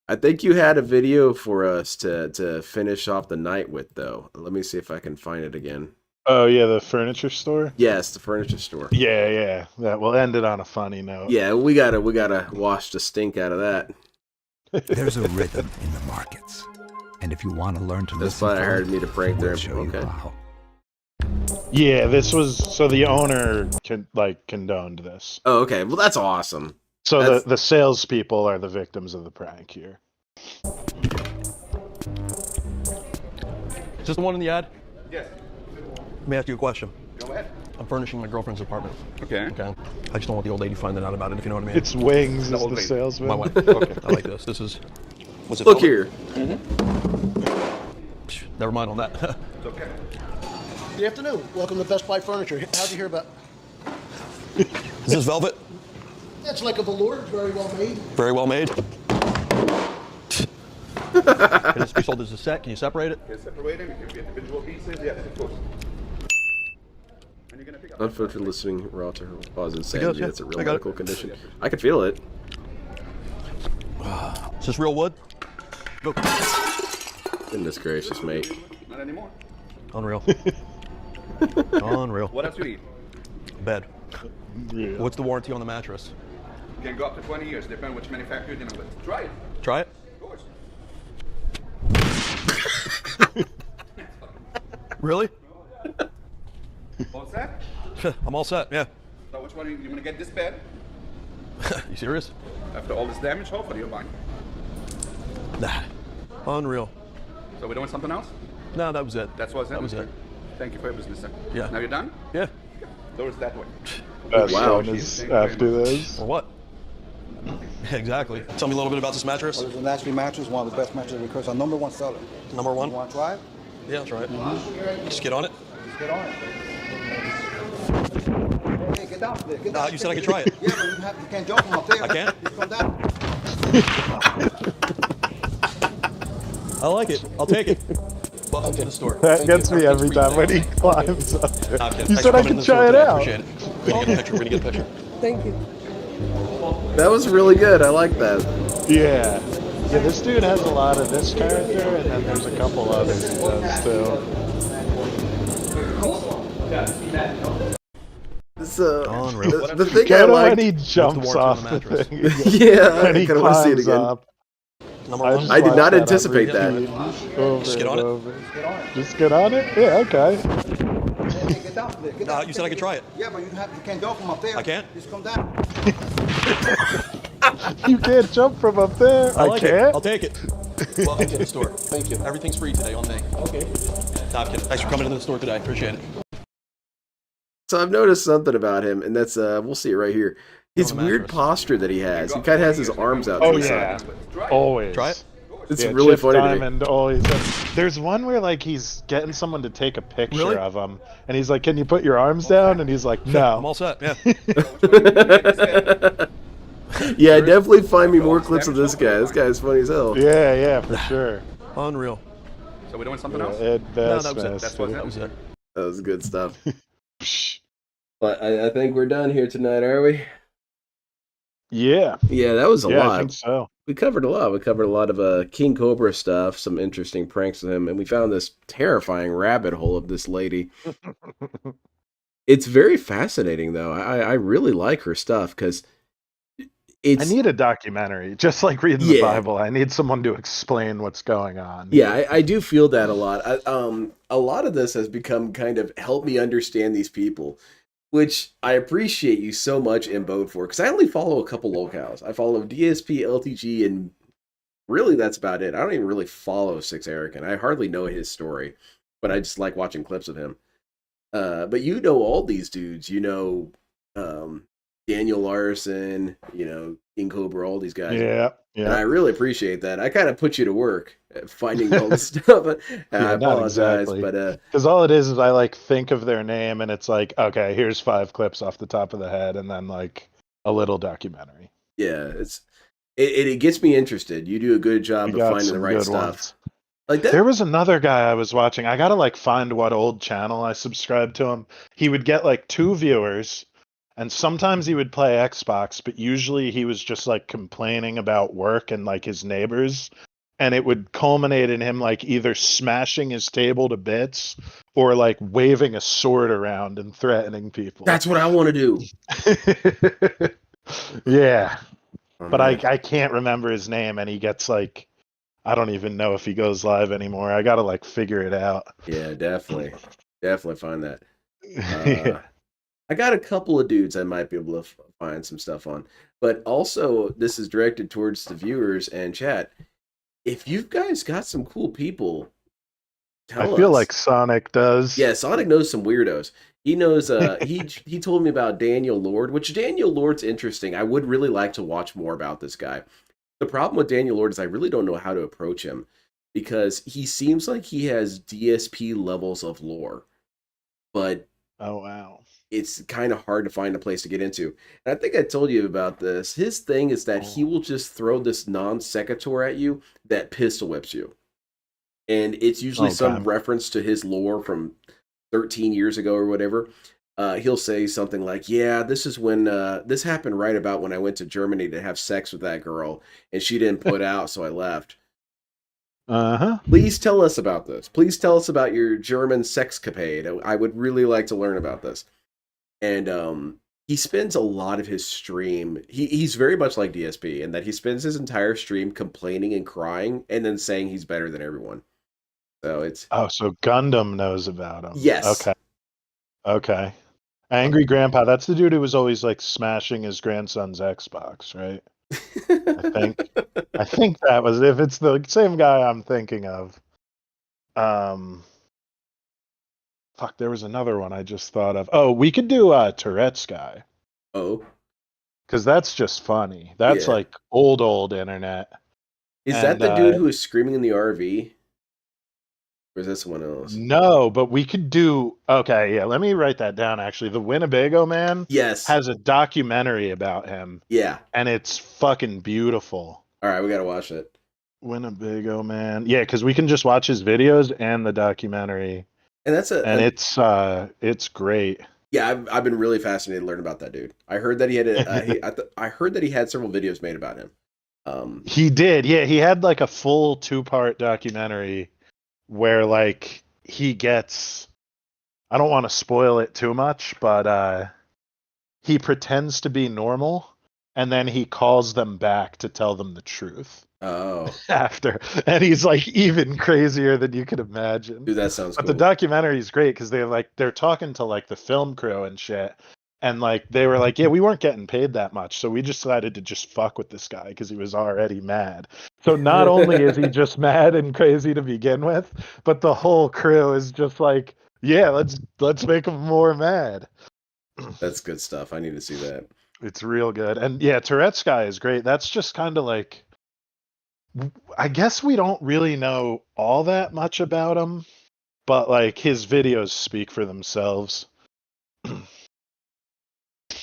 N: I think you had a video for us to finish off the night with, though. Let me see if I can find it again.
C: Oh yeah, the furniture store.
N: Yes, the furniture store.
C: Yeah. That will end it on a funny note.
N: Yeah, we gotta wash the stink out of that.
J: There's a rhythm in the markets, and if you want to learn to
N: That's
J: listen,
N: why I hired me to prank there. Okay.
C: Yeah, this was so the owner condoned this.
N: Oh, okay. Well, that's awesome.
C: So the salespeople are the victims of the prank here.
Q: Is this the one in the ad?
R: Yes.
Q: Let me ask you a question.
R: Go ahead.
Q: I'm furnishing my girlfriend's apartment.
R: Okay.
Q: Okay. I just don't want the old lady finding out about it, if you know what I mean.
C: It's Wings is the salesman.
Q: My wife. Okay. I like this. This is. Was it
N: Look
Q: filming?
N: here.
Q: Never mind on that.
R: It's okay.
S: Good afternoon. Welcome to Best Buy Furniture. How'd you hear about?
Q: Is this velvet?
S: It's like a velour. It's very well made.
Q: Very well made. Can this be sold as a set? Can you separate it?
R: Can separate them. It can be individual pieces. Yes, of course. And you're gonna pick up.
N: Unfiltered listening raw to her cause insanity.
Q: yeah.
N: That's a real
Q: I got
N: medical
Q: it.
N: condition. I could feel it.
Q: Is this real wood? Look.
N: Goodness gracious, mate.
R: Not anymore.
Q: Unreal. Unreal.
R: What else you need?
Q: Bed.
C: Yeah.
Q: What's the warranty on the mattress?
R: Can go up to 20 years, depending which manufacturer you're dealing with. Try it.
Q: Try it.
R: Of course.
Q: Really?
R: All set?
Q: I'm all set, yeah.
R: So which one are you gonna get this bed?
Q: You serious?
R: After all this damage, hopefully you're buying.
Q: Nah. Unreal.
R: So we're doing something else?
Q: No, that was it.
R: That's what's it?
Q: That was it.
R: Thank you for your business, sir.
Q: Yeah.
R: Now you're done?
Q: Yeah.
R: Doors that way.
C: That's
N: Wow.
C: fun is after this.
Q: For what? Exactly. Tell me a little bit about this mattress.
T: Well, it's an Ashley mattress, one of the best mattresses because our #1 seller.
Q: Number one?
T: You want to try it?
Q: Yeah, I'll try it. Just get on it.
T: Just get on it. Hey, get down there. Get
Q: Nah,
T: down.
Q: you said I could try it.
T: Yeah, but you can't jump from up there.
Q: I can't?
T: Just come down.
Q: I like it. I'll take it. Welcome to the store.
C: That gets me every time when he climbs up there.
Q: Nah, I'm kidding.
C: You
Q: Thanks
C: said
Q: for
C: I
Q: coming in
C: could
Q: the store
C: try it
Q: today. I
C: out.
Q: Appreciate it. We're gonna get a picture. We're gonna get a picture.
S: Thank you.
N: That was really good. I like that.
C: Yeah. Yeah, this dude has a lot of this character, and then there's a couple others he does too.
N: This,
Q: Unreal.
N: the thing I
C: Get him
N: like.
C: when he jumps off the thing.
N: Yeah,
C: When
N: I
C: he
N: kind of want to see it
C: climbs
N: again.
C: up.
Q: Number
C: I
Q: one.
C: just
N: I did
C: watch
N: not
C: that on
N: anticipate that.
C: repeat, over
Q: Just get
C: and
Q: on it.
C: over. Just get on it? Yeah, okay.
T: Hey, get down there. Get
Q: Nah,
T: down.
Q: you said I could try it.
T: Yeah, but you can't jump from up there.
Q: I can't?
T: Just come down.
C: You can't jump from up there.
Q: I like it.
C: can't.
Q: I'll take it. Welcome to the store.
T: Thank you.
Q: Everything's free today on me.
T: Okay.
Q: Nah, I'm kidding. Thanks for coming into the store today. Appreciate it.
N: So I've noticed something about him, and that's we'll see it right here. His
Q: On the
N: weird
Q: mattress.
N: posture that he has. He kind of has his arms out to
C: Oh
N: the
C: yeah,
N: side.
C: always.
Q: Try it.
N: It's
C: Yeah,
N: really
C: Chip
N: funny to me.
C: Diamond always. There's one where like he's getting someone to take a picture
Q: Really?
C: of him, and he's like, "Can you put your arms down?" And he's like,
Q: I'm
C: "No."
Q: all set. Yeah.
N: Yeah, definitely find me more clips of this guy. This guy is funny as hell.
C: Yeah, for sure.
Q: Unreal.
R: So we're doing something else?
C: Ed
Q: No,
C: Bass
Q: that was it.
R: That's what's
Q: That was it.
N: That was good stuff. But I think we're done here tonight, are we?
C: Yeah.
N: Yeah, that was a
C: Yeah,
N: lot.
C: I think so.
N: We covered a lot. We covered a lot of KingCobra stuff, some interesting pranks with him, and we found this terrifying rabbit hole of this lady. It's very fascinating, though. I really like her stuff because
C: I need a documentary, just like reading the
N: Yeah.
C: Bible. I need someone to explain what's going on.
N: Yeah, I do feel that a lot. A lot of this has become kind of help me understand these people, which I appreciate you so much in Boat for, because I only follow a couple locales. I follow DSP, LTG, and really that's about it. I don't even really follow Six Eric, and I hardly know his story, but I just like watching clips of him. But you know all these dudes. You know Daniel Larson, you know, KingCobra, all these guys.
C: Yeah,
N: And
C: yeah.
N: I really appreciate that. I kind of put you to work at finding all this stuff. And I
C: Yeah, not
N: apologize,
C: exactly.
N: but
C: Because all it is I like think of their name and it's like, okay, here's 5 clips off the top of the head, and then like a little documentary.
N: yeah, it gets me interested. You do a good job
C: You
N: of
C: got
N: finding the
C: some
N: right
C: good
N: stuff.
C: ones.
N: Like that.
C: There was another guy I was watching. I gotta like find what old channel I subscribed to him. He would get like 2 viewers, and sometimes he would play Xbox, but usually he was just like complaining about work and like his neighbors. And it would culminate in him like either smashing his table to bits or like waving a sword around and threatening people.
N: That's what I want to do.
C: Yeah.
N: Oh,
C: But
N: man.
C: I can't remember his name, and he gets like, I don't even know if he goes live anymore. I gotta like figure it out.
N: Yeah, definitely find that.
C: Yeah.
N: I got a couple of dudes I might be able to find some stuff on, but also this is directed towards the viewers and chat. If you guys got some cool people, tell
C: I feel
N: us.
C: like Sonic does.
N: Yeah, Sonic knows some weirdos. He knows. He told me about Daniel Lord, which Daniel Lord's interesting. I would really like to watch more about this guy. The problem with Daniel Lord is I really don't know how to approach him because he seems like he has DSP levels of lore, but
C: oh wow,
N: it's kind of hard to find a place to get into. And I think I told you about this. His thing is that he will just throw this non sequitur at you that pistol whips you, and it's usually some reference to his lore from 13 years ago or whatever. He'll say something like, yeah, this is when this happened right about when I went to Germany to have sex with that girl and she didn't put out, so I left. Please tell us about this. Please tell us about your German sexcapade. I would really like to learn about this. And he spends a lot of his stream. He's very much like DSP in that he spends his entire stream complaining and crying and then saying he's better than everyone. So it's
C: so Gundam knows about him.
N: Yes.
C: Okay. Angry Grandpa, that's the dude who was always like smashing his grandson's Xbox, right? I think that was, if it's the same guy I'm thinking of. Fuck, there was another one I just thought of. Oh, we could do Tourette's guy.
N: Oh.
C: Because that's just funny. That's like old internet.
N: Is that the dude who was screaming in the RV? Or is that someone else?
C: No, but we could do. Okay, yeah. Let me write that down. Actually, the Winnebago Man.
N: Yes.
C: Has a documentary about him.
N: Yeah.
C: And it's fucking beautiful.
N: All right, we gotta watch it.
C: Winnebago Man. Yeah, because we can just watch his videos and the documentary.
N: And that's
C: it's great.
N: Yeah, I've been really fascinated to learn about that dude. I heard that he had I heard that he had several videos made about him.
C: He did. Yeah, he had like a full 2-part documentary where like he gets, I don't want to spoil it too much, but he pretends to be normal and then he calls them back to tell them the truth.
N: Oh.
C: After. And he's like even crazier than you could imagine.
N: Dude, that sounds
C: But
N: cool.
C: the documentary is great because they're talking to like the film crew and shit. And like they were like, yeah, we weren't getting paid that much, so we decided to just fuck with this guy because he was already mad. So not only is he just mad and crazy to begin with, but the whole crew is just like, yeah, let's make him more mad.
N: That's good stuff. I need to see that.
C: It's real good. And yeah, Tourette's guy is great. That's just kind of like, I guess we don't really know all that much about him, but like his videos speak for themselves.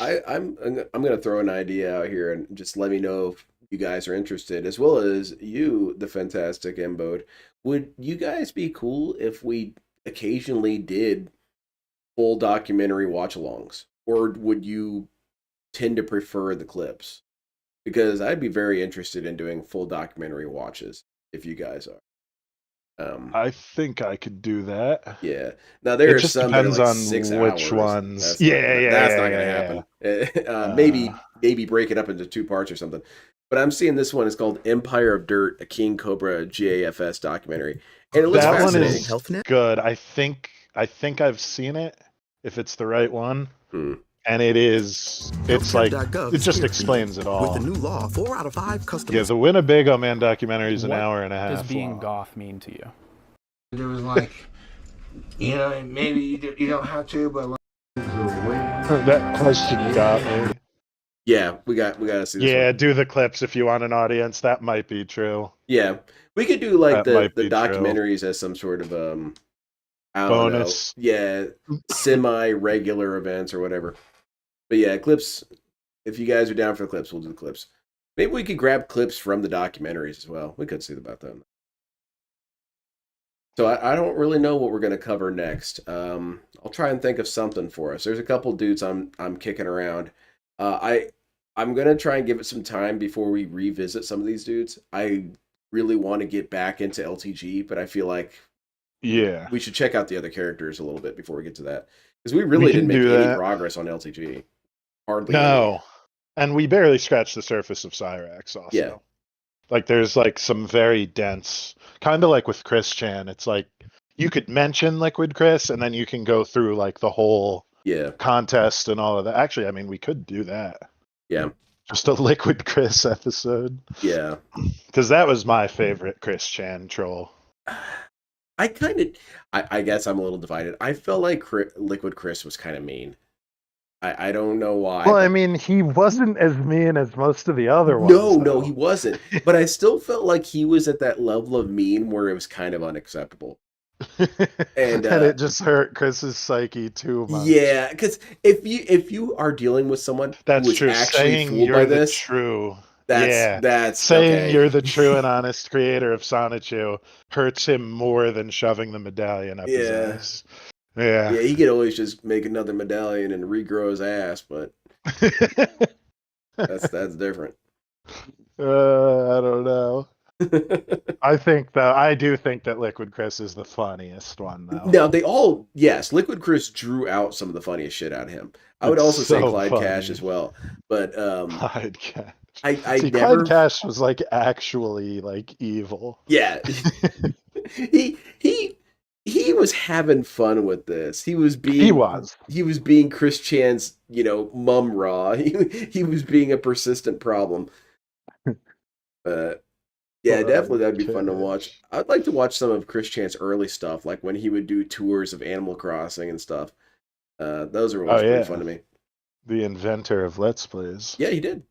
N: I'm gonna throw an idea out here and just let me know if you guys are interested, as well as you, the fantastic Embode. Would you guys be cool if we occasionally did full documentary watch-alongs, or would you tend to prefer the clips? Because I'd be very interested in doing full documentary watches if you guys are.
C: I think I could do that.
N: Yeah. Now there
C: It
N: are
C: just
N: some that are
C: depends
N: like
C: on
N: 6 hours.
C: which ones.
N: That's
C: Yeah,
N: not gonna.
C: yeah,
N: That's
C: yeah,
N: not gonna
C: yeah,
N: happen.
C: yeah.
N: Maybe break it up into 2 parts or something. But I'm seeing this one is called Empire of Dirt, a King Cobra GAFS documentary, and it looks
C: That one
N: fascinating.
C: is good. I think I've seen it. If it's the right one. And it is, it's like,
J: Healthcare.gov
C: it
J: is
C: just
J: here for you.
C: explains it all.
J: With the new law, 4 out of 5
C: Yeah,
J: customers.
C: the Winnebago Man documentary is an
U: What
C: hour and a
U: does
C: half
U: being
C: long.
U: goth mean to you?
I: There was like, you know, maybe you don't have to, but like,
C: That question got me.
N: Yeah, we got to see this
C: Yeah,
N: one.
C: do the clips if you want an audience. That might be true.
N: Yeah, we could do like
C: That might
N: the
C: be true.
N: documentaries as some sort of I don't
C: Bonus.
N: know. Yeah, semi-regular events or whatever. But yeah, clips. If you guys are down for the clips, we'll do the clips. Maybe we could grab clips from the documentaries as well. We could see about them. So I don't really know what we're going to cover next. I'll try and think of something for us. There's a couple dudes I'm kicking around. I'm going to try and give it some time before we revisit some of these dudes. I really want to get back into LTG, but I feel like we should check out the other characters a little bit before we get to that. Because we really didn't make any progress on LTG. Hardly any.
C: And we barely scratched the surface of Cyrax also.
N: Yeah.
C: Like there's like some very dense, kind of like with Chris Chan. It's like you could mention Liquid Chris and then you can go through like the whole contest and all of that. Actually, I mean, we could do that.
N: Yeah.
C: Just a Liquid Chris episode.
N: Yeah.
C: Because that was my favorite Chris Chan troll.
N: I guess I'm a little divided. I felt like Liquid Chris was kind of mean. I don't know why.
C: Well, I mean, he wasn't as mean as most of the other ones.
N: No, he wasn't. But I still felt like he was at that level of mean where it was kind of unacceptable. And
C: it just hurt Chris's psyche too much.
N: Yeah, because if you are dealing with someone
C: that's
N: who is
C: true.
N: actually
C: Saying
N: fooled
C: you're
N: by
C: the
N: this,
C: true.
N: That's
C: saying
N: okay.
C: you're the true and honest creator of Sonichu hurts him more than shoving the medallion up his ass. Yeah.
N: Yeah, he could always just make another medallion and regrow his ass, but that's different.
C: I don't know. I do think that Liquid Chris is the funniest one though.
N: Now Liquid Chris drew out some of the funniest shit out of him. I would also say Clyde Cash as well. But
C: Clyde Cash.
N: Clyde
C: Cash was like actually like evil.
N: Yeah. He was having fun with this. He was being Chris Chan's, mum raw. He was being a persistent problem. Yeah, definitely that'd be fun to watch. I'd like to watch some of Chris Chan's early stuff, like when he would do tours of Animal Crossing and stuff. Those are always pretty fun to me.
C: The inventor of Let's Plays.
N: Yeah, he did.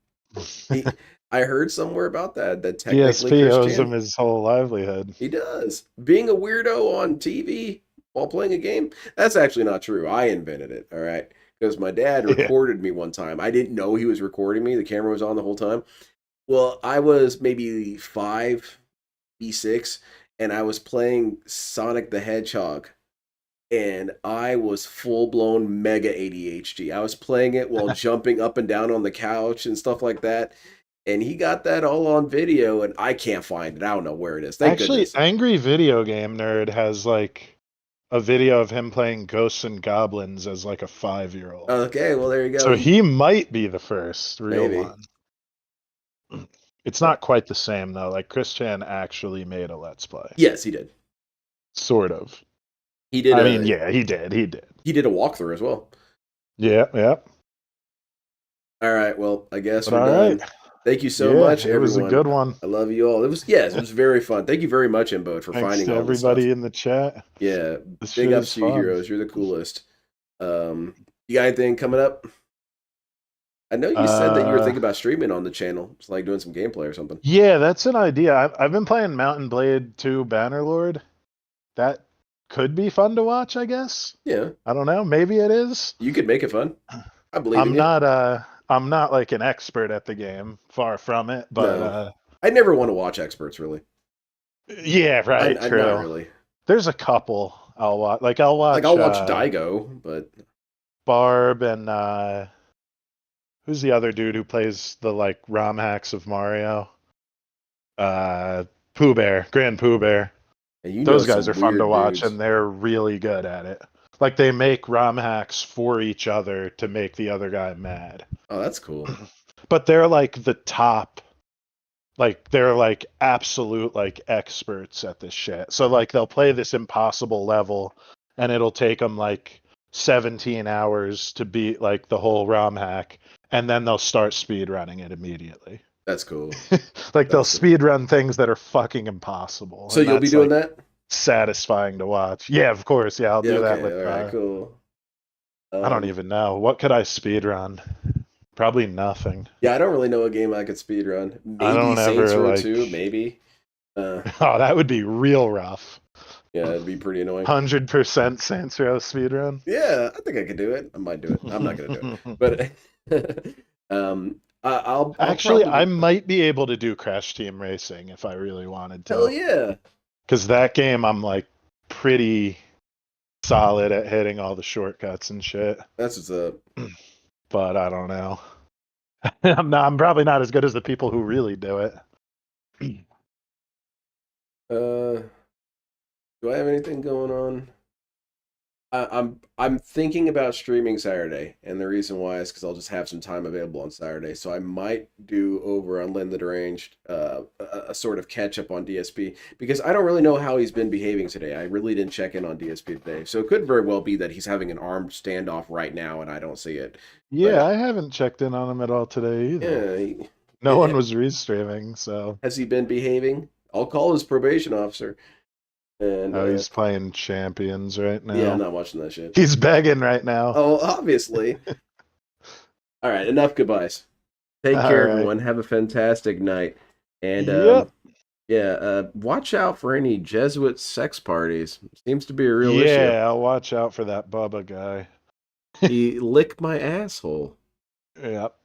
N: I heard somewhere about that technically
C: PSP owes him his whole livelihood.
N: He does. Being a weirdo on TV while playing a game, that's actually not true. I invented it, all right? Because my dad recorded me one time. I didn't know he was recording me. The camera was on the whole time. Well, I was maybe 5, B6, and I was playing Sonic the Hedgehog. And I was full-blown mega ADHD. I was playing it while jumping up and down on the couch and stuff like that. And he got that all on video, and I can't find it. I don't know where it is. Thank goodness.
C: Angry Video Game Nerd has like a video of him playing Ghosts and Goblins as like a 5-year-old.
N: Okay, well there you go.
C: So he might be the first real one. It's not quite the same though. Like Chris Chan actually made a Let's Play.
N: Yes, he did.
C: Sort of.
N: He did.
C: He did.
N: He did a walkthrough as well.
C: Yeah.
N: All right. Well, I guess
C: we're
N: done. Right. Thank you so much, everyone.
C: It was a good one.
N: I love you all. It was very fun. Thank you very much, Imbo, for finding all
C: everybody in the chat.
N: Yeah, big ups to you, heroes. You're the coolest. You got anything coming up? I know you said that you were thinking about streaming on the channel. It's like doing some gameplay or something.
C: Yeah, that's an idea. I've been playing Mountain Blade 2 Bannerlord. That could be fun to watch, I guess.
N: Yeah.
C: I don't know. Maybe it is.
N: You could make it fun. I believe
C: I'm not like an expert at the game. Far from it. But
N: I never want to watch experts, really.
C: Yeah, right. True.
N: Not really.
C: There's a couple I'll watch. I'll watch
N: Daigo, but
C: Barb and who's the other dude who plays the like ROM hacks of Mario? Pooh Bear, Grand Pooh Bear.
N: And you
C: Those
N: know
C: guys
N: some
C: are fun to
N: weird
C: watch,
N: dudes.
C: and they're really good at it. Like they make ROM hacks for each other to make the other guy mad.
N: Oh, that's cool.
C: But they're like the top, like they're like absolute like experts at this shit. So like they'll play this impossible level, and it'll take them like 17 hours to beat like the whole ROM hack, and then they'll start speed running it immediately.
N: That's cool.
C: Like they'll speed run things that are fucking impossible.
N: So
C: and
N: you'll be
C: that's,
N: doing
C: like,
N: that?
C: satisfying to watch. Yeah, of course. Yeah, I'll
N: Yeah,
C: do that
N: okay.
C: with.
N: All right, cool.
C: I don't even know. What could I speed run? Probably nothing.
N: Yeah, I don't really know a game I could speed run.
C: I
N: Maybe
C: don't
N: Saints
C: ever
N: Row
C: like.
N: 2, maybe.
C: Oh, that would be real rough.
N: Yeah, it'd be pretty annoying.
C: 100% Saints Row speedrun.
N: Yeah, I think I could do it. I might do it. I'm not gonna do it, but I'll
C: Actually,
N: probably...
C: I might be able to do Crash Team Racing if I really wanted to.
N: Hell yeah!
C: Because that game, I'm like pretty solid at hitting all the shortcuts and shit.
N: That's what's up.
C: But I don't know. I'm probably not as good as the people who really do it.
N: Do I have anything going on? I'm thinking about streaming Saturday, and the reason why is because I'll just have some time available on Saturday. So I might do over on Len the Deranged a sort of catch up on DSP, because I don't really know how he's been behaving today. I really didn't check in on DSP today, so it could very well be that he's having an armed standoff right now, and I don't see it.
C: Yeah, I haven't checked in on him at all today either.
N: Yeah,
C: no one was restreaming, so.
N: Has he been behaving? I'll call his probation officer. And,
C: he's playing Champions right now.
N: Yeah, I'm not watching that shit.
C: He's begging right now.
N: Oh, obviously. All right, enough goodbyes. Take care, everyone. Have a fantastic night. And watch out for any Jesuit sex parties. Seems to be a real issue.
C: Yeah, I'll watch out for that Bubba guy.
N: He licked my asshole.
C: Yep.